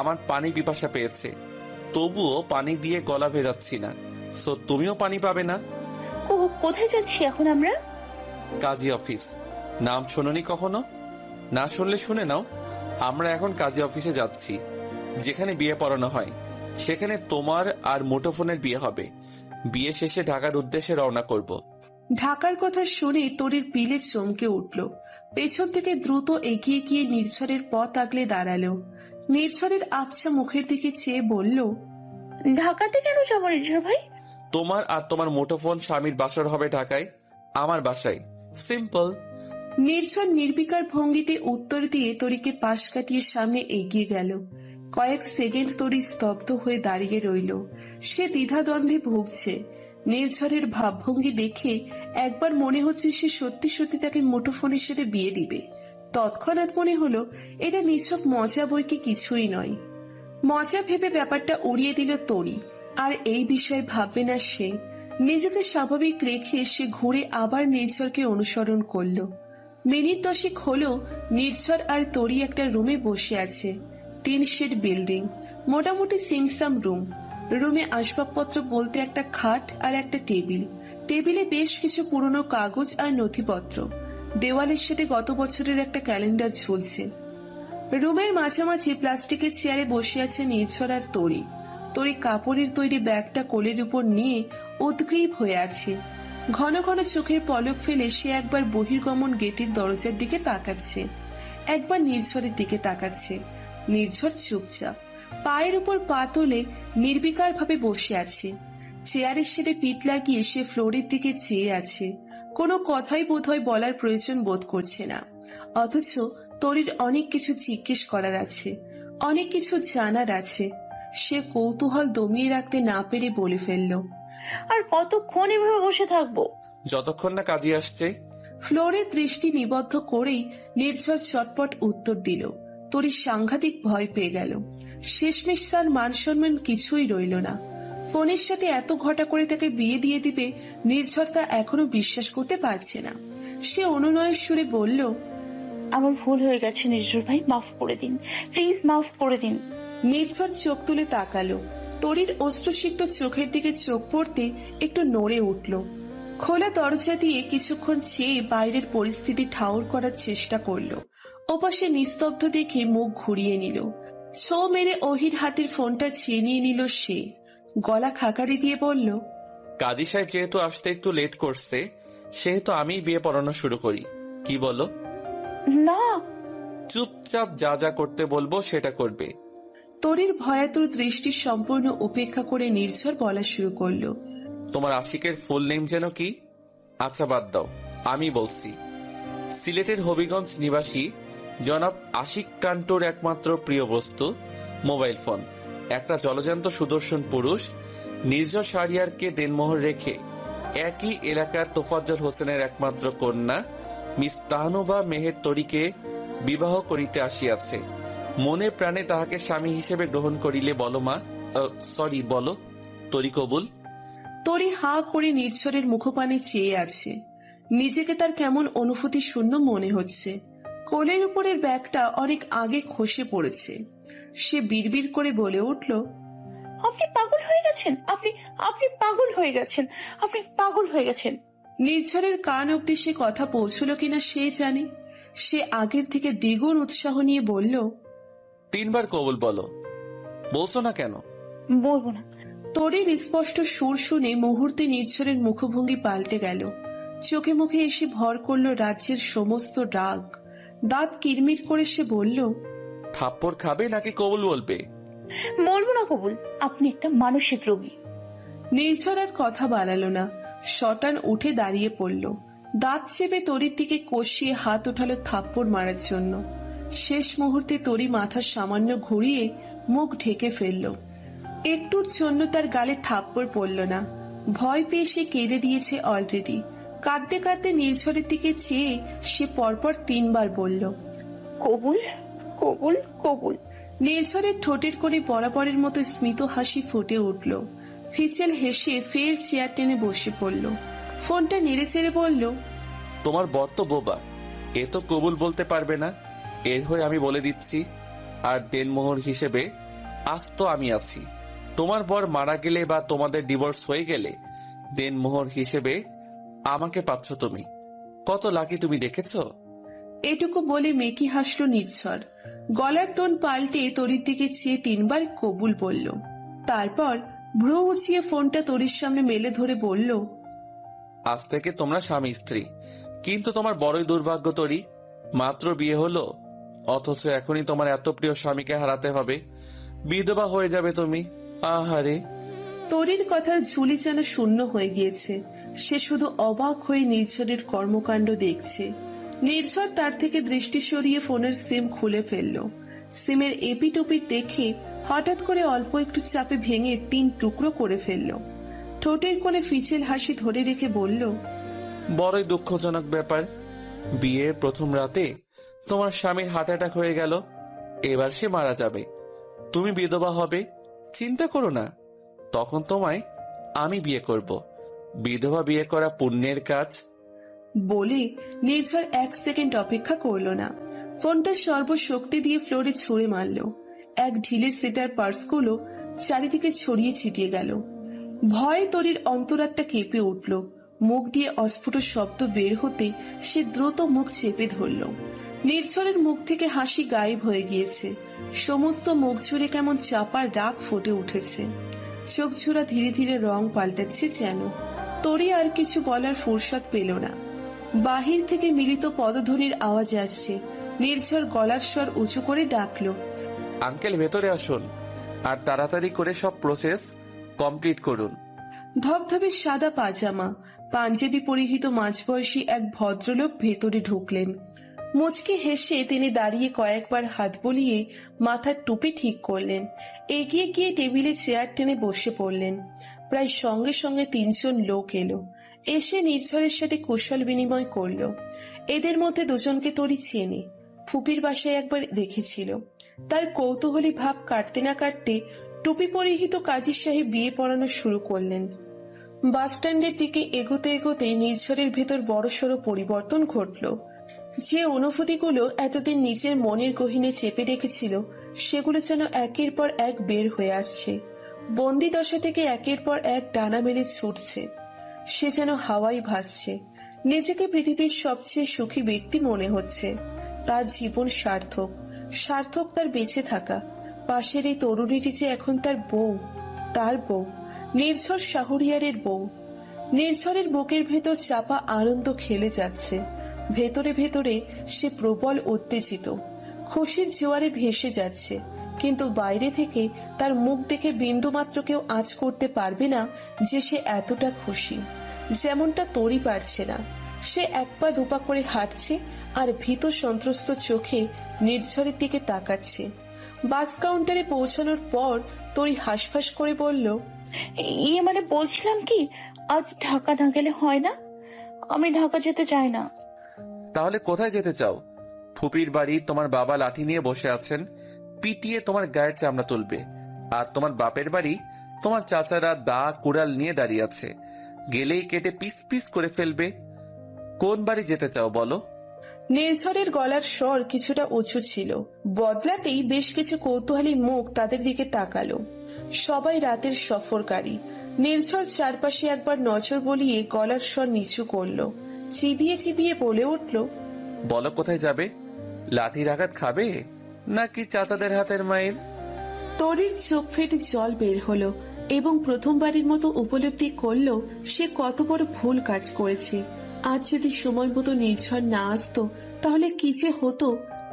আমার পানি পিপাসা পেয়েছে, তবুও পানি দিয়ে গলা ভেজাচ্ছি না। সো তুমিও পানি পাবে না। কোথায় যাচ্ছি এখন আমরা? কাজী অফিস। নাম শোনোনি কখনো? না শুনলে শুনে নাও। আমরা এখন কাজী অফিসে যাচ্ছি, যেখানে বিয়ে পড়ানো হয়। সেখানে তোমার আর মুঠোফোনের বিয়ে হবে। বিয়ে শেষে ঢাকার উদ্দেশ্যে রওনা করব। ঢাকার কথা শুনে তরির পিলে চমকে উঠল। পেছন থেকে দ্রুত এগিয়ে গিয়ে নির্ঝরের পথ আগলে দাঁড়ালো। নির্ঝরের আবছা মুখের দিকে চেয়ে বলল, ঢাকাতে কেন যাবো নির্ঝর ভাই? তোমার আর তোমার মুঠোফোন স্বামীর বাসর হবে ঢাকায়, আমার বাসায়। সিম্পল। নির্ঝর নির্বিকার ভঙ্গিতে উত্তর দিয়ে তরিকে পাশ কাটিয়ে সামনে এগিয়ে গেল। কয়েক সেকেন্ড তরি স্তব্ধ হয়ে দাঁড়িয়ে রইল। সে দ্বিধাদ্বন্দ্বে ভুগছে। নির্ঝরের ভাবভঙ্গি দেখে একবার মনে হচ্ছে সে সত্যি সত্যি তাকে মুঠোফোনের সাথে বিয়ে দিবে, তৎক্ষণাৎ মনে হলো এটা নিছক মজা বই কি কিছুই নয়। মজা ভেবে ব্যাপারটা উড়িয়ে দিল তরি। আর এই বিষয়ে ভাববে না সে। নিজেকে স্বাভাবিক রেখে সে ঘুরে আবার নির্ঝরকে অনুসরণ করলো। মিনিট 10 হলো নির্ঝর আর তরি একটা রুমে বসে আছে। 3 শেড বিল্ডিং, মোটামুটি সিমসাম রুম। রুমে আসবাবপত্র বলতে একটা খাট আর একটা টেবিল। টেবিলে বেশ কিছু পুরনো কাগজ আর নথিপত্র। দেওয়ালের সাথে গত বছরের একটা ক্যালেন্ডার ঝুলছে। রুমের মাঝামাঝি প্লাস্টিকের চেয়ারে বসে আছে নির্ঝর আর তরি। তরি কাপড়ের তৈরি ব্যাগটা কোলের উপর নিয়ে উদ্গ্রীব হয়ে আছে। ঘন ঘন চোখের পলক ফেলে সে একবার বহির্গমন গেটের দরজার দিকে তাকাচ্ছে, একবার নির্ঝরের দিকে তাকাচ্ছে। নির্ঝর চুপচাপ পায়ের উপর পা তুলে নির্বিকার ভাবে বসে আছে। চেয়ারের সাথে পিঠ লাগিয়ে সে ফ্লোরের দিকে চেয়ে আছে। কোনো কথাই বোধহয় বলার প্রয়োজন বোধ করছে না। অথচ তরির অনেক কিছু জিজ্ঞেস করার আছে, অনেক কিছু জানার আছে। সে কৌতূহল দমিয়ে রাখতে না পেরে বলে ফেলল, আর কতক্ষণ এভাবে বসে থাকবো? যতক্ষণ না কাজে আসছে। ফ্লোরে দৃষ্টি নিবদ্ধ করেই নির্ঝর চটপট উত্তর দিল। তরির সাংঘাতিক ভয় পেয়ে গেল। শেষমেশ তার মান সম্মান কিছুই রইল না। ফোনের সাথে এত ঘটা করে তাকে বিয়ে দিয়ে দিবে নির্ঝর তা এখনো বিশ্বাস করতে পারছে না। সে অনুনয়ের সুরে বলল, আমার ভুল হয়ে গেছে নির্ঝর ভাই, মাফ করে দিন, প্লিজ মাফ করে দিন। নির্ঝর চোখ তুলে তাকালো। তরির অশ্রুসিক্ত চোখের দিকে চোখ পড়তে একটু নড়ে উঠল। খোলা দরজা দিয়ে কিছুক্ষণ চেয়ে বাইরের পরিস্থিতি ঠাউর করার চেষ্টা করলো। ওপাশে নিস্তব্ধ দেখে মুখ ঘুরিয়ে নিল। ছো মেরে ওহির হাতের ফোনটা ছিনিয়ে নিল সে। গলা খাকারি দিয়ে বলল, কাজী সাহেব যেহেতু আসতে একটু লেট করছে, সেহেতু আমি বিয়ে পড়ানো শুরু করি, কি বলো? না। চুপচাপ যা যা করতে বলবো সেটা করবে। তরির ভয়াতুর দৃষ্টি সম্পূর্ণ উপেক্ষা করে নির্ঝর বলা শুরু করলো, তোমার আশিকের ফুল নেম যেন কি? আচ্ছা বাদ দাও, আমি বলছি। সিলেটের হবিগঞ্জ নিবাসী জনাব আশিক কান্টুর একমাত্র প্রিয় বস্তু মোবাইল ফোন। একটা জলজান্ত সুদর্শন পুরুষ নির্ঝর শাহরিয়ারকে দেনমোহর রেখে একই এলাকার তোফাজ্জল হোসেনের একমাত্র কন্যা মিস তাহনুবা মেহের তরিকে বিবাহ করিতে আসিয়াছে। মনে প্রাণে তাহাকে স্বামী হিসেবে গ্রহণ করিলে বলো মা, সরি বলো তরি কবুল। তরি হা করে নির্ঝরের মুখপানে চেয়ে আছে। নিজেকে তার কেমন অনুভূতি শূন্য মনে হচ্ছে। কোলের উপরের ব্যাগটা অনেক আগে খসে পড়েছে। সে বিড়বিড় করে বলে উঠল, আপনি পাগল হয়ে গেছেন, আপনি আপনি পাগল হয়ে গেছেন, আপনি পাগল হয়ে গেছেন। নির্ঝরের কান অব্দি সে কথা পৌঁছল কিনা সে জানে। সে আগের থেকে দ্বিগুণ উৎসাহ নিয়ে বলল, 3 বার কবুল বলো। বলছো না কেন? বলবো না। তরির স্পষ্ট সুর শুনে মুহূর্তে নির্ঝরের মুখভঙ্গি পাল্টে গেল। চোখে মুখে এসে ভর করল রাজ্যের সমস্ত রাগ। দাঁত কিরমির করে সে বলল, থাপ্পড় খাবে নাকি কবুল বলবে? বলবো না কবুল, আপনি একটা মানসিক রোগী। নির্ঝর আর কথা বাড়ালো না। শটান উঠে দাঁড়িয়ে পড়ল। দাঁত চেপে তরির দিকে কষিয়ে হাত উঠালো থাপ্পড় মারার জন্য। শেষ মুহূর্তে তরি মাথা সামান্য ঘুরিয়ে মুখ ঢেকে ফেলল। একটুর জন্য তার গালে থাপ্পড় পড়ল না। ভয় পেয়ে সে কেঁদে দিয়েছে অলরেডি। কাঁদতে কাঁদতে নির্ঝরের দিকে চেয়ে সে পরপর 3 বার বলল, কবুল কবুল কবুল। নির্ঝরের ঠোঁটের কোণে বরাবরের মতো স্মিত হাসি ফুটে উঠল। ফিচেল হেসে ফের চেয়ার টেনে বসে পড়ল। ফোনটা নেড়ে চেড়ে বলল, তোমার বর তো বোবা, এ তো কবুল বলতে পারবে না। এর হয়ে আমি বলে দিচ্ছি, আর দেনমোহর হিসেবে আজ তো আমি আছি। তোমার বর মারা গেলে বা তোমাদের ডিভোর্স হয়ে গেলে দেনমোহর হিসেবে আমাকে পাচ্ছ তুমি। কত লাকি তুমি, দেখেছো? এটুকু বলে মেকি হাসল নির্ঝর। গলার টোন পাল্টে তরির দিকে চেয়ে 3 বার কবুল বলল। তারপর ভ্রু উঁচিয়ে ফোনটা তরির সামনে মেলে ধরে বলল, আজ থেকে তোমরা স্বামী স্ত্রী। কিন্তু তোমার বড়ই দুর্ভাগ্য তরি, মাত্র বিয়ে হলো অথচ এখনই তোমার এত প্রিয় স্বামীকে হারাতে হবে। বিধবা হয়ে যাবে তুমি। আহারে। তরির কথার ঝুলি যেন শূন্য হয়ে গিয়েছে। সে শুধু অবাক হয়ে নির্ঝরের কর্মকাণ্ড দেখছে। নির্ঝর তার থেকে দৃষ্টি সরিয়ে ফোনের সিম খুলে ফেলল। সিমের এপিটোপিট দেখে হঠাৎ করে অল্প একটু চাপে ভেঙে 3 টুকরো করে ফেলল। ঠোঁটের কোণে ফিচেল হাসি ধরে রেখে বলল, বড়ই দুঃখজনক ব্যাপার। বিয়ের প্রথম রাতে তোমার স্বামীর হার্ট অ্যাটাক হয়ে গেল, এবার সে মারা যাবে, তুমি বিধবা হবে, চিন্তা করো না, তখন তোমায় আমি বিয়ে করব। বিধবা বিয়ে করা পুণ্যের কাজ। বলে নির্ঝর 1 সেকেন্ড অপেক্ষা করলো না, ফোনটা সর্বশক্তি দিয়ে ফ্লোরে ছুঁড়ে মারল। এক ঢিলে সেটার পার্সগুলো চারিদিকে ছড়িয়ে ছিটিয়ে গেল। ভয়ে তরির অন্তরাত্মা কেঁপে উঠল। মুখ দিয়ে অস্ফুট শব্দ বের হতে সে দ্রুত মুখ চেপে ধরল। নির্ঝরের মুখ থেকে হাসি গায়েব হয়ে গিয়েছে, সমস্ত মুখ জুড়ে কেমন চাপার রাগ ফুটে উঠেছে। চোখ জোড়া ধীরে ধীরে রং পাল্টাচ্ছে যেন। তরি আর কিছু বলার ফুরসত পেল না। বাহির থেকে মিলিত পদধ্বনির আওয়াজ আসছে। নির্ঝর গলার স্বর উঁচু করে ডাকলো, আঙ্কেল ভেতরে আসুন, আর তাড়াতাড়ি করে সব প্রসেস কমপ্লিট করুন। ধবধবে সাদা পাজামা, পাঞ্জাবি পরিহিত মাঝবয়সী এক ভদ্রলোক ভেতরে ঢুকলেন। মুচকি হেসে তিনি দাঁড়িয়ে কয়েকবার হাত বলিয়ে মাথার টুপি ঠিক করলেন। এগিয়ে গিয়ে টেবিলে চেয়ার টেনে বসে পড়লেন। প্রায় সঙ্গে সঙ্গে 3 জন লোক এলো, এসে নির্ঝরের সাথে কুশল বিনিময় করলো। এদের মধ্যে 2 জনকে তরি চেনে, ফুপির বাসায় একবার দেখেছিল। তার কৌতূহলী ভাব কাটতে না কাটতে টুপি পরিহিত কাজী সাহেব বিয়ে পড়ানো শুরু করলেন। বাস স্ট্যান্ডের দিকে এগোতে এগোতে নির্ঝরের ভেতর বড়সড় পরিবর্তন ঘটল। যে অনুভূতিগুলো এতদিন নিজের মনের গহীনে চেপে রেখেছিল সেগুলো যেন একের পর এক বের হয়ে আসছে। বন্দি দশা থেকে একের পর এক ডানা মেলে ছুটছে। সে যেন হাওয়ায় ভাসছে। নিজেকে পৃথিবীর সবচেয়ে সুখী ব্যক্তি মনে হচ্ছে। তার জীবন সার্থক, সার্থক তার বেঁচে থাকা। পাশের এই তরুণীটি যে এখন তার বউ, তার বউ, নির্ঝর শাহরিয়ারের বউ। নির্ঝরের বুকের ভেতর চাপা আনন্দ খেলে যাচ্ছে। ভেতরে ভেতরে সে প্রবল উত্তেজিত, খুশির জোয়ারে ভেসে যাচ্ছে। কিন্তু বাইরে থেকে তার মুখ দেখে বিন্দুমাত্র কেউ আঁচ করতে পারবে না যে সে এতটা খুশি, যেমনটা তরি পারছে না। সে 1 পা 2 পা করে হাঁটছে আর ভীত সন্ত্রস্ত চোখে নির্ঝরের দিকে তাকাচ্ছে। বাস কাউন্টারে পৌঁছানোর পর তরি হাঁসফাঁস করে বলল, মানে বলছিলাম কি, আজ ঢাকা না গেলে হয় না? আমি ঢাকা যেতে চাই না। তাহলে কোথায় যেতে চাও? ফুপির বাড়ি তোমার বাবা লাঠি নিয়ে বসে আছেন, পিটিয়ে তোমার গায়ের চামড়া তুলবে। আর তোমার বাপের বাড়ি তোমার চাচারা দা কুড়াল নিয়ে দাঁড়িয়ে আছে, গেলেই কেটে পিস পিস করে ফেলবে। কোন বাড়ি যেতে চাও বলো? নির্ঝরের গলার স্বর কিছুটা উঁচু ছিল। বদলাতেই বেশ কিছু কৌতূহলী মুখ তাদের দিকে তাকালো। সবাই রাতের সফরকারী। নির্ঝর চারপাশে একবার নজর বলিয়ে গলার স্বর নিচু করলো, চিবিয়ে চিবিয়ে বলে উঠল, বলো কোথায় যাবে? লাঠির আঘাত খাবে নাকি চাচাদের হাতের মায়ের? তরির চোখ ফেটে জল বের হলো এবং প্রথমবারের মতো উপলব্ধি করলো সে কত বড় ভুল কাজ করেছে। আজ যদি সময় মতো নির্ঝর না আসতো তাহলে কি যে হতো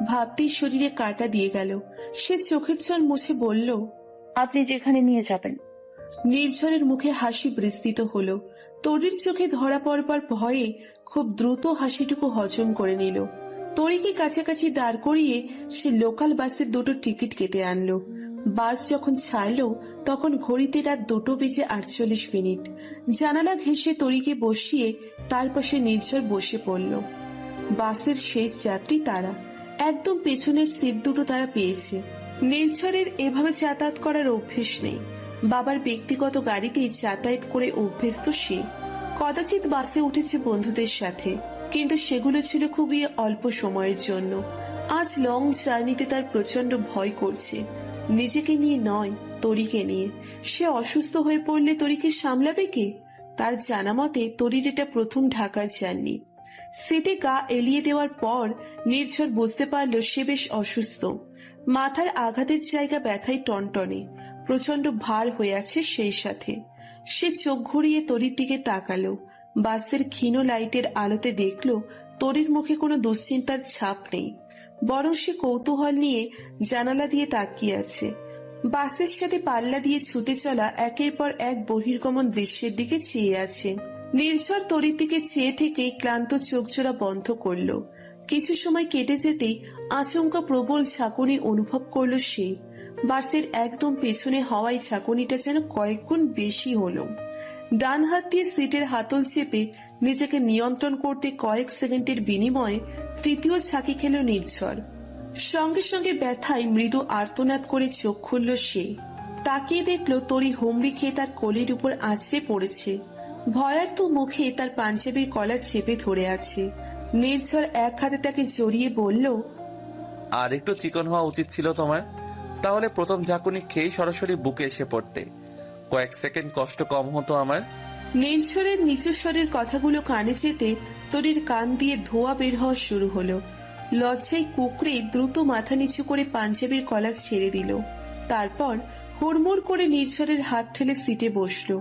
ভাবতেই শরীরে কাঁটা দিয়ে গেল। সে চোখের জল মুছে বলল, আপনি যেখানে নিয়ে যাবেন। নির্ঝরের মুখে হাসি বিস্তৃত হলো। তরির চোখে ধরা পড়বার ভয়ে খুব দ্রুত হাসিটুকু হজম করে নিল। তরিকে কাছাকাছি দাঁড় করিয়ে সে লোকাল বাসের 2টো টিকিট কেটে আনলো। বাস যখন ছাড়লো তখন ঘড়িতে রাত 2:48। জানালা ঘেঁষে তরিকে বসিয়ে তার পাশে নির্ঝর বসে পড়ল। বাসের শেষ যাত্রী তারা। একদম পেছনের সিট 2টো তারা পেয়েছে। নির্ঝরের এভাবে যাতায়াত করার অভ্যেস নেই। বাবার ব্যক্তিগত গাড়িতেই যাতায়াত করে অভ্যস্ত সে। কদাচিৎ বাসে উঠেছে বন্ধুদের সাথে, কিন্তু সেগুলো ছিল খুবই অল্প সময়ের জন্য। আজ লং জার্নিতে তার প্রচন্ড ভয় করছে, নিজেকে নিয়ে নয়, তরিকে নিয়ে। সে অসুস্থ হয়ে পড়লে তরিকে সামলাবে কে? তার জানা মতে তরির এটা প্রথম ঢাকার জার্নি। সিটে গা এলিয়ে দেওয়ার পর নির্ঝর বুঝতে পারল সে বেশ অসুস্থ। মাথার আঘাতের জায়গা ব্যথায় টনটনে, প্রচন্ড ভার হয়ে আছে। সেই সাথে সে চোখ ঘুরিয়ে তরির দিকে তাকালো। বাসের ক্ষীণ লাইটের আলোতে দেখলো তরির মুখে কোনো দুশ্চিন্তার ছাপ নেই, বরং সে কৌতূহল নিয়ে জানালা দিয়ে তাকিয়ে আছে। বাসের সাথে পাল্লা দিয়ে ছুটে চলা একের পর এক বহির্গমন দৃশ্যের দিকে চেয়ে আছে। নির্ঝর তরির দিকে চেয়ে থেকেই ক্লান্ত চোখজোড়া বন্ধ করলো। কিছু সময় কেটে যেতেই আচমকা প্রবল ঝাঁকুনি অনুভব করলো সে। বাসের একদম পেছনে হওয়ায় ঝাঁকুনিটা যেন কয়েক গুণ বেশি হলো। ডান হাত দিয়ে সিটের হাতল চেপে নিজেকে নিয়ন্ত্রণ করতে কয়েক সেকেন্ডের বিনিময়ে তৃতীয় ঝাঁকি খেল নির্ঝর। সঙ্গে সঙ্গে ব্যথায় মৃদু আর্তনাদ করে চোখ খুলল সে। তাকিয়ে দেখলো তরি হুমড়ি খেয়ে তার কোলের উপর আছড়ে পড়েছে। ভয়ার্ত মুখে তার পাঞ্জাবির কলার চেপে ধরে আছে। নির্ঝর এক হাতে তাকে জড়িয়ে বলল, আর একটু চিকন হওয়া উচিত ছিল তোমার, তাহলে প্রথম ঝাঁকুনি খেয়ে সরাসরি বুকে এসে পড়তে, কয়েক সেকেন্ড কষ্ট কম হতো আমার। নির্ঝরের নিচু স্বরের কথাগুলো কানে যেতে তরির কান দিয়ে ধোঁয়া বের হওয়া শুরু হলো। লজ্জায় কুকড়ে দ্রুত মাথা নিচু করে পাঞ্জাবির কলার ছেড়ে দিল। তারপর হুড়মুড় করে নির্ঝরের হাত ঠেলে সিটে বসলো।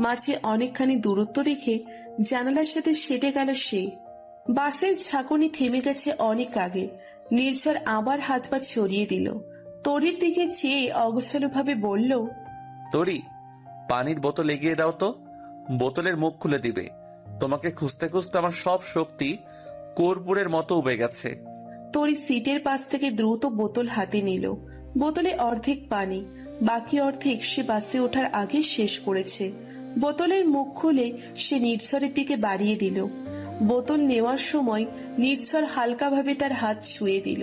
মাঝে অনেকখানি দূরত্ব রেখে জানালার সাথে সেটে গেল সে। বাসের ঝাঁকুনি থেমে গেছে অনেক আগে। নির্ঝর আবার হাত পা ছড়িয়ে দিল। তরির দিকে চেয়ে অগোছালো ভাবে বলল, তরি, পানির বোতল এগিয়ে দাও তো। বোতলের মুখ খুলে দিবে। তোমাকে খুঁজতে খুঁজতে আমার সব শক্তি কর্পূরের মতো উবে গেছে। তরি সিটের পাশ থেকে দ্রুত বোতল হাতে নিল। বোতলে অর্ধেক পানি, বাকি অর্ধেক সে বাসে ওঠার আগে শেষ করেছে। বোতলের মুখ খুলে সে নির্ঝরের দিকে বাড়িয়ে দিল। বোতল নেওয়ার সময় নির্ঝর হালকাভাবে তার হাত ছুঁয়ে দিল।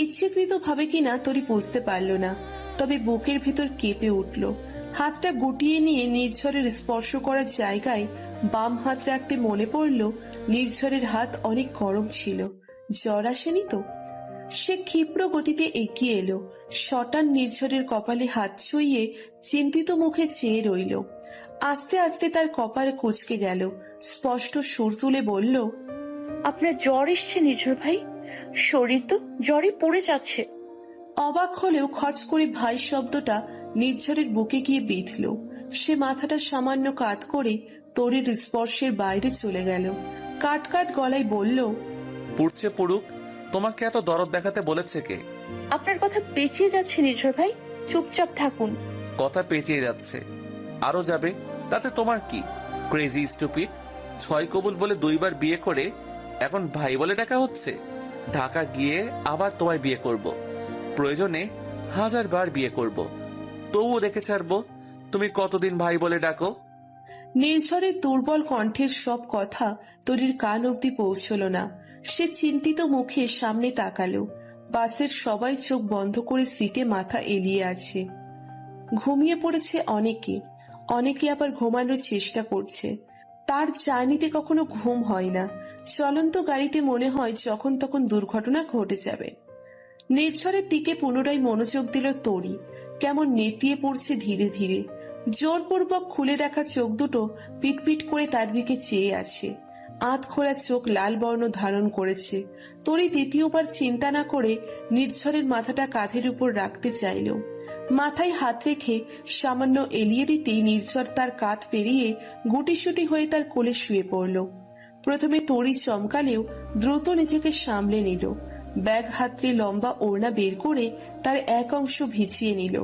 ইচ্ছেকৃত ভাবে কিনা তরি বুঝতে পারল না, তবে বুকের ভিতর কেঁপে উঠল। হাতটা গুটিয়ে নিয়ে নির্ঝরের স্পর্শ করার জায়গায় বাম হাত রাখতে মনে পড়ল নির্ঝরের হাত অনেক গরম ছিল। জ্বর আসেনি তো? সে ক্ষিপ্র গতিতে এগিয়ে এলো। শটান নির্ঝরের কপালে হাত ছুঁয়ে চিন্তিত মুখে চেয়ে রইল। আস্তে আস্তে তার কপাল কুঁচকে গেল। স্পষ্ট সুর তুলে বলল, আপনার জ্বর এসছে নির্ঝর ভাই, শরীর তো জ্বরে পড়ে যাচ্ছে। অবাক হলেও খচ করে ভাই শব্দটা নির্ঝরের বুকে গিয়ে বিঁধল। সে মাথাটা সামান্য কাত করে তরির স্পর্শের বাইরে চলে গেল। কাট কাট গলায় বলল, পুড়ছে পুড়ুক, তোমাকে এত দরদ দেখাতে বলেছে কে? আপনার কথা পেঁচিয়ে যাচ্ছে নির্ঝর ভাই, চুপচাপ থাকুন। কথা পেঁচিয়ে যাচ্ছে, আরো যাবে, তাতে তোমার কি? ক্রেজি স্টুপিড, 6 কবুল বলে 2 বার বিয়ে করে এখন ভাই বলে ডাকা হচ্ছে। ঢাকা গিয়ে আবার তোমায় বিয়ে করব, প্রয়োজনে 1000 বার বিয়ে করব, তবুও দেখে ছাড়বো তুমি কতদিন ভাই বলে ডাকো। নির্ঝরের দুর্বল কণ্ঠের সব কথা তরির কান অবধি পৌঁছল না। সে চিন্তিত মুখে সামনে তাকালো। বাসের সবাই চোখ বন্ধ করে সিটে মাথা এলিয়ে আছে। ঘুমিয়ে পড়েছে অনেকে, অনেকে আবার ঘুমানোর চেষ্টা করছে। তার জার্নিতে কখনো ঘুম হয় না। চলন্ত গাড়িতে মনে হয় যখন তখন দুর্ঘটনা ঘটে যাবে। নির্ঝরের দিকে পুনরায় মনোযোগ দিল তরি। কেমন নেতিয়ে পড়ছে ধীরে ধীরে। জোরপূর্বক খুলে রাখা চোখ দুটো পিটপিট করে তার দিকে চেয়ে আছে। আধ খোলা চোখ লাল বর্ণ ধারণ করেছে। তরি দ্বিতীয়বার চিন্তা না করে নির্ঝরের মাথাটা কাঁধের উপর রাখতে চাইল। মাথায় হাত রেখে সামান্য এলিয়ে দিতেই নির্ঝর তার কাঁধ পেরিয়ে গুটিসুটি হয়ে তার কোলে শুয়ে পড়ল। প্রথমে তরি চমকালেও দ্রুত নিজেকে সামলে নিল। ব্যাগ হাতড়ে লম্বা ওড়না বের করে তার এক অংশ ভিজিয়ে নিল।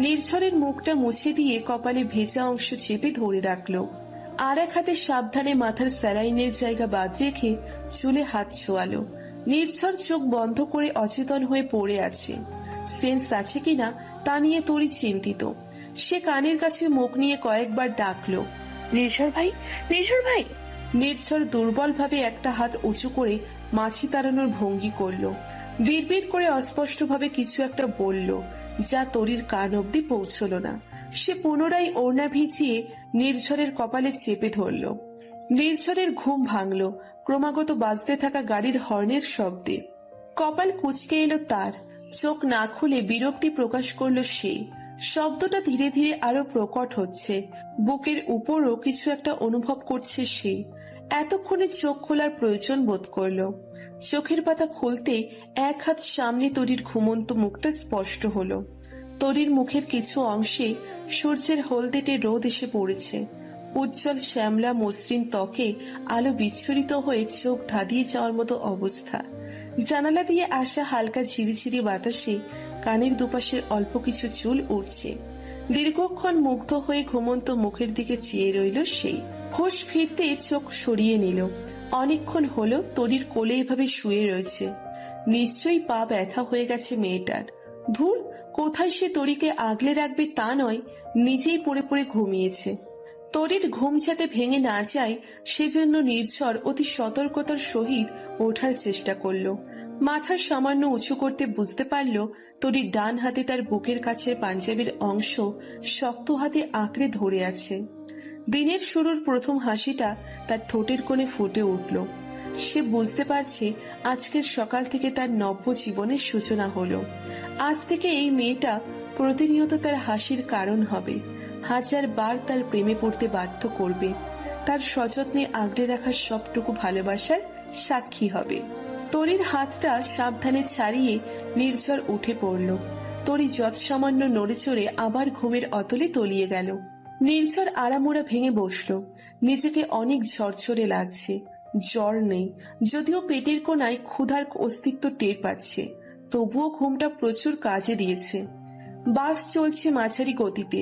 নির্ঝরের মুখটা মুছে দিয়ে কপালে ভেজা অংশ চেপে ধরে রাখলো। আর এক হাতে সাবধানে মাথার স্যালাইনের জায়গা বাদ রেখে চুলে হাত ছোয়ালো। নির্ঝর চোখ বন্ধ করে অচেতন হয়ে পড়ে আছে। সেন্স আছে কিনা তা নিয়ে তরি চিন্তিত। সে কানের কাছে মুখ নিয়ে কয়েকবার ডাকলো, নির্ঝর ভাই, নির্ঝর ভাই। নির্ঝর দুর্বল ভাবে একটা হাত উঁচু করে মাছি তাড়ানোর ভঙ্গি করলো। বিড়বিড় করে অস্পষ্ট ভাবে কিছু একটা বলল, যা তরির কান অব্দি পৌঁছল না। সে পুনরায় ওড়না ভিজিয়ে নির্ঝরের কপালে চেপে ধরল। নির্ঝরের ঘুম ভাঙল ক্রমাগত বাজতে থাকা গাড়ির হর্নের শব্দে। কপাল কুঁচকে এলো তার। চোখ না খুলে বিরক্তি প্রকাশ করলো সে। শব্দটা ধীরে ধীরে আরো প্রকট হচ্ছে। বুকের উপরও কিছু একটা অনুভব করছে সে। এতক্ষণে চোখ খোলার প্রয়োজন বোধ করলো। চোখের পাতা খুলতে এক হাত সামনে তরির ঘুমন্ত মুখটা স্পষ্ট হলো। তরির মুখের কিছু অংশে সূর্যের হলদেটে রোদ এসে পড়েছে। উজ্জ্বল শ্যামলা মসৃণ ত্বকে আলো বিচ্ছুরিত হয়ে চোখ ধাঁধিয়ে যাওয়ার মতো অবস্থা। জানালা দিয়ে আসা হালকা ঝিরিঝিরি বাতাসে কানের দুপাশের অল্প কিছু চুল উড়ছে। দীর্ঘক্ষণ মুগ্ধ হয়ে ঘুমন্ত মুখের দিকে চেয়ে রইল সেই। হুঁশ ফিরতে চোখ সরিয়ে নিল। অনেকক্ষণ হলো তরির কোলে এভাবে শুয়ে রয়েছে। নিশ্চয়ই পা ব্যথা হয়ে গেছে মেয়েটার। ধুর, কোথায় সে তরিকে আগলে রাখবে তা নয়, নিজেই পড়ে পড়ে ঘুমিয়েছে। তরির ঘুম যাতে ভেঙে না যায় সেজন্য নির্ঝর অতি সতর্কতার সহিত ওঠার চেষ্টা করলো। মাথা সামান্য উঁচু করতে বুঝতে পারল তরির ডান হাতে তার বুকের কাছের পাঞ্জাবির অংশ শক্ত হাতে আঁকড়ে ধরে আছে। দিনের শুরুর প্রথম হাসিটা তার ঠোঁটের কোণে ফুটে উঠল। সে বুঝতে পারছে আজকের সকাল থেকে তার নব্য জীবনের সূচনা হলো। আজ থেকে এই মেয়েটা প্রতিনিয়ত তার হাসির কারণ হবে, হাজার বার তার প্রেমে পড়তে বাধ্য করবে, তার সযত্নে আগলে রাখা সবটুকু ভালোবাসার সাক্ষী হবে। তরির হাতটা সাবধানে ছাড়িয়ে নির্ঝর উঠে পড়ল। তরি যৎসামান্য নড়ে চড়ে আবার ঘুমের অতলে তলিয়ে গেল। নির্ঝর আড়ামোড়া ভেঙে বসল। নিজেকে অনেক ঝরঝরে লাগছে। জ্বর নেই, যদিও পেটের কোনায় ক্ষুধার অস্তিত্ব টের পাচ্ছে। তবুও ঘুমটা প্রচুর কাজে দিয়েছে। বাস চলছে মাঝারি গতিতে।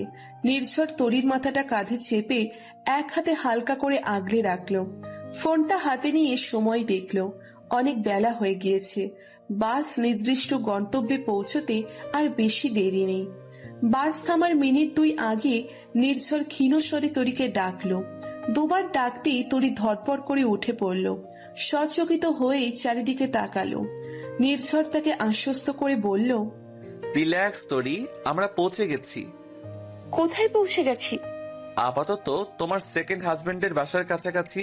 নির্ঝর তরির মাথাটা কাঁধে চেপে এক হাতে হালকা করে আগলে রাখল। ফোনটা হাতে নিয়ে সময় দেখল। অনেক বেলা হয়ে গিয়েছে। বাস নির্দিষ্ট গন্তব্যে পৌঁছতে আর বেশি দেরি নেই। বাস থামার মিনিট 2 আগে নির্ঝর ক্ষীণ স্বরে তরিকে ডাকলো। দুবার ডাকতেই তরি ধরপড় করে উঠে পড়ল। সচকিত হয়ে চারিদিকে তাকালো। নির্ঝর তাকে আশ্বস্ত করে বলল, রিল্যাক্স তরি, আমরা পৌঁছে গেছি। কোথায় পৌঁছে গেছি? আপাতত তোমার সেকেন্ড হাজবেন্ডের বাসার কাছাকাছি।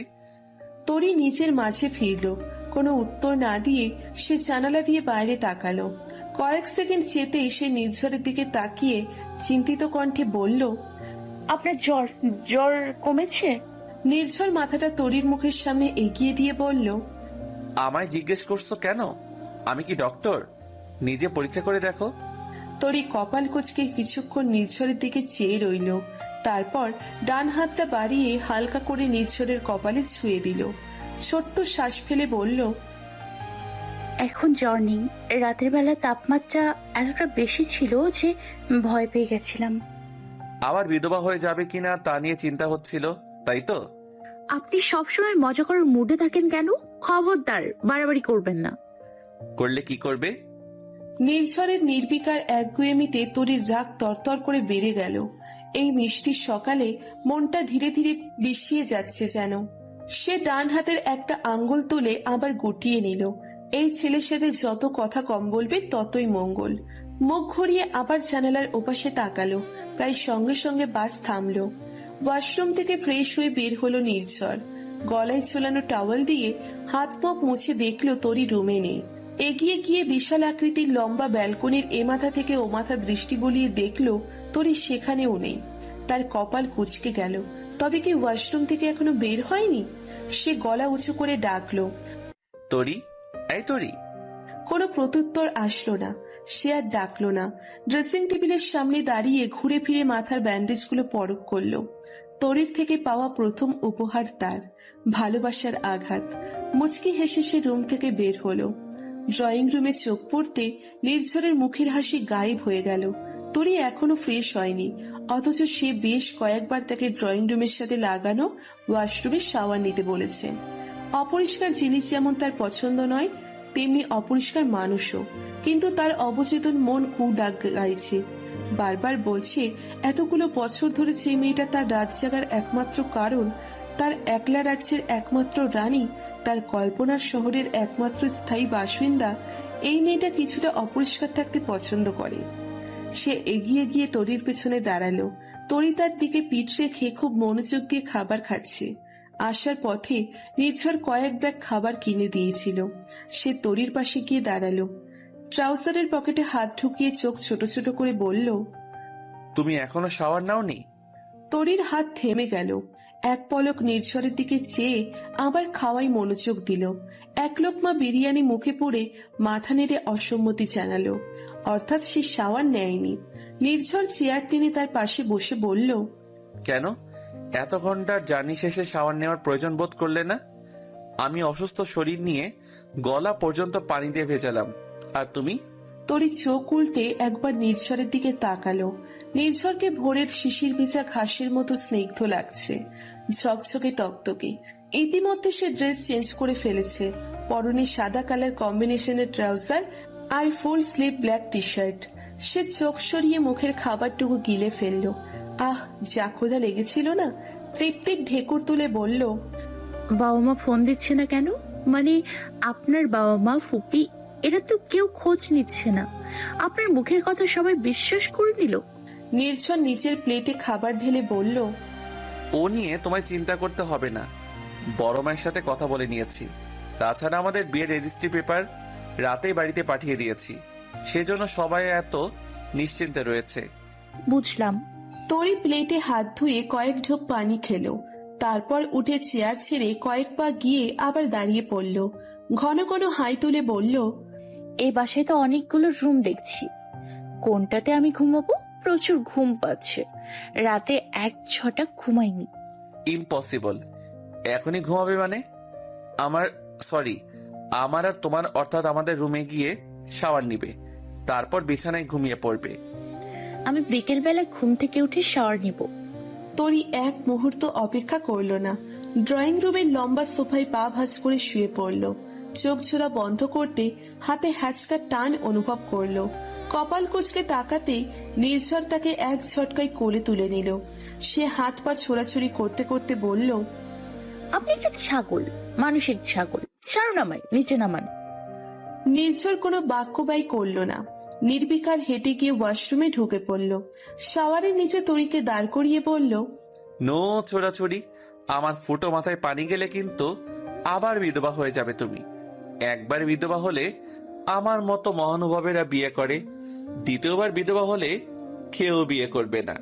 তরি নিজের মাঝে ফিরল। কোনো উত্তর না দিয়ে সে জানালা দিয়ে বাইরে তাকালো। কয়েক সেকেন্ড যেতেই সে নির্ঝরের দিকে তাকিয়ে চিন্তিত কণ্ঠে বলল, আপনার জ্বর জ্বর কমেছে? নির্ঝর মাথাটা তরির মুখের সামনে এগিয়ে দিয়ে বলল, আমায় জিজ্ঞেস করছো কেন? আমি কি ডক্টর? নিজে পরীক্ষা করে দেখো। তরি কপাল কুঁচকে কিছুক্ষণ নির্ঝরের দিকে চেয়ে রইল। তারপর ডান হাতটা বাড়িয়ে হালকা করে নির্ঝরের কপালে ছুঁয়ে দিল। ছোট্ট শ্বাস ফেলে বলল, এখন জ্বর নেই। রাতের বেলা তাপমাত্রা এতটা বেশি ছিল যে ভয় পেয়ে গেছিলাম। আবার বিধবা হয়ে যাবে কিনা তা নিয়ে চিন্তা হচ্ছিল, তাই তো? আপনি সবসময় মজা করার মুডে থাকেন কেন? খবরদার বাড়াবাড়ি করবেন না। করলে কি করবে? নির্ঝরের নির্বিকার একগুয়েমিতে তরির রাগ তরতর করে বেড়ে গেল। এই মিষ্টি সকালে মনটা ধীরে ধীরে বিষিয়ে যাচ্ছে যেন। সে ডান হাতের একটা আঙ্গুল তুলে আবার গুটিয়ে নিল। এই ছেলের সাথে যত কথা কম বলবে ততই মঙ্গল। মুখ ঘুরিয়ে আবার জানালার ওপাশে তাকালো। প্রায় সঙ্গে সঙ্গে বাস থামলো। ওয়াশরুম থেকে ফ্রেশ হয়ে বের হলো নির্ঝর। গলায় ঝোলানো টাওয়াল দিয়ে হাত মুখ মুছে দেখলো তরি রুমে নেই। এগিয়ে গিয়ে বিশাল আকৃতির লম্বা ব্যালকনির এ মাথা থেকে ও মাথা দৃষ্টি বুলিয়ে দেখলো তরি সেখানেও নেই। তার কপাল কুঁচকে গেল। তবে কি ওয়াশরুম থেকে এখনো বের হয়নি? সে গলা উঁচু করে ডাকলো, তরি, এই তরি। কোনো প্রত্যুত্তর আসলো না। সে আর ডাকলো না। ড্রেসিং টেবিলের সামনে দাঁড়িয়ে ঘুরে ফিরে মাথার ব্যান্ডেজগুলো পরখ করলো। তরির থেকে পাওয়া প্রথম উপহার তার ভালোবাসার আঘাত। মুচকি হেসে সে রুম থেকে বের হলো। ড্রয়িং রুমে চোখ পড়তে নির্ঝরের মুখের হাসি গায়েব হয়ে গেল। তরি এখনো ফ্রেশ হয়নি, অথচ সে বেশ কয়েকবার তাকে ড্রয়িং রুমের সাথে লাগানো ওয়াশরুমে শাওয়ার নিতে বলেছে। অপরিষ্কার জিনিস যেমন তার পছন্দ নয়, তেমনি অপরিষ্কার মানুষও। কিন্তু তার অবচেতন মন ডাক গাইছে, বারবার বলছে এতগুলো বছর ধরে যে মেয়েটা তার রাত জাগার একমাত্র কারণ, তার একলা রাজ্যের একমাত্র রানী, তার কল্পনার শহরের একমাত্র স্থায়ী বাসিন্দা, এই মেয়েটা কিছুটা অপরিষ্কার থাকতে পছন্দ করে। সে এগিয়ে গিয়ে তরির পেছনে দাঁড়ালো। তরি তার দিকে পিঠ রেখে খুব মনোযোগ দিয়ে খাবার খাচ্ছে। আসার পথে নির্ঝর কয়েক ব্যাগ খাবার কিনে দিয়েছিল। সে তরির পাশে গিয়ে দাঁড়ালো। ট্রাউজারের পকেটে হাত ঢুকিয়ে চোখ ছোট ছোট করে বলল, তুমি এখনো শাওয়ার নাওনি? তরির হাত থেমে গেল। এক পলক নির্ঝরের দিকে চেয়ে আবার খাওয়াই মনোযোগ দিল। এক লোকমা বিরিয়ানি মুখে পড়ে মাথা নেড়ে অসম্মতি জানালো, অর্থাৎ সে শাওয়ার নেয়নি। নির্ঝর চেয়ার টেনে তার পাশে বসে বলল, কেন এত ঘন্টার জার্নি শেষে শাওয়ার নেওয়ার প্রয়োজন বোধ করলে না? আমি অসুস্থ শরীর নিয়ে গলা পর্যন্ত পানি দিয়ে ভেজালাম, আর তুমি? তরি চোখ উল্টে একবার নির্ঝরের দিকে তাকালো। নির্ঝরকে ভোরের শিশির ভেজা ঘাসের মতো স্নিগ্ধ লাগছে, ঝকঝকে তকতকে। ইতিমধ্যে সে ড্রেস চেঞ্জ করে ফেলেছে। পরনে সাদা কালার কম্বিনেশনের ট্রাউজার আর full sleeve black T shirt. সে চোখ সরিয়ে মুখের খাবারটুকু গিলে ফেললো। আহ, যা ক্ষুধা লেগেছিল না, তৃপ্তির ঢেকুর তুলে বলল, বাবা মা ফোন দিচ্ছে না কেন? মানে আপনার বাবা মা, ফুপি, এরা তো কেউ খোঁজ নিচ্ছে না। আপনার মুখের কথা সবাই বিশ্বাস করে নিল। নির্ঝর নিচের প্লেটে খাবার ঢেলে বলল, ও নিয়ে তোমায় চিন্তা করতে হবে না, বড় মায়ের সাথে কথা বলে নিয়েছি। তাছাড়া আমাদের বিয়ের রেজিস্ট্রি পেপার রাতেই বাড়িতে পাঠিয়ে দিয়েছি, সেজন্য সবাই এত নিশ্চিন্তে রয়েছে। বুঝলাম। তরি প্লেটে হাত ধুয়ে কয়েক ঢোক পানি খেলো, তারপর উঠে চেয়ার ছেড়ে কয়েক পা গিয়ে আবার দাঁড়িয়ে পড়ল। ঘন ঘন হাই তুলে বলল, এই বাসায় তো অনেকগুলো রুম দেখছি, কোনটাতে আমি ঘুমাবো? প্রচুর ঘুম পাচ্ছে, রাতে 1 ছটা ঘুমাইনি। ইম্পসিবল। এখনই ঘুমাবে মানে? আমার আর তোমার অর্থাৎ আমাদের রুমে গিয়ে শাওয়ার নিবে, তারপর বিছানায় ঘুমিয়ে পড়বে। আমি বিকেল বেলা ঘুম থেকে উঠে শাওয়ার নিব। তরি এক মুহূর্ত অপেক্ষা করল না, ড্রয়িং রুমের লম্বা সোফায় পা ভাঁজ করে শুয়ে পড়ল। চোখ ঝোলা বন্ধ করতে হাতে হ্যাচকা টান অনুভব করলো। কপাল কুঁচকে তাকাতে নির্ঝর তাকে এক ঝটকায় কোলে তুলে নিল। সে হাত পা ছোড়াছুড়ি করতে করতে বলল, আপনি একটা ছাগল, মানসিক ছাগল। ছাড়ুন আমায়, নিচে নামান। নির্ঝর কোনো বাক্যবাই করল না, নির্বিকার হেঁটে গিয়ে ওয়াশরুমে ঢুকে পড়ল। শাওয়ারের নিচে তরিকে দাঁড় করিয়ে বলল, নো ছোড়াছুড়ি, আমার ফুটো মাথায় পানি গেলে কিন্তু আবার বিধবা হয়ে যাবে তুমি। একবার বিধবা হলে আমার মতো মহানুভবেরা বিয়ে করে, দ্বিতীয়বার বিধবা হলে কেউ বিয়ে করবে না।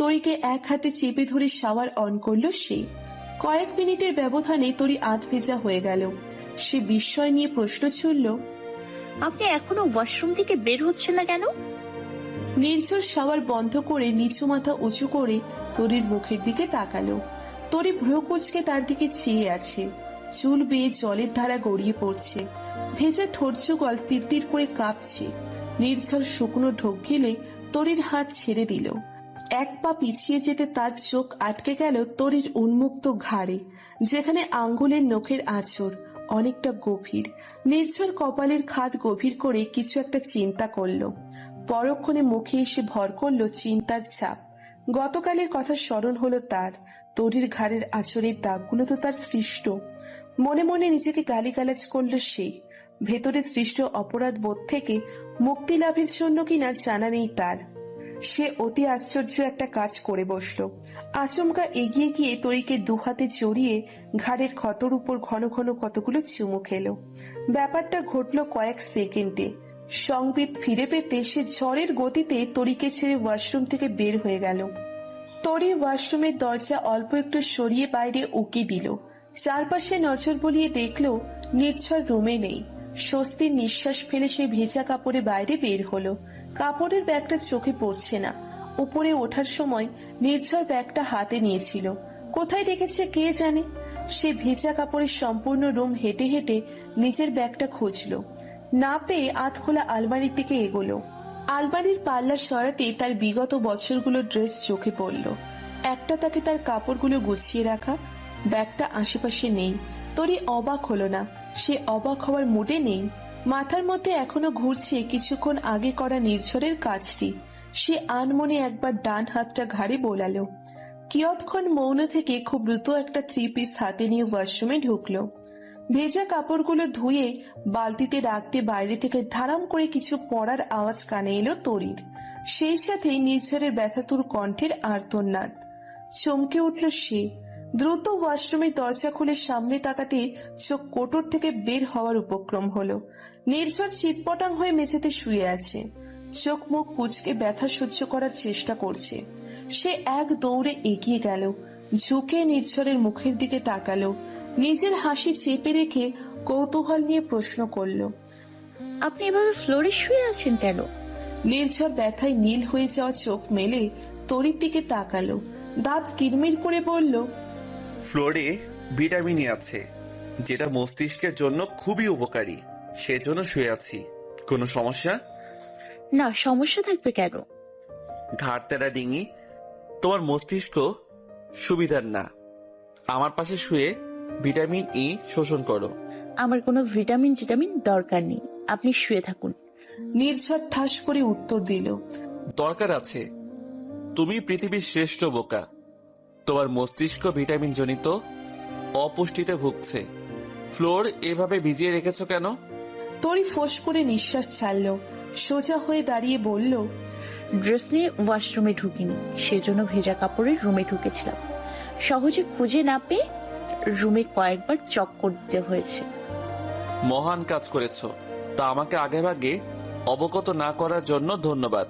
তরিকে এক হাতে চেপে ধরে শাওয়ার অন করলো সে। কয়েক মিনিটের ব্যবধানে তরি আধ ভেজা হয়ে গেল। সে বিস্ময় নিয়ে প্রশ্ন ছুড়ল, আপনি এখনো ওয়াশরুম থেকে বের হচ্ছেন না কেন? নির্ঝর শাওয়ার বন্ধ করে নিচু মাথা উঁচু করে তরির মুখের দিকে তাকালো। তরি ভ্রু কুঁচকে তার দিকে চেয়ে আছে। চুল বেয়ে জলের ধারা গড়িয়ে পড়ছে, ভেজা ঠোঁট যুগল তীর করে কাঁপছে। নির্ঝর শুকনো ঢোক গিলে তরির হাত ছেড়ে দিল। এক পা পিছিয়ে যেতে তার চোখ আটকে গেল তরির উন্মুক্ত ঘাড়ে, যেখানে আঙ্গুলের নখের আঁচড় অনেকটা গভীর। নির্ঝর কপালের খাদ গভীর করে কিছু একটা চিন্তা করলো। পরক্ষণে মুখে এসে ভর করলো চিন্তার ছাপ। গতকালের কথা স্মরণ হলো তার। তরির ঘাড়ের আঁচড়ের দাগগুলো তো তার সৃষ্ট। মনে মনে নিজেকে গালিগালাজ করলো সে। ভেতরে সৃষ্ট অপরাধ বোধ থেকে মুক্তি লাভের জন্য কিনা জানা নেই তার। সে অতি আশ্চর্য একটা কাজ করে বসলো। আচমকা এগিয়ে গিয়ে তরিকে দুহাতে জড়িয়ে ঘাড়ের ক্ষতর উপর ঘন ঘন কতগুলো চুমু খেলো। ব্যাপারটা ঘটলো কয়েক সেকেন্ডে। সংবিত ফিরে পেতে সে ঝড়ের গতিতে তরিকে ছেড়ে ওয়াশরুম থেকে বের হয়ে গেল। তরি ওয়াশরুমের দরজা অল্প একটু সরিয়ে বাইরে উকি দিল। চারপাশে নজর বুলিয়ে দেখলো নির্ঝর রুমে নেই। স্বস্তির নিঃশ্বাস ফেলে সে ভেজা কাপড়ে বাইরে বের হলো। কাপড়ের ব্যাগটা চোখে পড়ছে না। উপরে ওঠার সময় নির্ঝর ব্যাগটা হাতে নিয়েছিল, কোথায় রেখেছে কে জানে। সে ভেজা কাপড়ের সম্পূর্ণ রুম হেঁটে হেঁটে নিজের ব্যাগটা খুঁজলো। না পেয়ে আধখোলা আলমারির দিকে এগোলো। আলমারির পাল্লা সরাতে তার বিগত বছরগুলো ড্রেস চোখে পড়ল। একটা তাকে তার কাপড়গুলো গুছিয়ে রাখা। ব্যাগটা আশেপাশে নেই। তরি অবাক হলো না, সে অবাক হওয়ার মুডে নেই। মাথার মধ্যে এখনো ঘুরছে কিছুক্ষণ আগে করা নির্ঝরের কাজটি। সে আনমনে একবার ডান হাতটা ঘাড়ে বোলালো। কিয়ৎক্ষণ মৌন থেকে খুব দ্রুত একটা 3 পিস হাতে নিয়ে ওয়াশরুমে ঢুকলো। ভেজা কাপড়গুলো ধুয়ে বালতিতে রাখতে বাইরে থেকে ধারাম করে কিছু পড়ার আওয়াজ কানে এলো তরির। সেই সাথেই নির্ঝরের ব্যথাতুর কণ্ঠের আর্তনাদ। চমকে উঠল সে। দ্রুত ওয়াশরুমের দরজা খুলে সামনে তাকাতে চোখ কোটর থেকে বের হওয়ার উপক্রম হলো। নির্ঝর চিৎপটাং হয়ে মেঝেতে শুয়ে আছে। চোখ মুখ কুঁচকে ব্যথা সহ্য করার চেষ্টা করছে। সে এক দৌড়ে এগিয়ে গেল, ঝুঁকে নির্ঝরের মুখের দিকে তাকালো। নিজের হাসি চেপে রেখে কৌতূহল নিয়ে প্রশ্ন করল, আপনি এভাবে ফ্লোরে শুয়ে আছেন কেন? নির্ঝর ব্যথায় নীল হয়ে যাওয়া চোখ মেলে তরির দিকে তাকালো। দাঁত কিরমির করে বলল, ফ্লোরে ভিটামিন আছে, যেটা মস্তিষ্কের জন্য খুবই উপকারী, সেজন্য শুয়ে আছি। কোনো সমস্যা? না, সমস্যা থাকবে কেন? ঘাড়তেরা ডিঙি, তোমার মস্তিষ্ক সুবিধার না। আমার পাশে শুয়ে ভিটামিন ই শোষণ করো। আমার কোনো ভিটামিন দরকার নেই, আপনি শুয়ে থাকুন। নির্ঝর ঠাস করে উত্তর দিল, দরকার আছে। তুমি পৃথিবীর শ্রেষ্ঠ বোকা, তোমার মস্তিষ্ক ভিটামিন জনিত অপুষ্টিতে ভুগছে। ফ্লোর এভাবে ভিজিয়ে রেখেছো কেন? তরি ফোঁস করে নিঃশ্বাস ছাড়ল, সোজা হয়ে দাঁড়িয়ে বলল, ড্রেস নিয়ে ওয়াশরুমে ঢুকিনি, সেজন্য ভেজা কাপড়ের রুমে ঢুকেছিলাম। সহজে খুঁজে না পেয়ে রুমে কয়েকবার চক্কর দিতে হয়েছে। মহান কাজ করেছো। তা আমাকে আগেভাগে অবগত না করার জন্য ধন্যবাদ।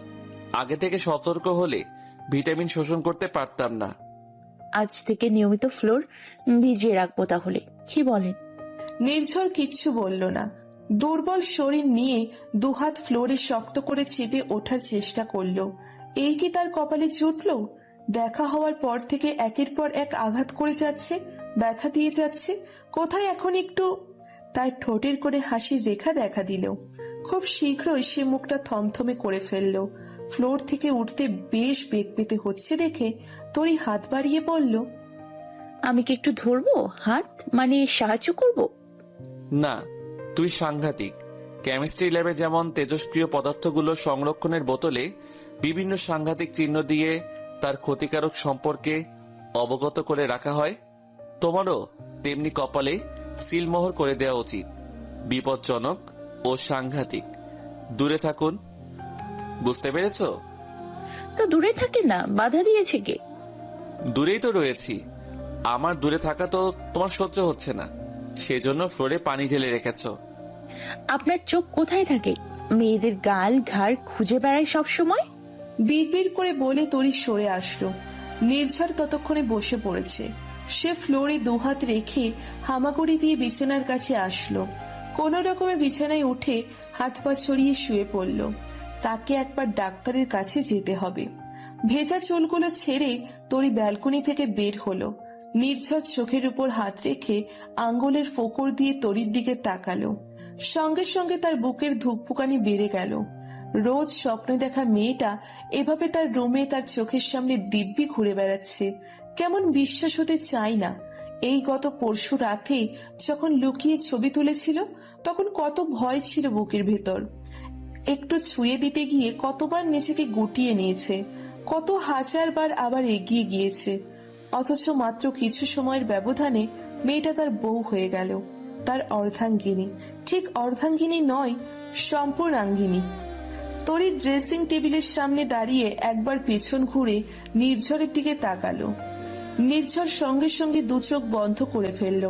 আগে থেকে সতর্ক হলে ভিটামিন শোষণ করতে পারতাম না। আজ থেকে নিয়মিত ফ্লোর ভিজিয়ে রাখবো তাহলে, কি বলেন? নির্ঝর কিচ্ছু বলল না। দুর্বল শরীর নিয়ে দুহাত ফ্লোরে শক্ত করে চেপে ওঠার চেষ্টা করলো। এই কি তার কপালে জুটল? দেখা হওয়ার পর থেকে একের পর এক আঘাত করে যাচ্ছে, ব্যথা দিয়ে যাচ্ছে। কোথায় এখন একটু? তার ঠোঁটের করে হাসির রেখা দেখা দিল। খুব শীঘ্রই সে মুখটা থমথমে করে ফেলল। ফ্লোর থেকে উঠতে বেশ বেগ পেতে হচ্ছে দেখে তরি হাত বাড়িয়ে বলল, আমি কি একটু ধরবো হাত, মানে সাহায্য করব? না, তুই সাংঘাতিক। কেমিস্ট্রি ল্যাবে যেমন তেজস্ক্রিয় পদার্থগুলো সংরক্ষণের বোতলে বিভিন্ন সাংঘাতিক চিহ্ন দিয়ে তার ক্ষতিকারক সম্পর্কে অবগত করে রাখা হয়, তোমারও তেমনি কপালে সিলমোহর করে দেওয়া উচিত। বিপজ্জনক ও সাংঘাতিক, দূরে থাকুন। বুঝতে পেরেছ? তো দূরে থাকে না, বাধা দিয়েছে কে? দূরেই তো রয়েছি। আমার দূরে থাকা তো তোমার সহ্য হচ্ছে না, সেজন্য ফ্লোরে পানি ঢেলে রেখেছ। আপনার চোখ কোথায় থাকে? মেয়েদের গাল ঘাড় খুঁজে বেড়ায় সব সময়। বিড়বিড় করে বলে তরি সরে আসলো। নির্ঝর ততক্ষণে বসে পড়েছে। সে ফ্লোরে দুহাত রেখে হামাগুড়ি দিয়ে বিছানার কাছে আসলো। কোন রকমে বিছানায় উঠে হাত পা ছড়িয়ে শুয়ে পড়ল। তাকে একবার ডাক্তারের কাছে যেতে হবে। ভেজা চুলগুলো ছেড়ে তরি ব্যালকনি থেকে বের হলো। নির্ঝর চোখের উপর হাত রেখে আঙ্গুলের ফোকর দিয়ে তরির দিকে তাকালো। সঙ্গে সঙ্গে তার বুকের ধুকপুকানি বেড়ে গেল। রোজ স্বপ্নে দেখা মেয়েটা এভাবে তার রুমে তার চোখের সামনে দিব্যি ঘুরে বেড়াচ্ছে। কেমন বিশ্বাস হতে চাই না। এই গত পরশু রাতে যখন লুকিয়ে ছবি তুলেছিল, তখন কত ভয় ছিল বুকের ভেতর। একটু ছুঁয়ে দিতে গিয়ে কতবার নিজেকে গুটিয়ে নিয়েছে, কত হাজার বার আবার এগিয়ে গিয়েছে। অথচ মাত্র কিছু সময়ের ব্যবধানে মেয়েটা তার বউ হয়ে গেল, তার অর্ধাঙ্গিনী। ঠিক অর্ধাঙ্গিনী নয়, সম্পূর্ণাঙ্গিনী। তরি ড্রেসিং টেবিলের সামনে দাঁড়িয়ে একবার পেছন ঘুরে নির্ঝরের দিকে তাকালো। নির্ঝর সঙ্গে সঙ্গে দু চোখ বন্ধ করে ফেলল।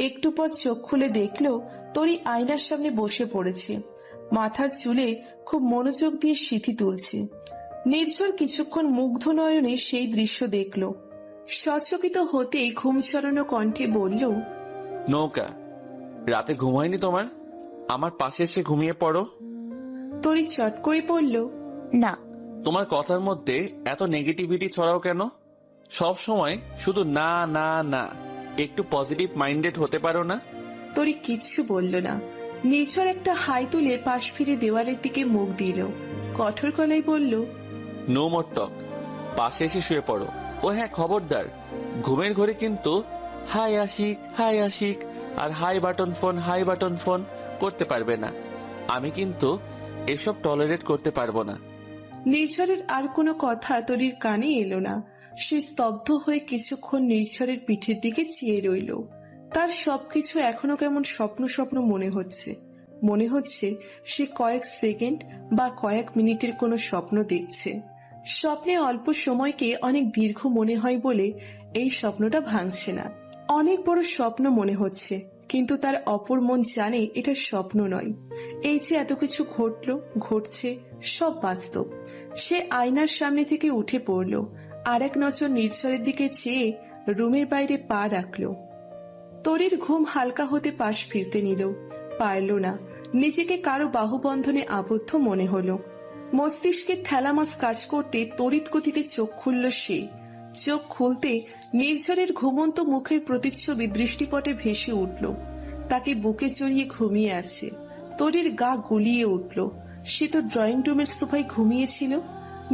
একটু পর চোখ খুলে দেখলো তরি আয়নার সামনে বসে পড়েছে, মাথার চুলে খুব মনোযোগ দিয়ে সিঁথি তুলছে। নির্ঝর কিছুক্ষণ মুগ্ধ নয়নে সেই দৃশ্য দেখল। সচকিত হতে ঘুম ছড়ানো কণ্ঠে বলল, নৌকা, রাতে ঘুম হয়নি তোমার? আমার পাশে এসে ঘুমিয়ে পড়ো। তরি চট করে পড়ল, না। তোমার কথার মধ্যে এত নেগেটিভিটি ছড়াও কেন? সব সময় শুধু না না না। একটু পজিটিভ মাইন্ডেড হতে পারো না? তরি কিচ্ছু বলল না। নির্ঝর একটা হাই তুলে পাশ ফিরে দেওয়ালের দিকে মুখ দিল। কঠোর গলায় বলল, নো মোর টক। পাশে এসে শুয়ে পড়ো। ও হ্যাঁ, খবরদার, ঘুমের ঘরে কিন্তু হাই আশিক আর হাই বাটন ফোন করতে পারবে না। আমি কিন্তু এসব টলারেট করতে পারবো না। নির্ঝরের আর কোনো কথা তরির কানে এলো না। সে স্তব্ধ হয়ে কিছুক্ষণ নির্ঝরের পিঠের দিকে চেয়ে রইল। তার সবকিছু এখনো কেমন স্বপ্ন স্বপ্ন মনে হচ্ছে সে কয়েক সেকেন্ড বা কয়েক মিনিটের কোনো স্বপ্ন দেখছে। স্বপ্নে অল্প সময়কে অনেক দীর্ঘ মনে হয় বলে এই স্বপ্নটা ভাঙছে না। অনেক বড় স্বপ্ন মনে হচ্ছে, কিন্তু তার অপর মন জানে এটা স্বপ্ন নয়। এই যে এত কিছু ঘটছে সব বাস্তব। সে আয়নার সামনে থেকে উঠে পড়ল, আর এক নজর নির্ঝরের দিকে চেয়ে রুমের বাইরে পা রাখল। তরির ঘুম হালকা হতে পাশ ফিরতে নিল, পারল না। নিজেকে কারো বাহুবন্ধনে আবদ্ধ মনে হলো। মস্তিষ্কের থ্যালামাস কাজ করতে তড়িৎ গতিতে চোখ খুলল সে। চোখ খুলতে নির্ঝরের ঘুমন্ত মুখের প্রতিচ্ছবি দৃষ্টিপটে ভেসে উঠল। তাকে বুকে জড়িয়ে ঘুমিয়ে আছে। তরির গা গুলিয়ে উঠল। সে তো ড্রয়িং রুমের সোফায় ঘুমিয়েছিল,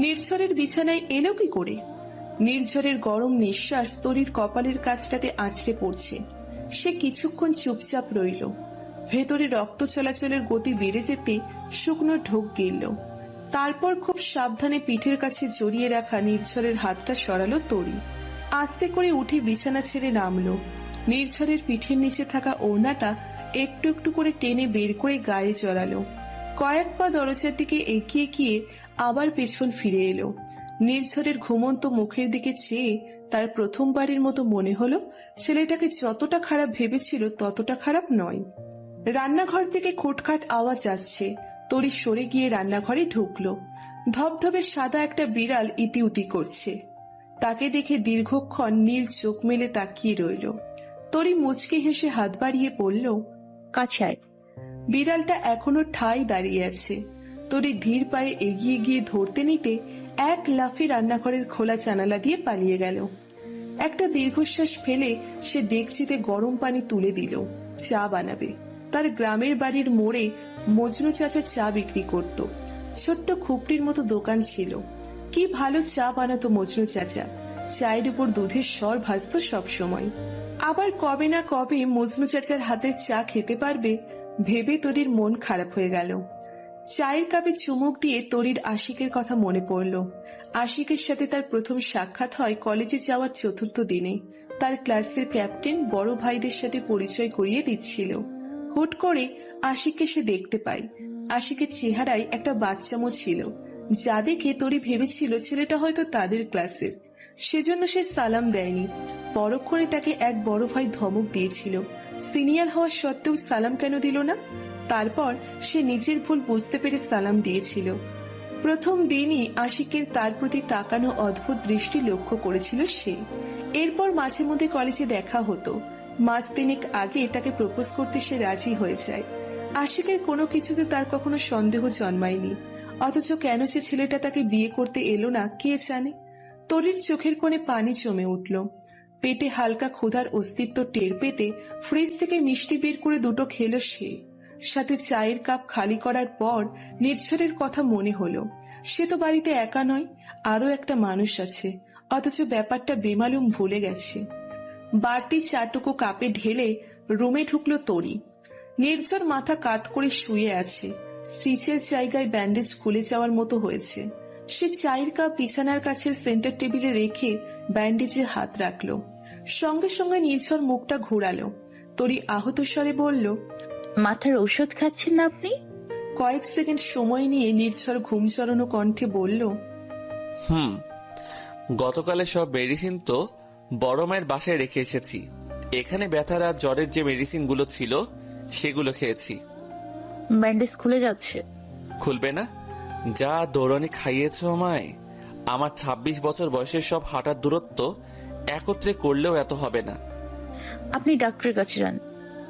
নির্ঝরের বিছানায় এলো কি করে? নির্ঝরের গরম নিঃশ্বাস তরির কপালের কাছটাতে আছড়ে পড়ছে। সে কিছুক্ষণ চুপচাপ রইল। ভেতরে রক্ত চলাচলের গতি বেড়ে যেতে শুকনো ঢোক গিলল। তারপর খুব সাবধানে পিঠের কাছে জড়িয়ে রাখা নির্ঝরের হাতটা সরালো তরি। আস্তে করে উঠে বিছানা ছেড়ে নামলো। নির্ঝরের পিঠের নিচে থাকা ওড়নাটা একটু একটু করে টেনে বের করে গায়ে জড়ালো। কয়েক পা দরজার দিকে এগিয়ে গিয়ে আবার পেছন ফিরে এলো। নির্ঝরের ঘুমন্ত মুখের দিকে চেয়ে তার প্রথমবারের মতো মনে হলো ছেলেটাকে যতটা খারাপ ভেবেছিল ততটা খারাপ নয়। রান্নাঘর থেকে খুটখাট আওয়াজ আসছে। তরি সরে গিয়ে রান্নাঘরে ঢুকলো। ধবধবে সাদা একটা বিড়াল ইতিউতি করছে। তাকে দেখে দীর্ঘক্ষণ নীল চোখ মেলে তাকিয়ে রইল। তরি মুচকি হেসে হাত বাড়িয়ে পড়ল, কাছে আয়। বিড়ালটা এখনো ঠাই দাঁড়িয়ে আছে। তরি ধীর পায়ে এগিয়ে গিয়ে ধরতে নিতে এক লাফে রান্নাঘরের খোলা জানালা দিয়ে পালিয়ে গেল। একটা দীর্ঘশ্বাস ফেলে সে ডেকচিতে গরম পানি তুলে দিল। চা বানাবে। তার গ্রামের বাড়ির মোড়ে মজনু চাচা চা বিক্রি করত। ছোট্ট খুপড়ির মতো দোকান ছিল। কি ভালো চা বানাতো মজনু চাচা। চায়ের উপর দুধের স্বর ভাসত সবসময়। আবার কবে না কবে মজনু চাচার হাতের চা খেতে পারবে ভেবে তরির মন খারাপ হয়ে গেল। চায়ের কাপে চুমুক দিয়ে তরির আশিকের কথা মনে পড়ল। আশিকের সাথে তার প্রথম সাক্ষাৎ হয় কলেজে যাওয়ার 4র্থ দিনে। তার ক্লাসের ক্যাপ্টেন বড় ভাইদের সাথে পরিচয় করিয়ে দিচ্ছিল। হুট করে আশিককে সে দেখতে পায়। আশিকের চেহারায় একটা বাচ্চামো ছিল, যা দেখে তরি ভেবেছিল ছেলেটা হয়তো তাদের ক্লাসের। সেজন্য সে সালাম দেয়নি। পরক্ষণে তাকে এক বড় ভাই ধমক দিয়েছিল। সিনিয়র হওয়া সত্ত্বেও সালাম কেন দিল না? তারপর সে নিজের ভুল বুঝতে পেরে সালাম দিয়েছিল। প্রথম দিনই আশিকের তার প্রতি তাকানো অদ্ভুত দৃষ্টি লক্ষ্য করেছিল সে। এরপর মাঝে মধ্যে কলেজে দেখা হতো। মাস তিনেক আগে তাকে প্রপোজ করতে সে রাজি হয়ে যায়। আশিকের কোনো কিছুতে তার কখনো সন্দেহ জন্মায়নি। অথচ কেন সে ছেলেটা তাকে বিয়ে করতে এলো না কে জানে। তরির চোখের কোণে পানি জমে উঠল। পেটে হালকা ক্ষুধার অস্তিত্ব টের পেতে ফ্রিজ থেকে মিষ্টি বের করে দুটো খেলো সে। সাথে চায়ের কাপ খালি করার পর নির্ঝরের কথা মনে হলো। সে তো বাড়িতে একা নয়, আরো একটা মানুষ আছে। অথচ ব্যাপারটা বেমালুম ভুলে গেছে। বাড়তি চাটুকু কাপে ঢেলে রুমে ঢুকলো তরি। নির্ঝর মাথা কাত করে শুয়ে আছে। স্টিচের জায়গায় ব্যান্ডেজ খুলে যাওয়ার মতো হয়েছে। সে চায়ের কাপ বিছানার কাছে সেন্টার টেবিলে রেখে ব্যান্ডেজে হাত রাখলো। সঙ্গে সঙ্গে নির্ঝর মুখটা ঘুরালো। তরি আহত স্বরে বলল, মাথার ঔষধ খাচ্ছেন না আপনি? কয়েক সেকেন্ড সময় নিয়ে নির্ঝর ঘুম চড়ানো কণ্ঠে বলল, গতকালে সব মেডিসিন তো বড় মায়ের বাসায় রেখে এসেছি। এখানে ব্যথার আর জ্বরের যে মেডিসিন গুলো ছিল সেগুলো খেয়েছি। ব্যান্ডেজ খুলে যাচ্ছে। খুলবে না? যা দৌড়ানি খাইয়েছ আমায়। আমার 26 বছর বয়সের সব হাঁটার দূরত্ব একত্রে করলেও এত হবে না। আপনি ডাক্তারের কাছে যান।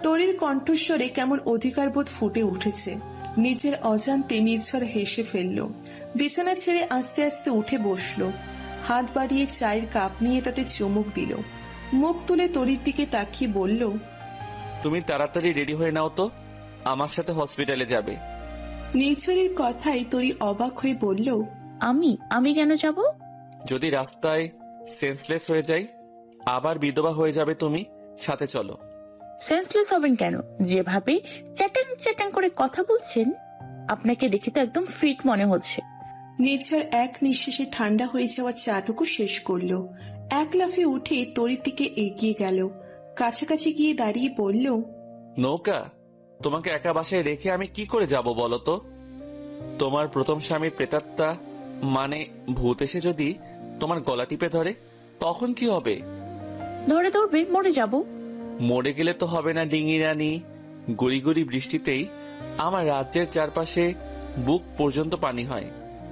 তরির কণ্ঠস্বরে কেমন অধিকারবোধ ফুটে উঠেছে। নিজের অজান্তে নির্ঝর হেসে ফেলল। বিছানা ছেড়ে আস্তে আস্তে উঠে বসলো। হাত বাড়িয়ে চায়ের কাপ নিয়ে তাতে চুমুক দিল। মুখ তুলে তরির দিকে তাকিয়ে বলল, তুমি তাড়াতাড়ি রেডি হয়ে নাও তো, আমার সাথে হসপিটালে যাবে। নির্ঝরের কথাই তরি অবাক হয়ে বলল, আমি কেন যাব? যদি রাস্তায় সেন্সলেস হয়ে যাই, আবার বিধবা হয়ে যাবে তুমি। সাথে চলো। সেন্সলেস হবেন কেন? যেভাবে চ্যাটাং চ্যাটাং করে কথা বলছেন, আপনাকে দেখে তো একদম ফিট মনে হচ্ছে। নির্ঝর এক নিঃশ্বাসে ঠান্ডা হয়ে যাওয়া চাটুকু শেষ করলো। এক লাফে উঠে তরির দিকে এগিয়ে গেল। কাছাকাছি গিয়ে দাঁড়িয়ে বলল, নৌকা, তোমাকে একা বাসায় রেখে আমি কি করে যাব বলো তো? তোমার প্রথম স্বামীর প্রেতাত্মা মানে ভূত এসে যদি তোমার গলা টিপে ধরে, তখন কি হবে? ধরবে, মরে যাব। মরে গেলে তো হবে না ডিঙি রানী। গড়ি গড়ি বৃষ্টিতেই আমার রাজ্যের চারপাশে বুক পর্যন্ত পানি হয়।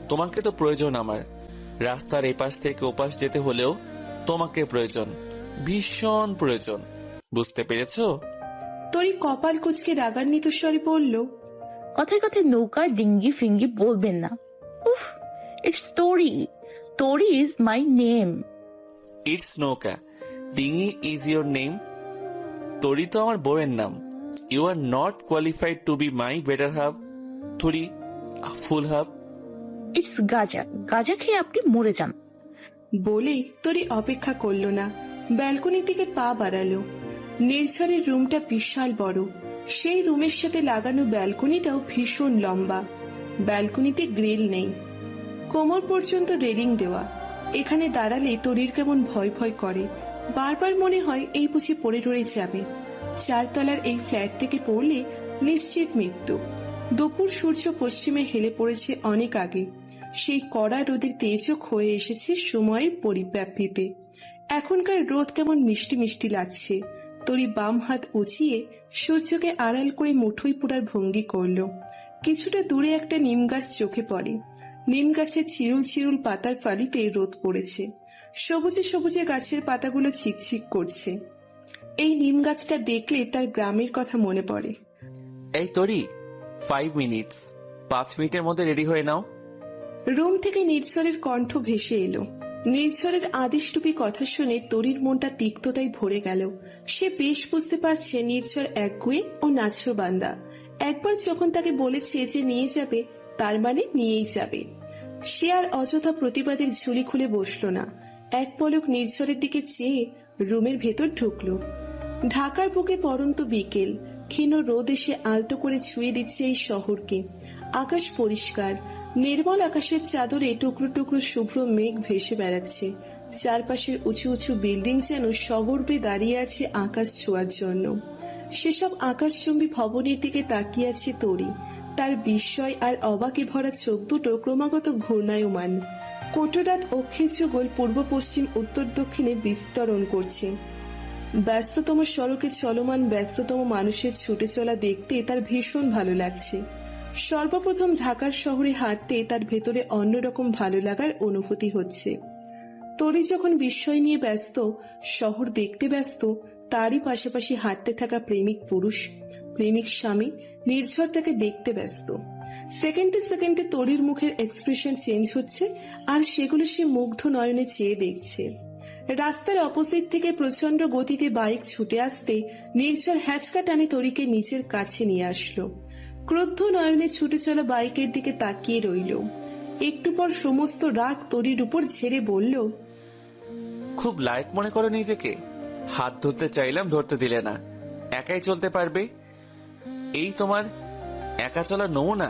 তোমাকে তো প্রয়োজন আমার। রাস্তার এপাশ থেকে ওপাশ যেতে হলেও তোমাকে প্রয়োজন, ভীষণ প্রয়োজন। বুঝতে পেরেছো? তরি কপাল কুঁচকে রাগান্বিত স্বরে বলল, কথায় কথায় নৌকা ডিঙ্গি ফিঙ্গি বলবেন না। উফ, ইটস তরি। তরি ইজ মাই নেম। ইটস নৌকা, ডিঙি ইজ ইউর নেম। তরি তো আমার বউয়ের নাম। You are not qualified to be my better half. Three full half. It's ganja. গাজা খেয়ে আপনি মরে যান। বলে তরি অপেক্ষা করল না, ব্যালকনির দিকে পা বাড়ালো। নির্ঝরের রুমটা বিশাল বড়। সেই রুমের সাথে লাগানো ব্যালকনিটাও ভীষণ লম্বা। ব্যালকনিতে গ্রিল নেই, কোমর পর্যন্ত রেলিং দেওয়া। এখানে দাঁড়ালে তরির কেমন ভয় ভয় করে। বারবার মনে হয় এই বুঝি পড়ে টরে যাবে। 4 তলার এই ফ্ল্যাট থেকে পড়লে নিশ্চিত মৃত্যু। দুপুর সূর্য পশ্চিমে হেলে পড়েছে অনেক আগে। সেই কড়া রোদের তেজও ক্ষয়ে এসেছে সময়ের পরিব্যাপ্তিতে। এখনকার রোদ কেমন মিষ্টি মিষ্টি লাগছে। তরি বাম হাত উঁচিয়ে সূর্যকে আড়াল করে মুঠোয় পুরার ভঙ্গি করল। কিছুটা দূরে একটা নিম গাছ চোখে পড়ে। নিম গাছের চিরুল চিরুল পাতার ফালিতে রোদ পড়েছে। সবুজে সবুজে গাছের পাতাগুলো ছিকছিক করছে। এই নিম গাছটা দেখলে তার গ্রামের কথা মনে পড়ে। এই তরি, 5 মিনিটস, 5 মিনিটের মধ্যে রেডি হয়ে নাও। রুম থেকে নির্ঝরের কণ্ঠ ভেসে এলো। নির্ঝরের আদেশটুপি কথা শুনে তরির মনটা তিক্ততায় ভরে গেল। সে বেশ বুঝতে পারছে নির্ঝর একগুঁয়ে ও নাছরবান্দা। একবার যখন তাকে বলেছে যে নিয়ে যাবে, তার মানে নিয়েই যাবে। সে আর অযথা প্রতিবাদের ঝুলি খুলে বসল না। এক পলক নির্ঝরের দিকে চেয়ে রুমের ভেতর ঢুকলো। ঢাকার বুকে পড়ন্ত বিকেল, ক্ষীণ রোদ এসে আলতো করে ছুঁয়ে দিচ্ছে এই শহরকে। আকাশ পরিষ্কার, নির্মল আকাশের চাদরে টুকরো টুকরো শুভ্র মেঘ ভেসে বেড়াচ্ছে। চারপাশের উঁচু উঁচু বিল্ডিং যেন সগর্বে দাঁড়িয়ে আছে আকাশ ছোঁয়ার জন্য। সেসব আকাশচুম্বী ভবনের দিকে তাকিয়ে আছে তরি। তার বিস্ময় আর অবাকে ভরা চোখ দুটো ক্রমাগত ঘূর্ণায়মান। কোটরাত অক্ষের যুগল পূর্ব পশ্চিম উত্তর দক্ষিণে বিস্তরণ করছে। ব্যস্ততম সড়কে চলমান ব্যস্ততম মানুষের ছুটে চলা দেখতে তার ভীষণ ভালো লাগছে। সর্বপ্রথম ঢাকার শহরে হাঁটতে তার ভেতরে অন্যরকম ভালো লাগার অনুভূতি হচ্ছে। তরি যখন বিস্ময় নিয়ে ব্যস্ত, শহর দেখতে ব্যস্ত, তারই পাশাপাশি হাঁটতে থাকা প্রেমিক পুরুষ, প্রেমিক স্বামী নির্ঝর তাকে দেখতে ব্যস্ত। সেকেন্ডে সেকেন্ডে তরির মুখের এক্সপ্রেশন চেঞ্জ হচ্ছে, আর সেগুলো সে মুগ্ধ নয়নে চেয়ে দেখছে। রাস্তার অপোজিট থেকে প্রচন্ড গতিতে বাইক ছুটে আসতে নির্ঝর হ্যাচকা টানে তরিকে নিজের কাছে নিয়ে আসলো। ক্রুদ্ধ নয়নে ছুটে চলা বাইকের দিকে তাকিয়ে রইল। একটু পর সমস্ত রাগ তরির উপর ঝেড়ে বলল, খুব লায়ক মনে করো নিজেকে? হাত ধরতে চাইলাম, ধরতে দিলে না। একাই চলতে পারবে, এই তোমার একা চলার নমুনা?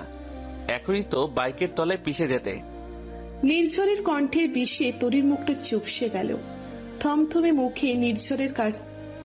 এখনই তো বাইকের তলায় পিষে যেতে। নির্ঝরের কণ্ঠের বিষে তরির মুখটা চুপসে গেল। থমথমে মুখে নির্ঝরের কাছ